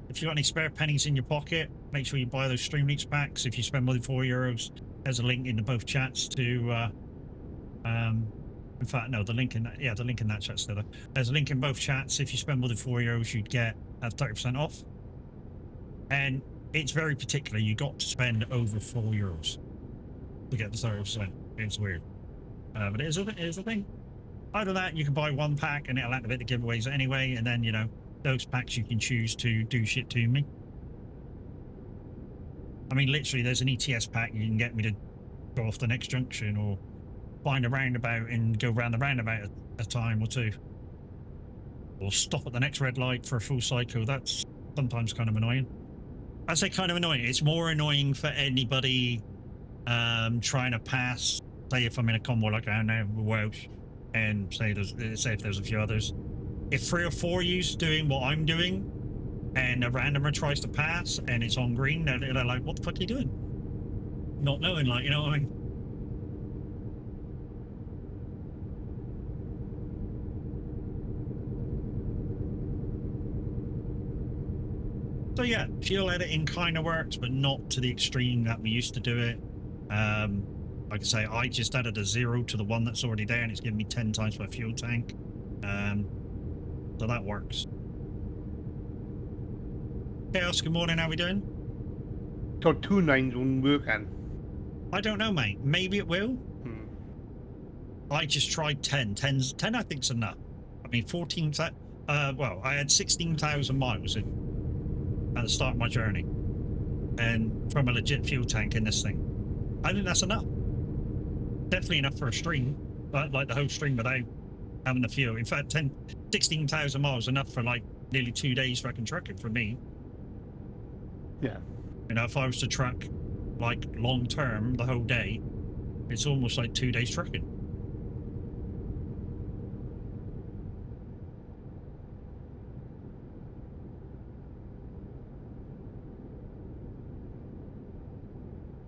If you've got any spare pennies in your pocket, make sure you buy those Stream Leaks packs. If you spend more than €4, there's a link in both chats to, in fact, no, the link in that, yeah, the link in that chat's still there. There's a link in both chats. If you spend more than €4, you'd get 30% off. And it's very particular. You got to spend over €4 to get the 30%. It's weird. But it is a thing. Either that, you can buy one pack and it'll activate the giveaways anyway. And then, you know, those packs you can choose to do shit to me. I mean, literally, there's an ETS pack. You can get me to go off the next junction or find a roundabout and go round the roundabout a time or two, or stop at the next red light for a full cycle. That's sometimes kind of annoying. I say kind of annoying. It's more annoying for anybody trying to pass. Say if I'm in a convoy like I am now with Welsh, and say if there's a few others. If 3 or 4 of you's doing what I'm doing, and a randomer tries to pass and it's on green, they're like, what the fuck are you doing? Not knowing, like, you know what I mean? So yeah, fuel editing kind of works, but not to the extreme that we used to do it. Like I say, I just added a 0 to the one that's already there, and it's giving me 10 times my fuel tank. So that works. Chaos, good morning, how we doing? So 2 9s wouldn't work, and I don't know, mate. Maybe it will. I just tried 10. 10 I think's enough. I mean, 14, well, I had 16,000 miles at the start of my journey. And from a legit fuel tank in this thing. I think that's enough. Definitely enough for a stream, but like the whole stream without having the fuel. In fact, 16,000 miles enough for like nearly 2 days for I can truck it for me. yeah. You know, if I was to truck like long term the whole day, it's almost like 2 days trucking.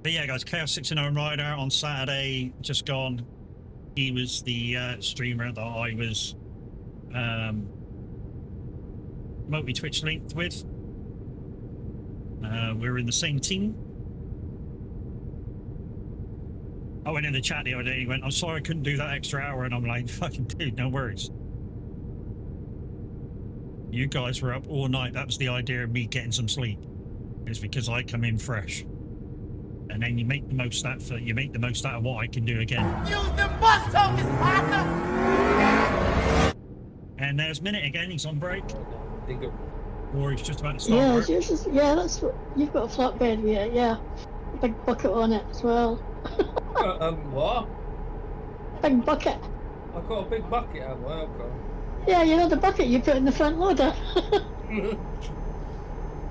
But yeah, guys, Chaos 69 Rider on Saturday, just gone. He was the streamer that I was remotely Twitch linked with. We're in the same team. I went in the chat the other day, he went, I'm sorry I couldn't do that extra hour, and I'm like, fucking dude, no worries. You guys were up all night, that was the idea of me getting some sleep. It's because I come in fresh. And then you make the most out of what I can do again. Use the bus tokens, partner! And there's Minute again, he's on break. Or he's just about to start Yeah, work. yeah, that's what you've got a flatbed with it, yeah. A big bucket on it as well. What? Big bucket. I've got a big bucket, have I? Okay. Yeah, you know the bucket you put in the front loader.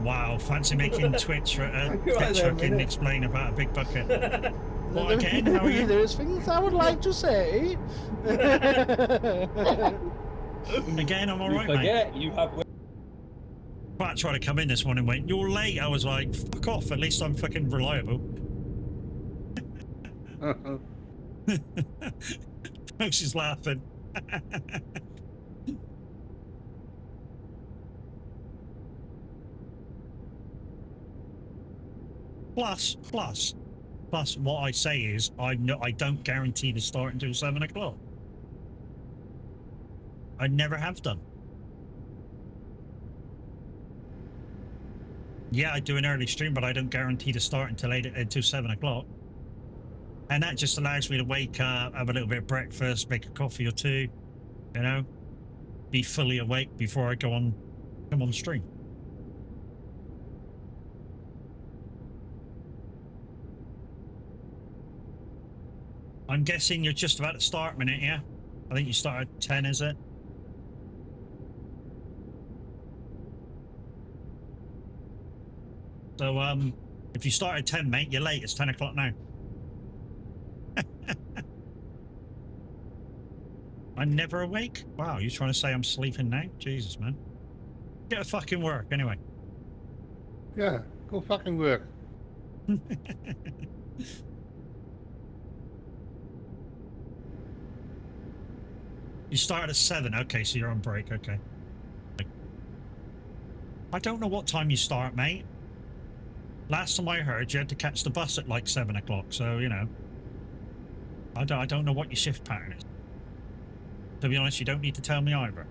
Wow, fancy making Twitch Right Twitch there, fucking Minute. explain about a big bucket. What again? How are you? There's things I would like to say. Again, I'm You alright, mate. forget, you have... Pat tried to come in this morning and went, you're late. I was like, fuck off, at least I'm fucking reliable. Folks is laughing. Plus, what I say is, I don't guarantee to start until 7 o'clock. I never have done. Yeah, I do an early stream, but I don't guarantee to start until 7 o'clock. And that just allows me to wake up, have a little bit of breakfast, make a coffee or two, you know, be fully awake before I come on stream. I'm guessing you're just about to start, Minute, yeah? I think you start at 10, is it? So, if you start at 10, mate, you're late. It's 10 o'clock now. I'm never awake? Wow, you trying to say I'm sleeping now? Jesus, man. Get to fucking work, anyway. Yeah, go fucking work. You start at 7. Okay, so you're on break. Okay. I don't know what time you start, mate. Last time I heard, you had to catch the bus at like 7 o'clock. So, you know. I don't know what your shift pattern is. To be honest, you don't need to tell me either.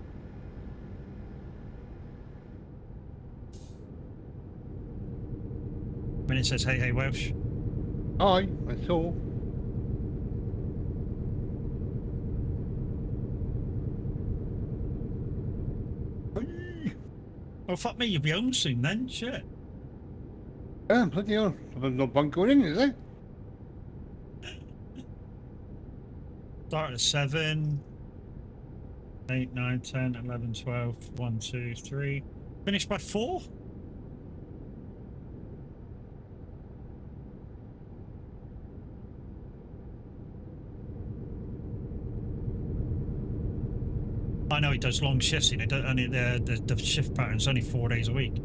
When it says, hey, Welsh. Aye, I saw. Oh, fuck me, you'll be home soon then. Shit. Yeah, bloody hell. There's no bunk going in, is there? Start at 7. 8, 9, 10, 11, 12, 1, 2, 3. Finish by 4? I know he does long shifts, you know, only the shift pattern's only 4 days a week.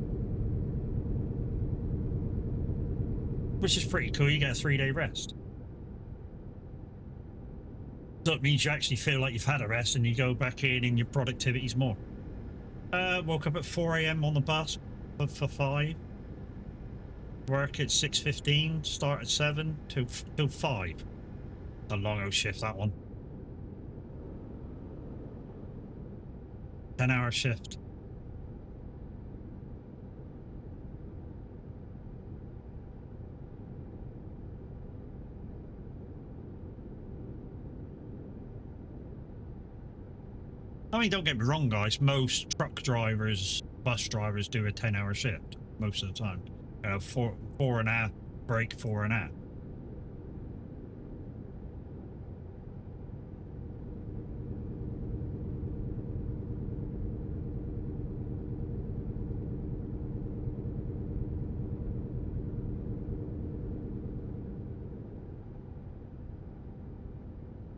which is pretty cool. You get a 3-day rest. So it means you actually feel like you've had a rest and you go back in and your productivity's more. Woke up at 4 a.m. on the bus for 5. Work at 6:15, start at 7 till 5. A long old shift, that one. 10-hour shift. I mean, don't get me wrong, guys. Most truck drivers, bus drivers do a 10-hour shift most of the time. 4.5 break, 4.5.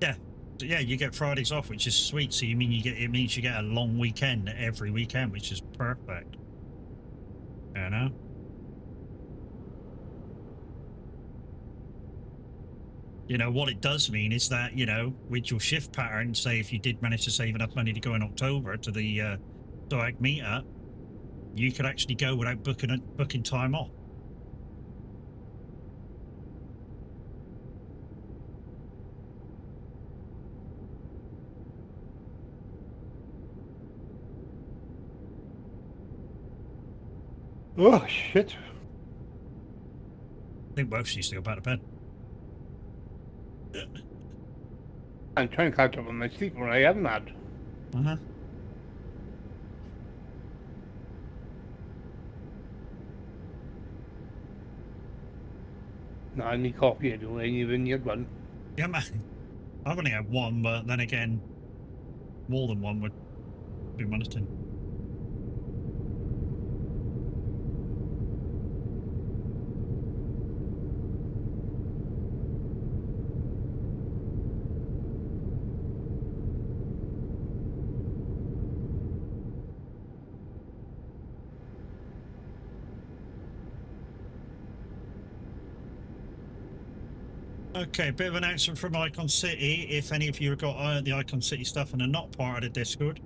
Yeah. Yeah, you get Fridays off, which is sweet. So it means you get a long weekend every weekend, which is perfect. You know? You know, what it does mean is that, you know, with your shift pattern, say if you did manage to save enough money to go in October to the DOAG meetup, you could actually go without booking time off. Oh, shit. I think Welsh needs to go back to bed. I'm trying to catch up on my sleep when I haven't had. Uh-huh. Not any coffee, I don't even need one. Yeah, man. I've only had one, but then again, more than one would be monitored. Okay, bit of an announcement from Icon City. If any of you have got the Icon City stuff and are not part of the Discord,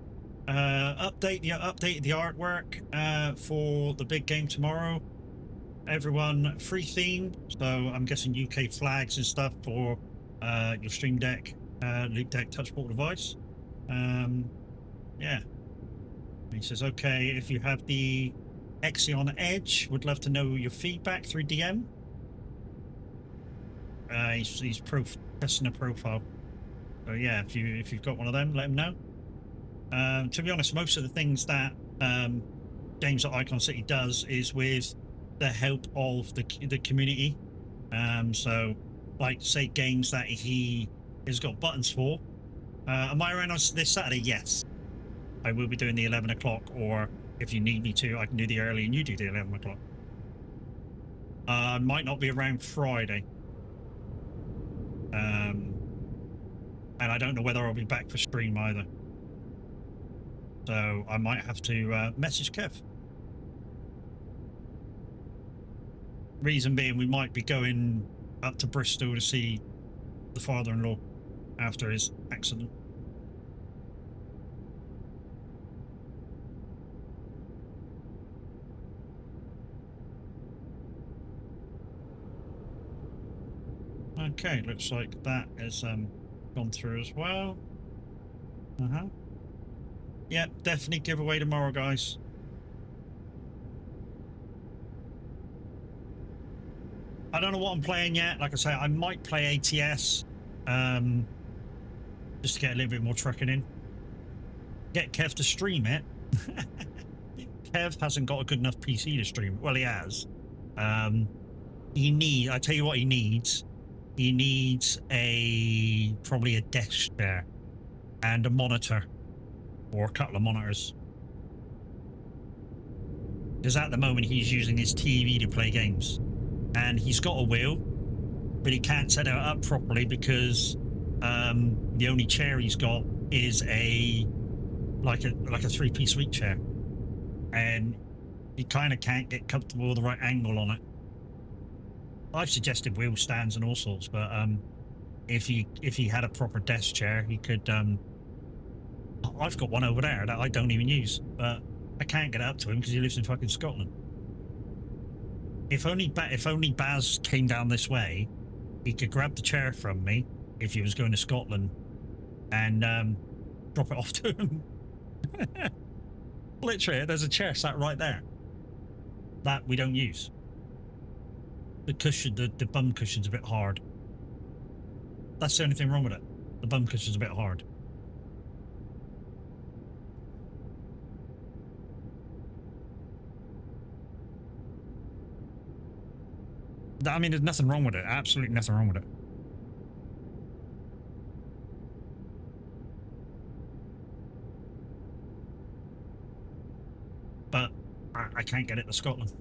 update the artwork for the big game tomorrow. Everyone, free theme. So I'm guessing UK flags and stuff for your Stream Deck, Loop Deck touchport device. Yeah. He says, okay, if you have the Exion Edge, would love to know your feedback through DM. He's testing a profile. So yeah, if you've got one of them, let him know. To be honest, most of the things that games that Icon City does is with the help of the community. So, like, say games that he has got buttons for. Am I around on this Saturday? Yes. I will be doing the 11 o'clock, or if you need me to, I can do the early and you do the 11 o'clock. Might not be around Friday. And I don't know whether I'll be back for stream either. So I might have to message Kev. Reason being, we might be going up to Bristol to see the father-in-law after his accident. Okay, looks like that has gone through as well. Yep, definitely giveaway tomorrow, guys. I don't know what I'm playing yet. Like I say, I might play ATS, just to get a little bit more trucking in. Get Kev to stream it. Kev hasn't got a good enough PC to stream it. Well, he has. I tell you what he needs. He needs probably a desk chair and a monitor, or a couple of monitors. Because at the moment he's using his TV to play games, and he's got a wheel, but he can't set it up properly because the only chair he's got is like a 3-piece suite chair, and he kind of can't get comfortable with the right angle on it. I've suggested wheel stands and all sorts, but if he had a proper desk chair, he could. I've got one over there that I don't even use, but I can't get up to him because he lives in fucking Scotland. If only Baz came down this way, he could grab the chair from me if he was going to Scotland, and drop it off to him. Literally, there's a chair sat right there that we don't use. The cushion, the bum cushion's a bit hard. That's the only thing wrong with it. The bum cushion's a bit hard. I mean, there's nothing wrong with it. Absolutely nothing wrong with it. But I can't get it to Scotland.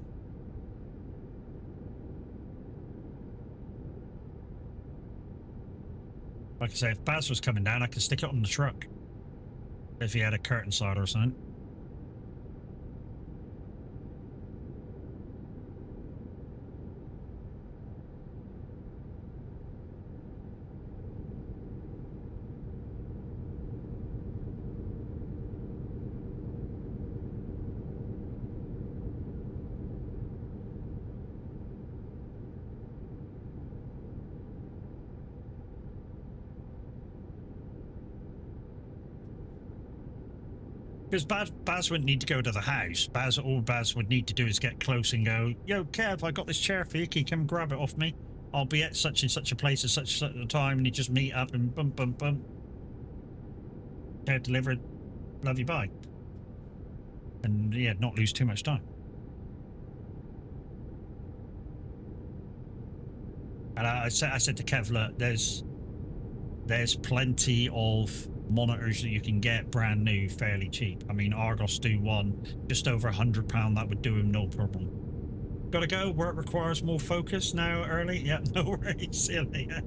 Like I say, if Baz was coming down, I could stick it on the truck. If he had a curtain side or something. Because Baz wouldn't need to go to the house. All Baz would need to do is get close and go, "Yo, Kev, I got this chair for you. Can you come grab it off me? I'll be at such and such a place at such a time." And you just meet up and bump, bump, bump. Chair delivered. Love you, bye. And yeah, not lose too much time. And I said to Kev, look, there's plenty of monitors that you can get brand new fairly cheap. I mean, Argos do one just over £100. That would do him no problem. Gotta go. Work requires more focus now. Early. Yeah, no worries. See you later.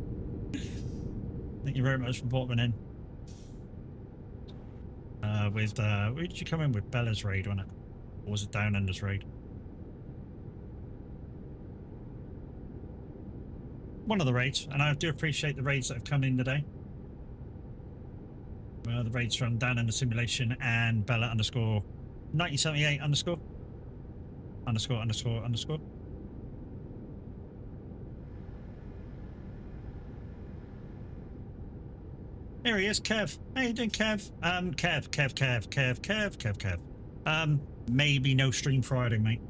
Thank you very much for popping in. Where did you come in with? Bella's raid, wasn't it? Or was it Down Under's raid? One of the raids, and I do appreciate the raids that have come in today. The raids from Dan Under Simulation and Bella underscore 1978 underscore. Here he is, Kev. How you doing, Kev? Kev. Maybe no stream Friday, mate.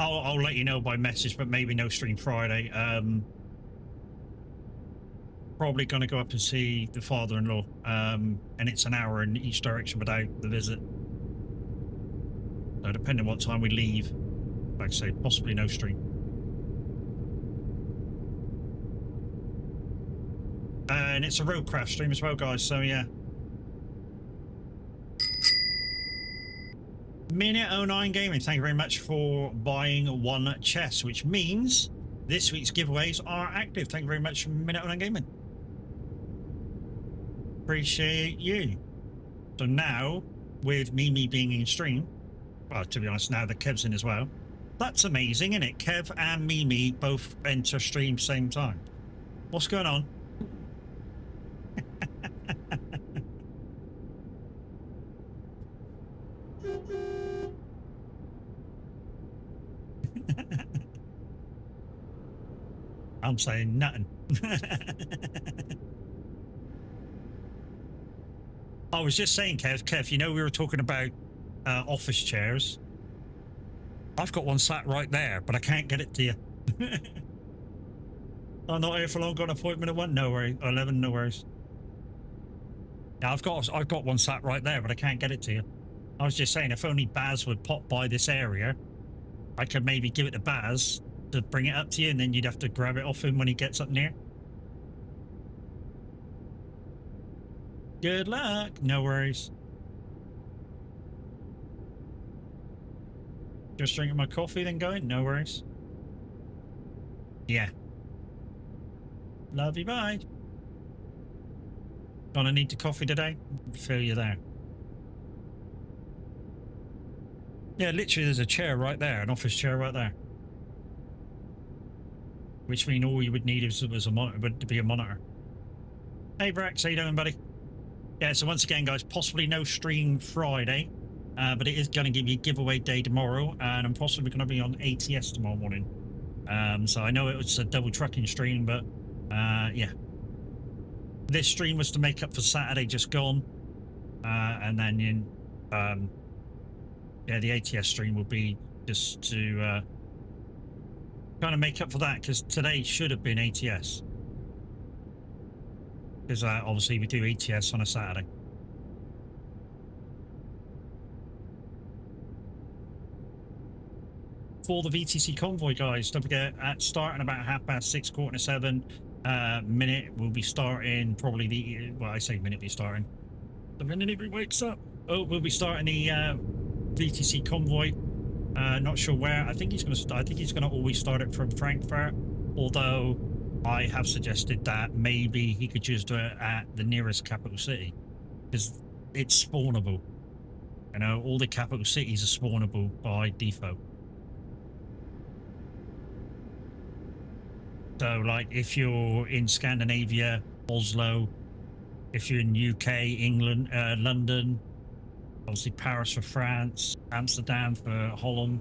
I'll let you know by message, but maybe no stream Friday. Probably going to go up and see the father-in-law, and it's an hour in each direction without the visit. So depending on what time we leave, like I say, possibly no stream. And it's a Roadcraft stream as well, guys, so yeah. Minute 09 Gaming, thank you very much for buying one chess, which means this week's giveaways are active. Thank you very much, Minute 09 Gaming. Appreciate you. So now, with Mimi being in stream, well, to be honest, now that Kev's in as well, that's amazing, isn't it? Kev and Mimi both enter stream same time. What's going on? I'm saying nothing. I was just saying, Kev, you know we were talking about office chairs. I've got one sat right there, but I can't get it to you. I'm not here for long. Got an appointment at 1? No worries. 11, no worries. Yeah, I've got one sat right there, but I can't get it to you. I was just saying, if only Baz would pop by this area, I could maybe give it to Baz to bring it up to you, and then you'd have to grab it off him when he gets up near. Good luck. No worries. Just drinking my coffee, then going? No worries. Yeah. Love you, bye. Gonna need the coffee today? Feel you there. Yeah, literally there's a chair right there, an office chair right there. Which means all you would need is a monitor, but to be a monitor. Hey Brax, how you doing, buddy? Yeah, so once again, guys, possibly no stream Friday, but it is going to give you a giveaway day tomorrow, and I'm possibly going to be on ATS tomorrow morning. So I know it was a double trucking stream, but yeah. This stream was to make up for Saturday just gone, and then yeah, the ATS stream will be just to kind of make up for that, because today should have been ATS. Because obviously we do ATS on a Saturday. For the VTC convoy, guys, don't forget, at starting about 6:30, 6:45 minute, we'll be starting probably the, well, I say minute be starting. The minute he wakes up. Oh, we'll be starting the VTC convoy. Not sure where. I think he's going to. I think he's going to always start it from Frankfurt. Although I have suggested that maybe he could just do it at the nearest capital city, because it's spawnable. You know, all the capital cities are spawnable by default. So, like, if you're in Scandinavia, Oslo, if you're in UK, England, London, obviously Paris for France, Amsterdam for Holland,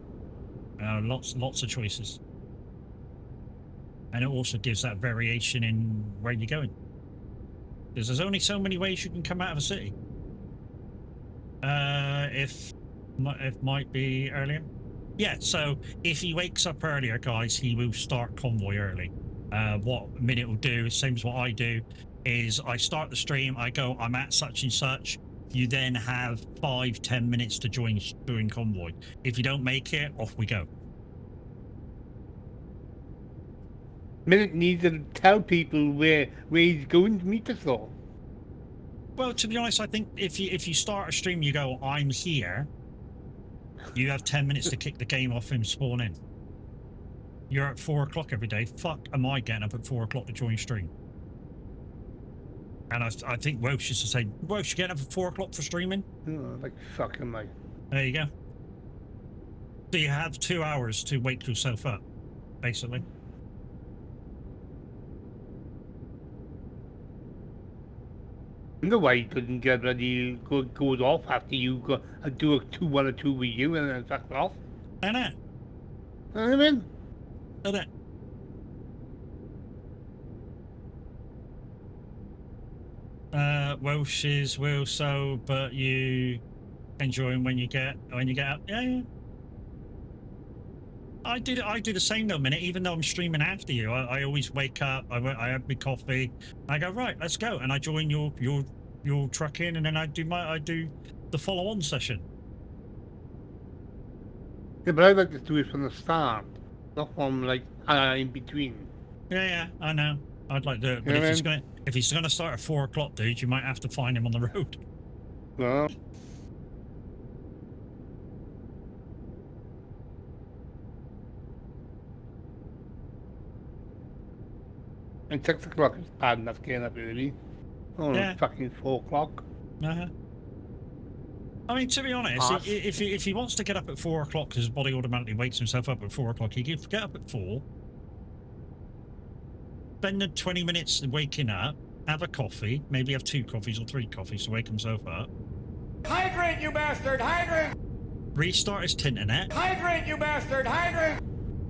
lots of choices. And it also gives that variation in where you're going. Because there's only so many ways you can come out of a city. If might be earlier. Yeah, so if he wakes up earlier, guys, he will start convoy early. What Minute will do, same as what I do, is I start the stream, I go, I'm at such and such. You then have 5-10 minutes to join convoy. If you don't make it, off we go. Minute needs to tell people where he's going to meet us all. Well, to be honest, I think if you start a stream, you go, I'm here. You have 10 minutes to kick the game off and spawn in. You're at 4 o'clock every day. Fuck, am I getting up at 4 o'clock to join stream? And I think Welsh used to say, Welsh, you getting up at 4 o'clock for streaming? Oh, like, fuck am I? There you go. So you have 2 hours to wake yourself up, basically. No way you couldn't get bloody goes off after you go and do one or two with you and then fuck off. I know. You know what I mean? I know. Welsh is will so, but you enjoying when you get up. Yeah. I do the same though, Minute. Even though I'm streaming after you, I always wake up. I have my coffee. I go, right, let's go, and I join your truck in, and then I do the follow-on session. Yeah, but I like to do it from the start, not from like in between. Yeah, I know. I'd like to do it, but Yeah, if he's gonna start at 4 o'clock, dude, you might have to find him on the road. Well. And 6 o'clock is bad enough getting up early. Oh, Yeah. fucking 4 o'clock. Uh-huh. I mean, to be honest, if he wants to get up at 4 o'clock because his body automatically wakes himself up at 4 o'clock, he can get up at 4, spend the 20 minutes waking up, have a coffee, maybe have 2 coffees or 3 coffees to wake himself up. Hydrate, you bastard! Hydrate! Restart his internet. Hydrate, you bastard! Hydrate!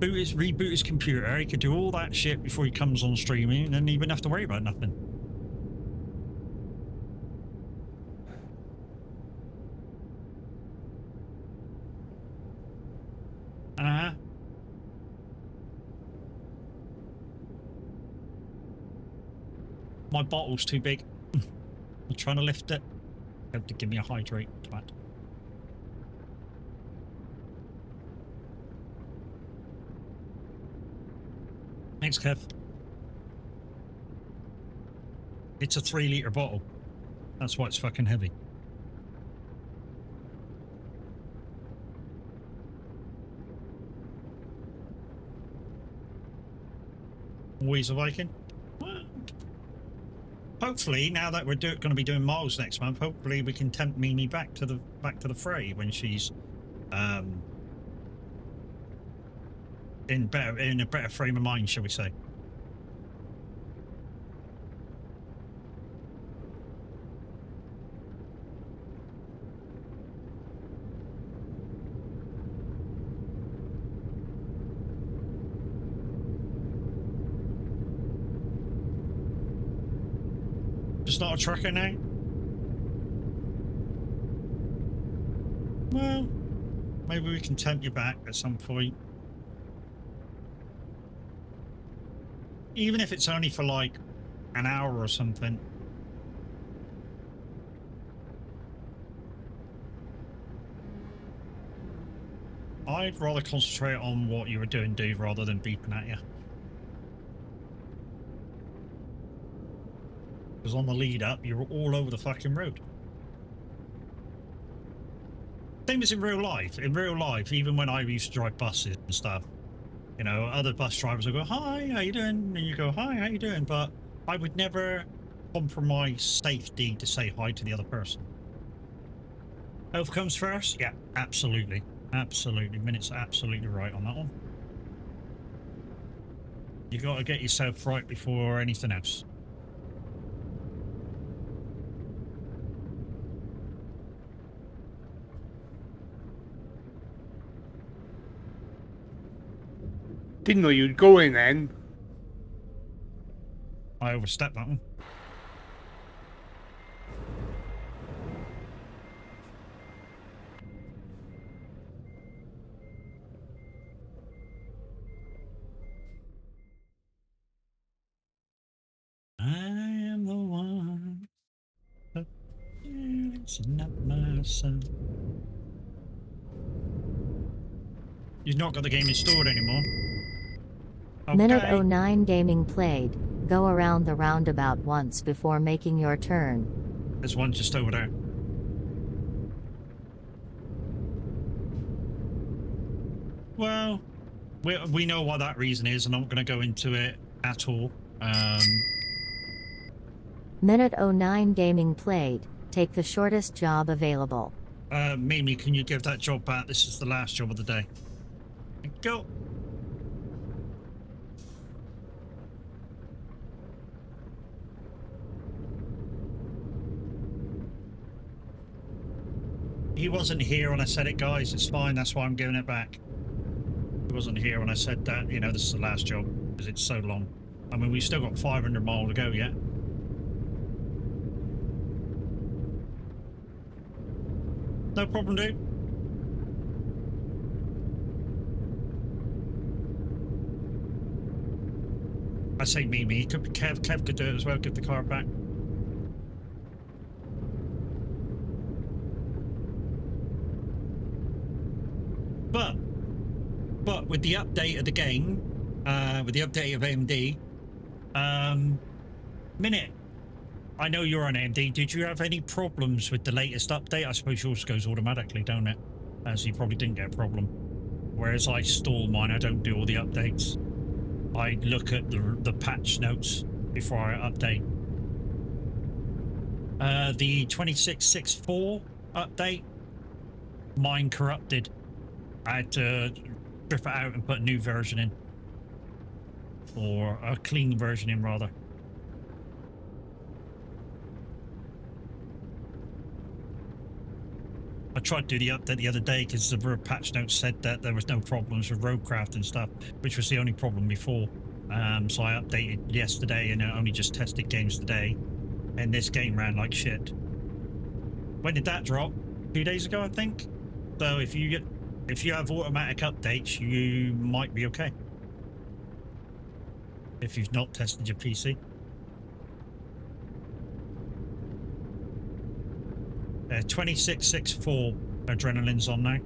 Reboot his computer. He could do all that shit before he comes on streaming, and then he wouldn't have to worry about nothing. My bottle's too big. I'm trying to lift it. You have to give me a hydrate, twat. Thanks, Kev. It's a 3-litre bottle. That's why it's fucking heavy. Always a Viking. hopefully, now that we're going to be doing Miles next month, hopefully we can tempt Mimi back to the fray when she's in a better frame of mind, shall we say? Just not a trucker now? Well, maybe we can tempt you back at some point. Even if it's only for like an hour or something. I'd rather concentrate on what you were doing, dude, rather than beeping at you. Because on the lead up, you were all over the fucking road. Same as in real life. In real life, even when I used to drive buses and stuff, you know, other bus drivers will go, "Hi, how you doing?" And you go, "Hi, how you doing?" But I would never compromise safety to say hi to the other person. Health comes first? Yeah, absolutely. Absolutely. Minute's absolutely right on that one. You got to get yourself right before anything else. Didn't know you'd go in then. I overstepped that one. I am the one. It's not my son. You've not got the game installed anymore. Okay. Minute 09 gaming played. Go around the roundabout once before making your turn. There's one just over there. Well, we know what that reason is, and I'm not going to go into it at all. Minute 09 gaming played. Take the shortest job available. Mimi, can you give that job back? This is the last job of the day. Go. He wasn't here when I said it, guys. It's fine. That's why I'm giving it back. He wasn't here when I said that. You know, this is the last job because it's so long. I mean, we've still got 500 miles to go yet. No problem, dude. I say Mimi. Kev could do it as well. Give the car back. But with the update of the game, with the update of AMD, Minute, I know you're on AMD. Did you have any problems with the latest update? I suppose yours goes automatically, don't it? So you probably didn't get a problem. Whereas I stall mine, I don't do all the updates. I look at the patch notes before I update. The 26.64 update, mine corrupted. I had to strip it out and put a new version in. Or a clean version in, rather. I tried to do the update the other day because the patch notes said that there was no problems with roadcraft and stuff, which was the only problem before. So I updated yesterday and I only just tested games today, and this game ran like shit. When did that drop? 2 days ago, I think. So if you have automatic updates, you might be okay. If you've not tested your PC. 26.64 adrenaline's on now.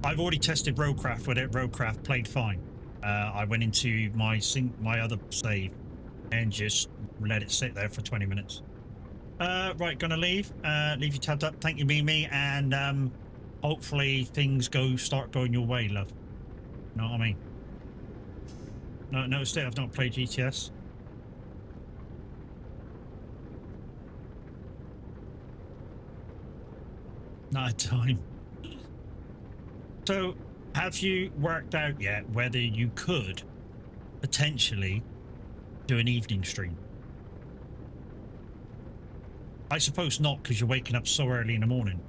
I've already tested Roadcraft with it. Roadcraft played fine. I went into my other save and just let it sit there for 20 minutes. Right, gonna leave. Leave you tabbed up. Thank you, Mimi, and hopefully things start going your way, love. Know what I mean? No, noticed it. I've not played GTS. Night time. So, have you worked out yet whether you could potentially do an evening stream? I suppose not, because you're waking up so early in the morning.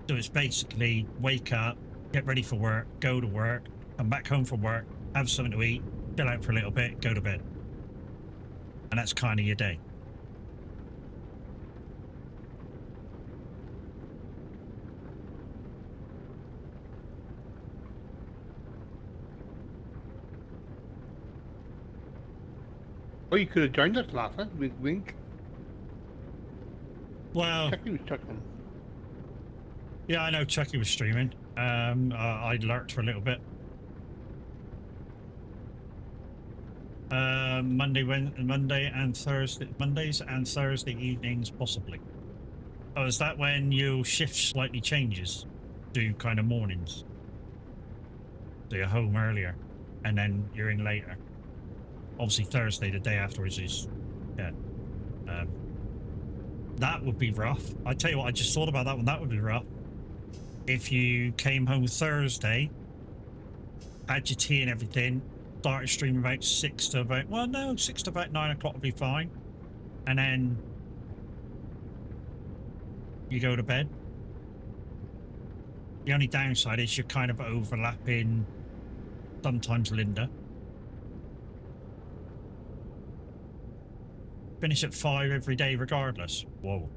So it's basically wake up, get ready for work, go to work, come back home from work, have something to eat, chill out for a little bit, go to bed. And that's kind of your day. Oh, you could have joined us last night. Wink, wink. Well, Chucky was chuckling. yeah, I know Chucky was streaming. I lurked for a little bit. Monday and Thursday, Mondays and Thursday evenings, possibly. Oh, is that when your shift slightly changes to kind of mornings? So you're home earlier, and then you're in later. Obviously, Thursday, the day afterwards, is yeah. That would be rough. I tell you what, I just thought about that one. That would be rough. If you came home Thursday, had your tea and everything, started streaming about 6 to about 9 o'clock would be fine, and then you go to bed. The only downside is you're kind of overlapping sometimes Linda. Finish at 5 every day regardless. Whoa.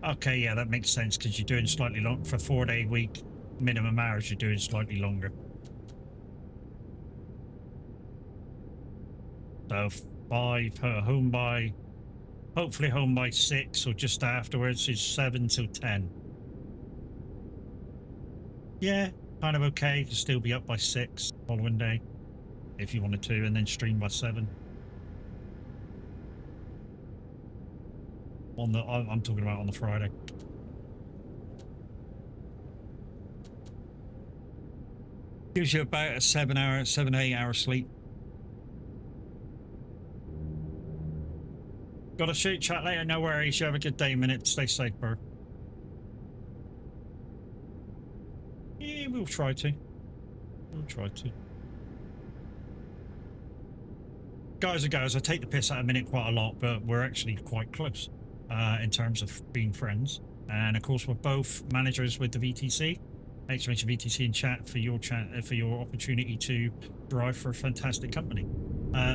Okay, yeah, that makes sense because you're doing slightly long for a 4-day week minimum hours. You're doing slightly longer. So 5 home by, hopefully home by 6 or just afterwards is 7 till 10. Yeah, kind of okay. You can still be up by 6 following day if you wanted to, and then stream by 7. On the, I'm talking about on the Friday. Gives you about a 7 to 8 hour sleep. Gotta shoot, chat later, no worries. You have a good day, minute. Stay safe, bro. Yeah, we'll try to. We'll try to. Guys and girls, I take the piss out of Minute quite a lot, but we're actually quite close. In terms of being friends, and of course we're both managers with the VTC. Exclamation VTC in chat for your opportunity to drive for a fantastic company.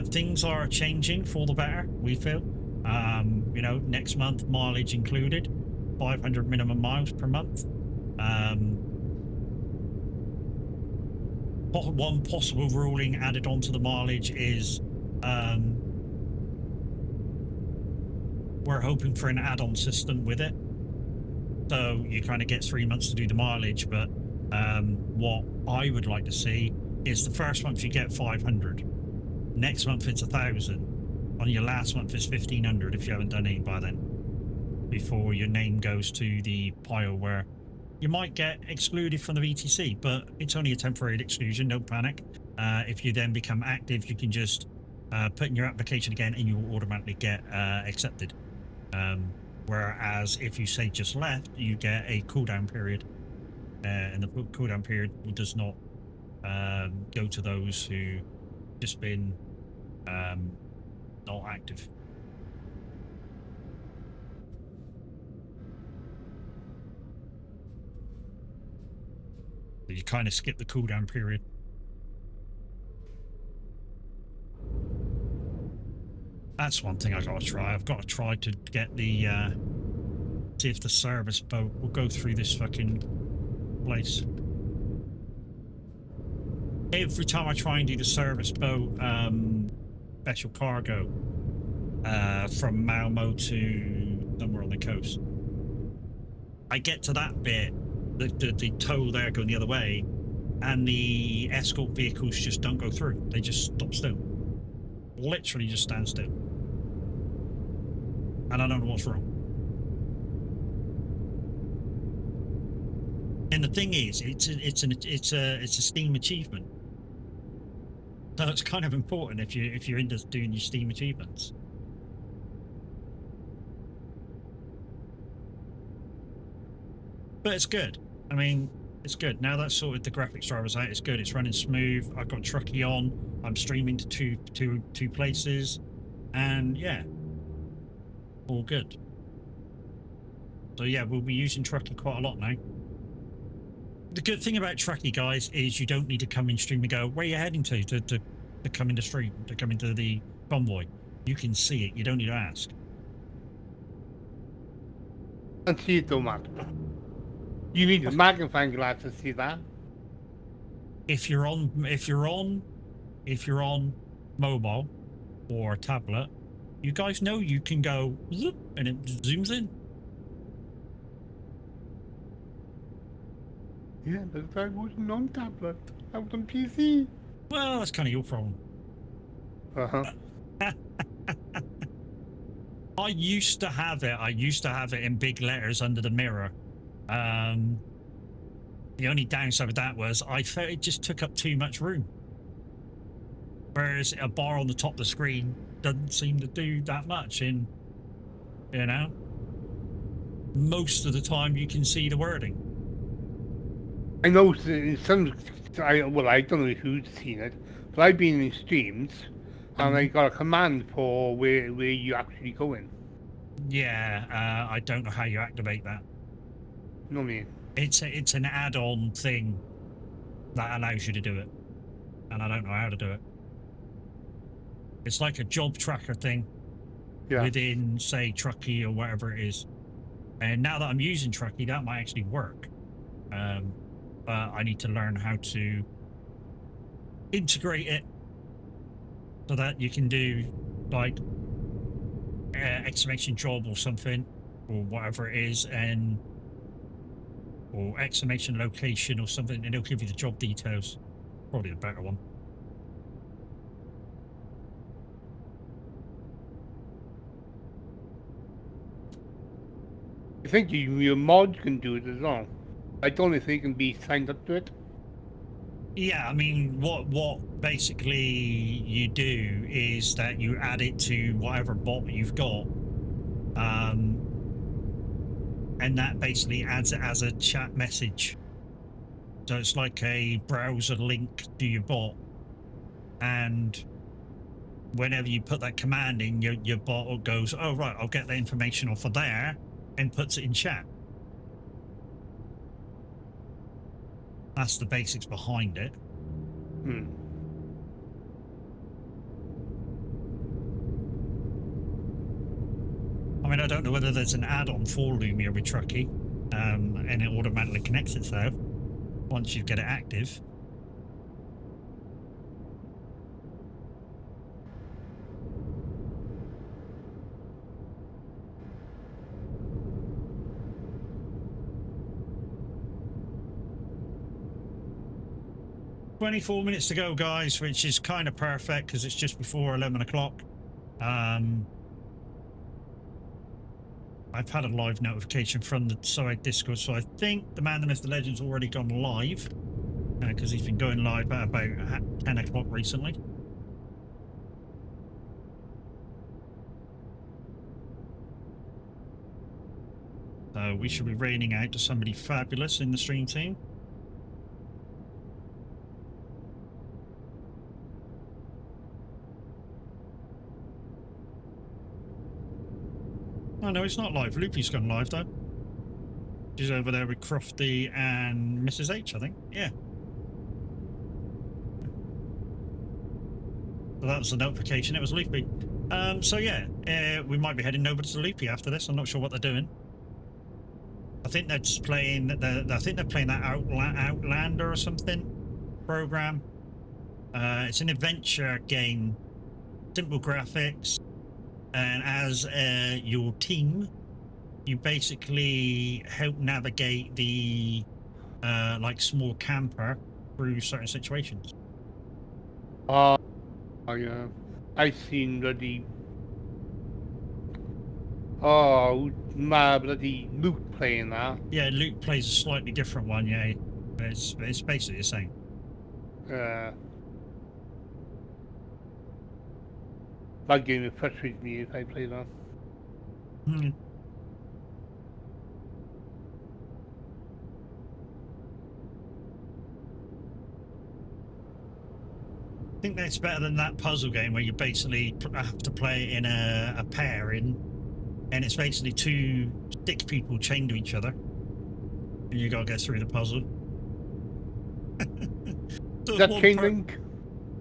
Things are changing for the better, we feel. You know, next month mileage included, 500 minimum miles per month. One possible ruling added onto the mileage is we're hoping for an add-on system with it, so you kind of get 3 months to do the mileage. But what I would like to see is the first month you get 500, next month it's 1,000, on your last month it's 1,500 if you haven't done any by then, before your name goes to the pile where you might get excluded from the VTC, but it's only a temporary exclusion, no panic. If you then become active, you can just put in your application again and you will automatically get accepted. Whereas if you say just left, you get a cooldown period, and the cooldown period does not go to those who just been not active. So you kind of skip the cooldown period. That's one thing I gotta try. I've got to try to get the see if the service boat will go through this fucking place. Every time I try and do the service boat special cargo from Malmo to somewhere on the coast, I get to that bit, the tow there going the other way, and the escort vehicles just don't go through. They just stop still. Literally just stand still. And I don't know what's wrong. And the thing is, it's a Steam achievement. So it's kind of important if you're into doing your Steam achievements. but it's good. I mean, it's good. Now that's sorted, the graphics drivers out, it's good. It's running smooth. I've got Truckee on. I'm streaming to two places. And yeah, all good. So yeah, we'll be using Truckee quite a lot now. The good thing about Truckee, guys, is you don't need to come in stream and go, where are you heading to come into stream, to come into the convoy. You can see it. You don't need to ask. And see it though, man. You need a magnifying glass to see that. If you're on mobile or tablet, you guys know you can go zoop, and it zooms in. Yeah, but I wasn't on tablet. I was on PC. Well, that's kind of your problem. I used to have it in big letters under the mirror. The only downside of that was I felt it just took up too much room. Whereas a bar on the top of the screen doesn't seem to do that much in, you know? Most of the time you can see the wording. I know in some, I don't know who's seen it, but I've been in streams and I got a command for where you actually go in. Yeah, I don't know how you activate that. No, me. It's an add-on thing that allows you to do it, and I don't know how to do it. It's like a job tracker thing within, say, Truckee or whatever it is. And now that I'm using Truckee, that might actually work. But I need to learn how to integrate it so that you can do like exclamation job or something or whatever it is, and or exclamation location or something, and it'll give you the job details. Probably a better one. I think your mod can do it as well. I don't know if they can be signed up to it. Yeah, I mean, what basically you do is that you add it to whatever bot you've got, and that basically adds it as a chat message. So it's like a browser link to your bot, and whenever you put that command in, your bot goes, oh right, I'll get the information off of there, and puts it in chat. That's the basics behind it. I mean, I don't know whether there's an add-on for Lumia with Truckee, and it automatically connects itself once you get it active. "24 minutes to go, guys," which is kind of perfect because it's just before 11 o'clock. I've had a live notification from the side Discord, so I think the Man, the Myth, the Legend's already gone live because he's been going live at about 10 o'clock recently. So we should be raining out to somebody fabulous in the stream team. Oh no, it's not live. Loopy's gone live though. She's over there with Crofty and Mrs. H, I think. Yeah. So that was the notification. It was Loopy. So yeah, we might be heading over to Loopy after this. I'm not sure what they're doing. I think they're just playing. I think they're playing that Outlander or something program. It's an adventure game, simple graphics. And as your team, you basically help navigate the like small camper through certain situations. Oh yeah, I seen bloody. Oh, my bloody Luke playing that. Yeah, Luke plays a slightly different one. Yeah, but it's basically the same. That game would frustrate me if I played that. I think that's better than that puzzle game where you basically have to play it in a pair and it's basically two stick people chained to each other, and you got to get through the puzzle. So That one chain per- link.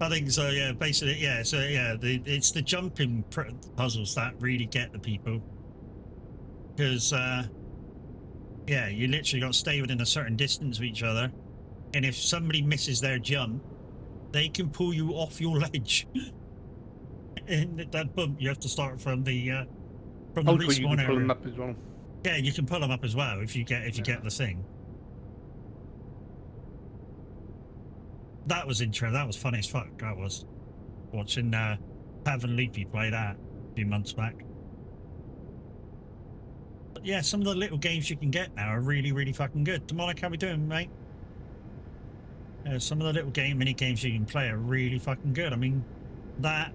I think so. Yeah, basically, yeah. So yeah, it's the jumping puzzles that really get the people, because yeah, you literally got to stay within a certain distance of each other, and if somebody misses their jump, they can pull you off your ledge. And that bump, you have to start from the Also, you respawn can pull them area. up as well. Yeah, you can pull them up as well if you get the thing. That was interesting. That was funny as fuck. That was watching Pav and Loopy play that a few months back. But yeah, some of the little games you can get now are really, really fucking good. Demonic, how we doing, mate? Some of the little mini games you can play are really fucking good. I mean, that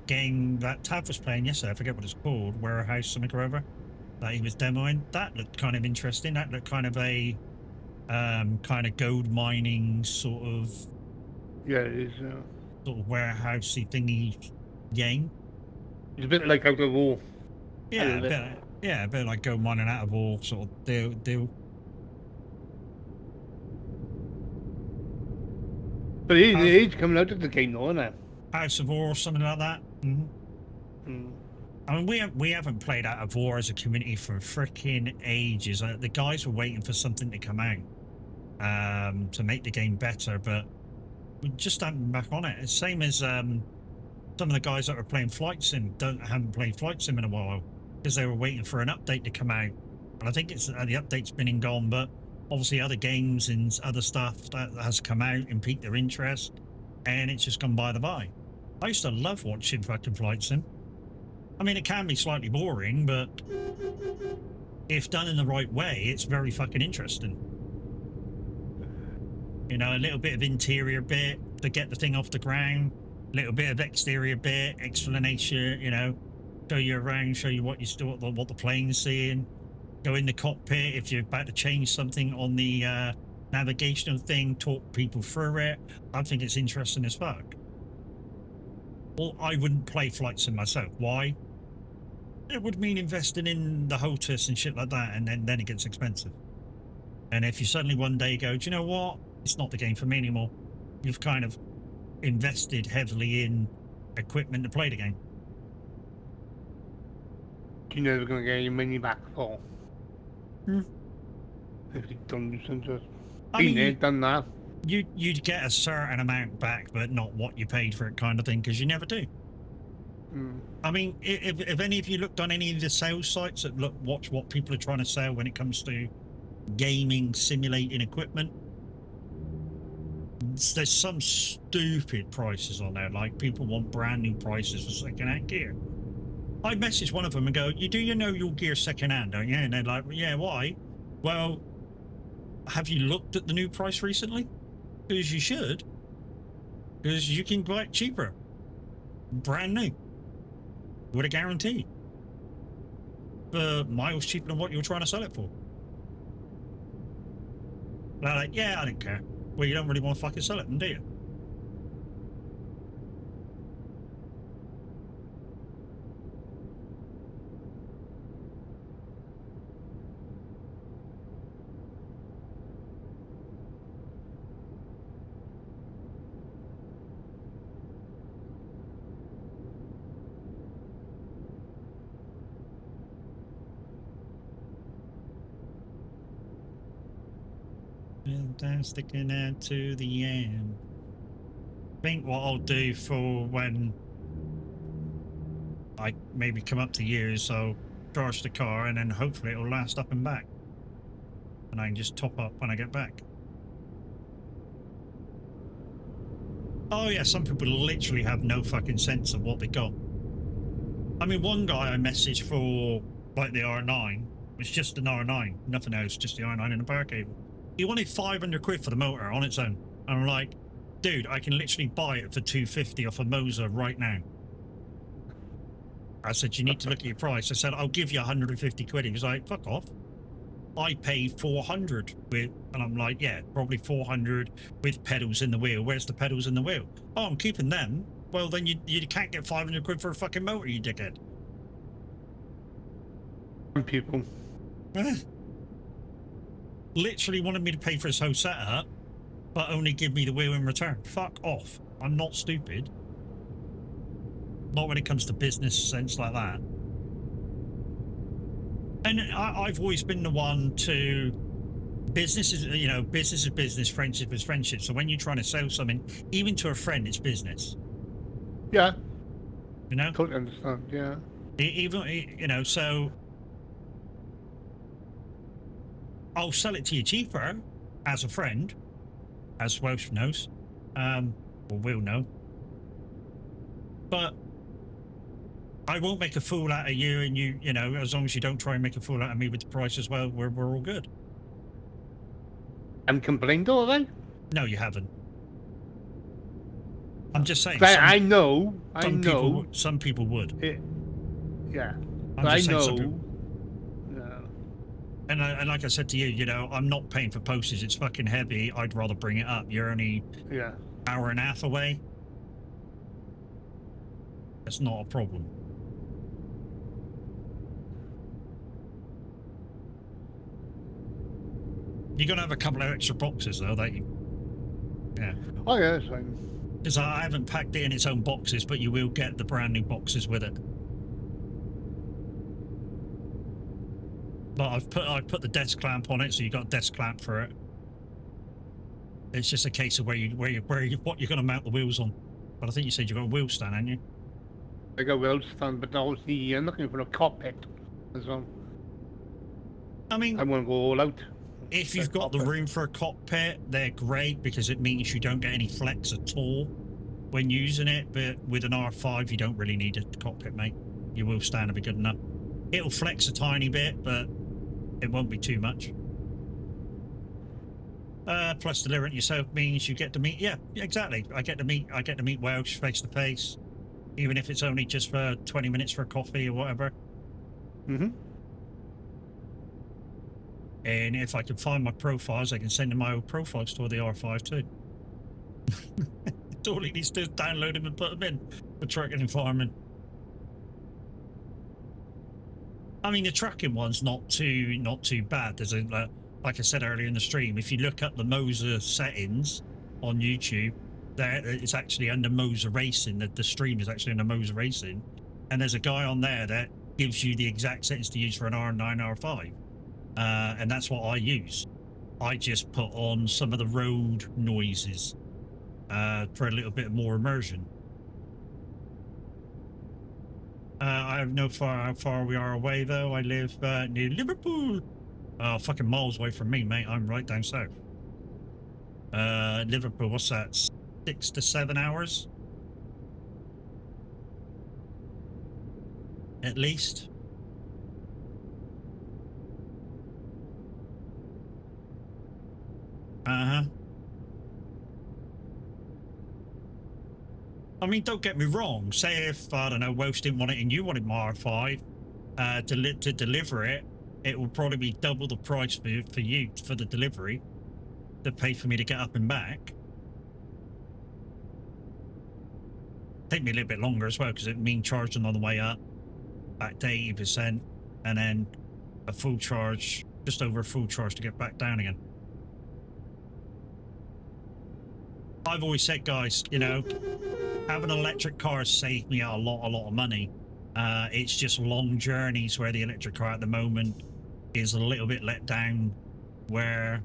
game that Tav was playing yesterday, I forget what it's called, Warehouse something or other, that he was demoing, that looked kind of interesting. That looked kind of a kind of gold mining sort of Yeah, sort of warehousey thingy game. it's a bit like Out of War. Yeah, bit. a bit like gold mining out of all sort of deal. But it is coming out of the game though, isn't it? House of War or something like that. Mm. I mean, we haven't played Out of War as a community for freaking ages. The guys were waiting for something to come out to make the game better, but we just haven't been back on it. It's same as some of the guys that were playing Flight Sim haven't played Flight Sim in a while because they were waiting for an update to come out. And I think it's the update's been and gone, but obviously other games and other stuff that has come out and piqued their interest, and it's just gone by the by. I used to love watching fucking Flight Sim. I mean, it can be slightly boring, but if done in the right way, it's very fucking interesting. You know, a little bit of interior bit to get the thing off the ground, a little bit of exterior bit, explanation, you know, show you around, show you what the plane's seeing, go in the cockpit if you're about to change something on the navigational thing, talk people through it. I think it's interesting as fuck. Well, I wouldn't play Flight Sim myself. Why? It would mean investing in the HOTAS and shit like that, and then it gets expensive. And if you suddenly one day go, do you know what? It's not the game for me anymore. You've kind of invested heavily in equipment to play the game. You know they're going to get your money back for. Hmm. If you don't do something. I Been mean, there, done that. You'd get a certain amount back, but not what you paid for it, kind of thing, because you never do. Mm. I mean, if any of you looked on any of the sales sites that watch what people are trying to sell when it comes to gaming simulating equipment, there's some stupid prices on there. Like, people want brand new prices for second-hand gear. I messaged one of them and go, you know your gear second-hand, don't you? And they're like, yeah, why? Well, have you looked at the new price recently? Because you should. Because you can buy it cheaper. Brand new. With a guarantee. For miles cheaper than what you're trying to sell it for. They're like, yeah, I don't care. Well, you don't really want to fucking sell it then, do you? And I'm sticking out to the end. I think what I'll do for when I maybe come up to years, so charge the car and then hopefully it'll last up and back. And I can just top up when I get back. Oh yeah, some people literally have no fucking sense of what they got. I mean, one guy I messaged for, like, the R9, it's just an R9, nothing else, just the R9 and a power cable. He wanted 500 quid for the motor on its own. And I'm like, dude, I can literally buy it for 250 off of Moser right now. I said, you need to look at your price. I said, I'll give you 150 quid. He was like, fuck off. I paid 400 with, and I'm like, yeah, probably 400 with pedals in the wheel. Where's the pedals in the wheel? Oh, I'm keeping them. Well, then you can't get 500 quid for a fucking motor, you dickhead. Some people. Literally wanted me to pay for his whole setup, but only give me the wheel in return. Fuck off. I'm not stupid. Not when it comes to business sense like that. And I've always been the one to, business is, you know, business is business, friendship is friendship. So when you're trying to sell something, even to a friend, it's business. Yeah. You know? Totally understand, yeah. Even, you know, so I'll sell it to you cheaper as a friend, as Welsh knows, or will know. But I won't make a fool out of you, and you know, as long as you don't try and make a fool out of me with the price as well, we're all good. I'm complained all right. No, you haven't. I'm just saying. I know. Some people would. Yeah. I'm But I just saying some know. people- And like I said to you, you know, I'm not paying for postage. It's fucking heavy. I'd rather bring it up. You're only Yeah. hour and a half away. That's not a problem. You're gonna have a couple of extra boxes though, that you. Yeah. Oh yeah, that's fine. Because I haven't packed it in its own boxes, but you will get the brand new boxes with it. But I've put the desk clamp on it, so you got a desk clamp for it. It's just a case of what you're going to mount the wheels on. But I think you said you got a wheel stand, haven't you? I got well stand, but obviously I'm looking for a cockpit as well. I mean, I want to go all out. if you've got the room for a cockpit, they're great because it means you don't get any flex at all when using it. But with an R5, you don't really need a cockpit, mate. Your wheel stand will be good enough. It'll flex a tiny bit, but it won't be too much. Plus delivering it yourself means you get to meet. Yeah, exactly. I get to meet Welsh face to face, even if it's only just for 20 minutes for a coffee or whatever. Mm-hmm. And if I can find my profiles, I can send him my old profiles to the R5 too. All he needs to do is download them and put them in for trucking and farming. I mean, the trucking one's not too bad. There's a like I said earlier in the stream, if you look up the Moser settings on YouTube, there it's actually under Moser Racing. The stream is actually under Moser Racing, and there's a guy on there that gives you the exact settings to use for an R9, R5, and that's what I use. I just put on some of the road noises for a little bit more immersion. I have no how far we are away though. I live near Liverpool. Oh, fucking miles away from me, mate. I'm right down south. Liverpool, what's that? 6 to 7 hours? At least. Uh-huh. I mean, don't get me wrong. Say if, I don't know, Welsh didn't want it and you wanted my R5 to deliver it, it will probably be double the price for you for the delivery to pay for me to get up and back. Take me a little bit longer as well because it means charging on the way up back to 80% and then a full charge, just over a full charge to get back down again. I've always said, guys, you know, having an electric car has saved me a lot of money. It's just long journeys where the electric car at the moment is a little bit let down, where,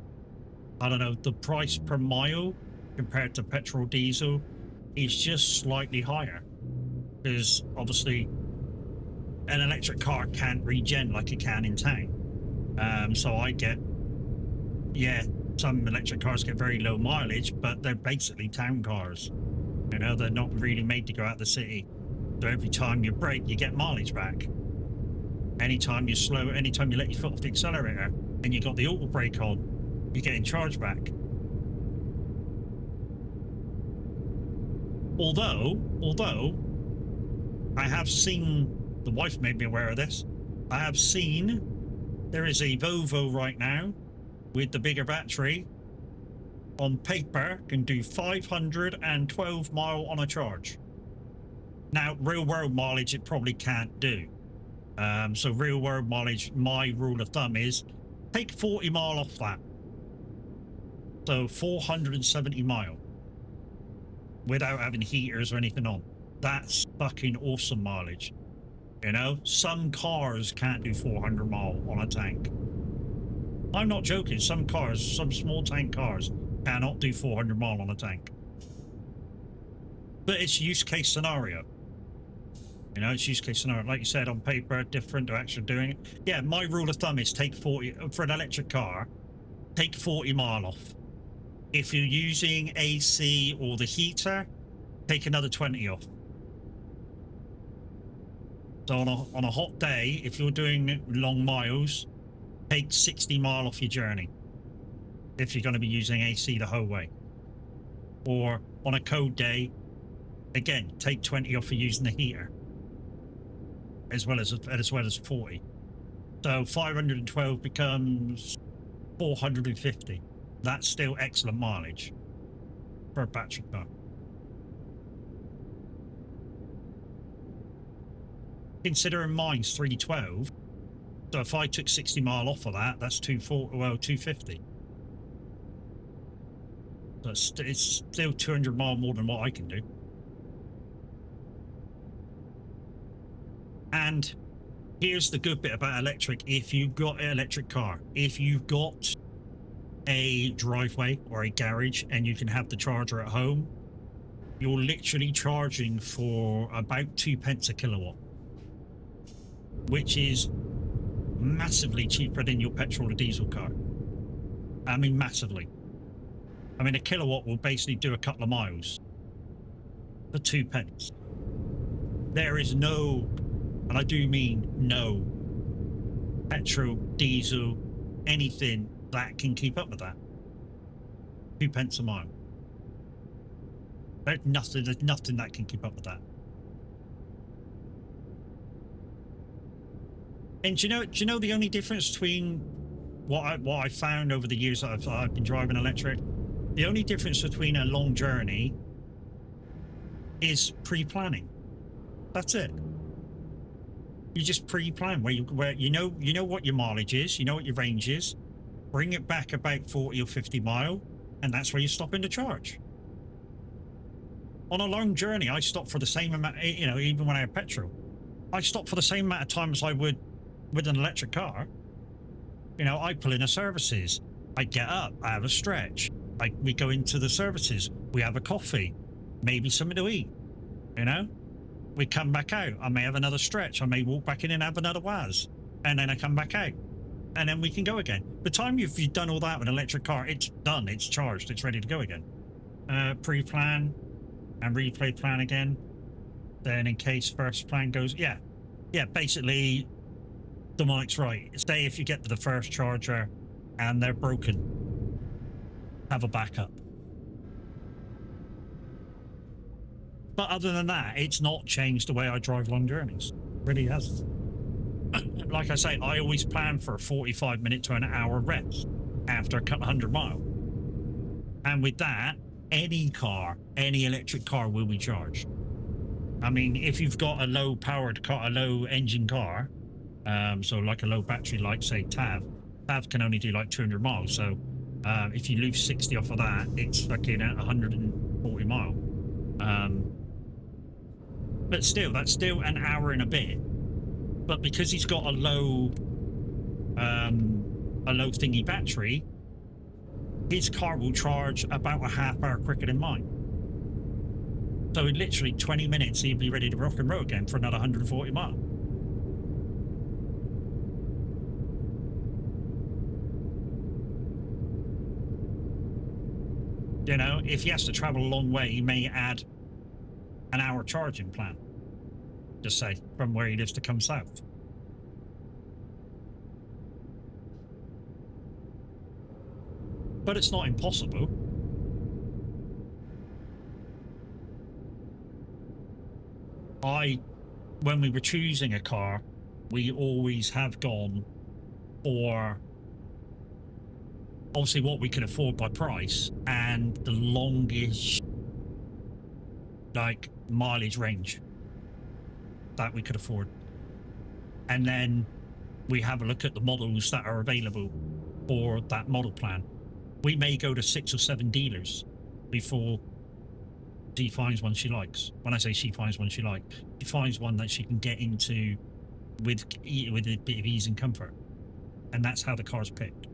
I don't know, the price per mile compared to petrol diesel is just slightly higher. Because obviously an electric car can't regen like it can in town. So I get, yeah, some electric cars get very low mileage, but they're basically town cars. You know, they're not really made to go out the city. So every time you brake, you get mileage back. Anytime you slow, anytime you let your foot off the accelerator and you got the auto brake on, you're getting charged back. Although, I have seen, the wife made me aware of this, I have seen There is a Volvo right now with the bigger battery. On paper, can do 512 mile on a charge. Now, real world mileage, it probably can't do. So real world mileage, my rule of thumb is take 40 mile off that. So 470 mile without having heaters or anything on. That's fucking awesome mileage. You know, some cars can't do 400 mile on a tank. I'm not joking. Some cars, some small tank cars cannot do 400 mile on a tank. But it's use case scenario. You know, it's use case scenario. Like you said, on paper, different to actually doing it. Yeah, my rule of thumb is take 40, for an electric car, take 40 mile off. If you're using AC or the heater, take another 20 off. So on a hot day, if you're doing long miles, take 60 mile off your journey. If you're going to be using AC the whole way. Or on a cold day, again, take 20 off for using the heater. As well as 40. So 512 becomes 450. That's still excellent mileage for a battery car. Considering mine's 312, so if I took 60 mile off of that, that's 250. So it's still 200 mile more than what I can do. And here's the good bit about electric. If you've got an electric car, if you've got a driveway or a garage and you can have the charger at home, you're literally charging for about 2 pence a kilowatt, which is massively cheaper than your petrol or diesel car. I mean, massively. I mean, a kilowatt will basically do a couple of miles for 2 pence. There is no, and I do mean no, petrol, diesel, anything that can keep up with that. 2 pence a mile. There's nothing that can keep up with that. And do you know the only difference between what I found over the years that I've been driving electric? The only difference between a long journey is pre-planning. That's it. You just pre-plan where you know what your mileage is, you know what your range is. Bring it back about 40 or 50 mile, and that's where you stop in to charge. On a long journey, I stop for the same amount, you know, even when I have petrol. I stop for the same amount of time as I would with an electric car. You know, I pull in the services. I get up, I have a stretch. We go into the services. We have a coffee, maybe something to eat, you know? We come back out. I may have another stretch. I may walk back in and have another waz. And then I come back out. And then we can go again. By the time you've done all that with an electric car, it's done, it's charged, it's ready to go again. Pre-plan and replay plan again. Then in case first plan goes, yeah, basically, Dominic's right. Say if you get to the first charger and they're broken, have a backup. But other than that, it's not changed the way I drive long journeys. It really hasn't. Like I say, I always plan for a 45-minute to an hour rest after a couple 100 mile. And with that, any car, any electric car will be charged. I mean, if you've got a low-powered car, a low-engine car, so like a low battery, like say TAV can only do like 200 miles. So if you lose 60 off of that, it's fucking at 140 mile. But still, that's still an hour and a bit. But because he's got a low thingy battery, his car will charge about a half hour quicker than mine. So in literally 20 minutes, he'd be ready to rock and roll again for another 140 mile. You know, if he has to travel a long way, he may add an hour charging plan. Just say, from where he lives to come south. But it's not impossible. When we were choosing a car, we always have gone for obviously what we can afford by price and the longest like mileage range that we could afford. And then we have a look at the models that are available for that model plan. We may go to 6 or 7 dealers before she finds one she likes. When I say she finds one she likes, she finds one that she can get into with a bit of ease and comfort. And that's how the car's picked.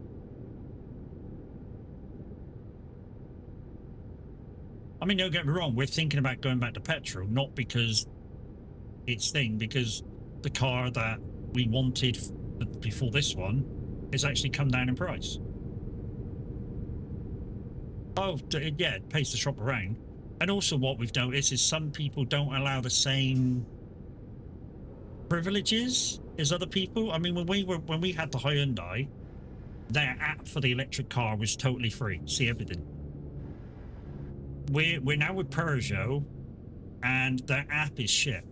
I mean, don't get me wrong, we're thinking about going back to petrol, not because it's because the car that we wanted before this one has actually come down in price. Oh, yeah, it pays to shop around. And also what we've noticed is some people don't allow the same privileges as other people. I mean, when we had the Hyundai, their app for the electric car was totally free. See everything. We're now with Peugeot, and their app is shit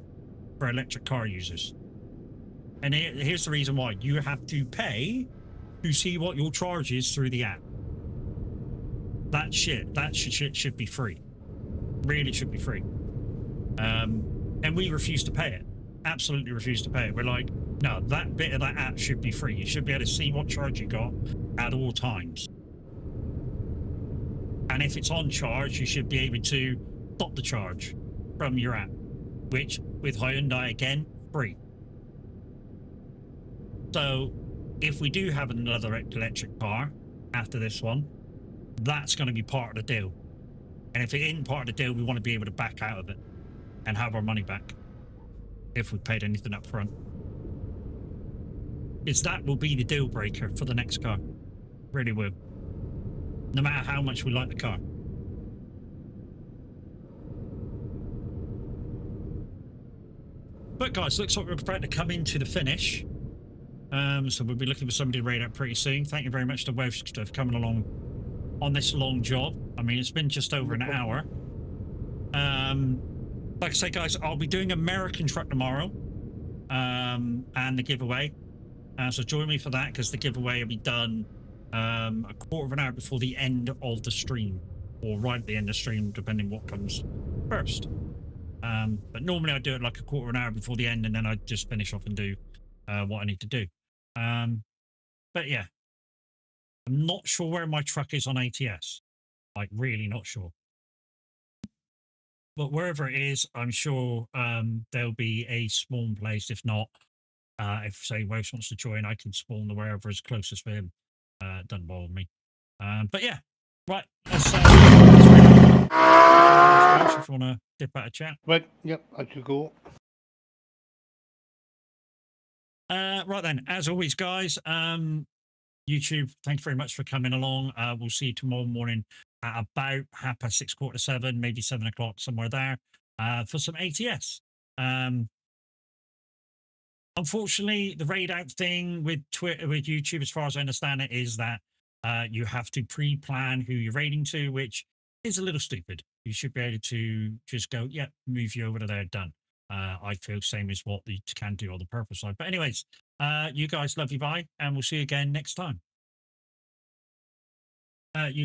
for electric car users. And here's the reason why: you have to pay to see what your charge is through the app. That shit should be free. Really should be free. And we refuse to pay it. Absolutely refuse to pay it. We're like, no, that bit of that app should be free. You should be able to see what charge you got at all times. And if it's on charge, you should be able to stop the charge from your app, which with Hyundai, again, free. So if we do have another electric car after this one, that's going to be part of the deal. And if it isn't part of the deal, we want to be able to back out of it and have our money back if we paid anything up front. Because that will be the deal breaker for the next car. Really will. No matter how much we like the car. But guys, looks like we're about to come into the finish. So we'll be looking for somebody to raid out pretty soon. Thank you very much to Welsh for coming along on this long job. I mean, it's been just over an hour. Like I say, guys, I'll be doing American Truck tomorrow, and the giveaway. So join me for that, because the giveaway will be done a quarter of an hour before the end of the stream, or right at the end of the stream, depending what comes first. But normally I do it like a quarter of an hour before the end, and then I just finish off and do what I need to do. But yeah, I'm not sure where my truck is on ATS. Like, really not sure. But wherever it is, I'm sure there'll be a spawn place. If not, if say Welsh wants to join, I can spawn the wherever is closest for him. Doesn't bother me. But yeah, right. Let's if you want to dip out of chat. Right, yep, I should go. Right then, as always, guys, YouTube, thank you very much for coming along. We'll see you tomorrow morning at about 6:30, 7:15, maybe 7 o'clock, somewhere there, for some ATS. Unfortunately, the raid out thing with Twitter, with YouTube, as far as I understand it, is that you have to pre-plan who you're raiding to, which is a little stupid. You should be able to just go, yeah, move you over to there, done. I feel same as what you can do on the purpose side. But anyways, you guys, love you, bye, and we'll see you again next time. You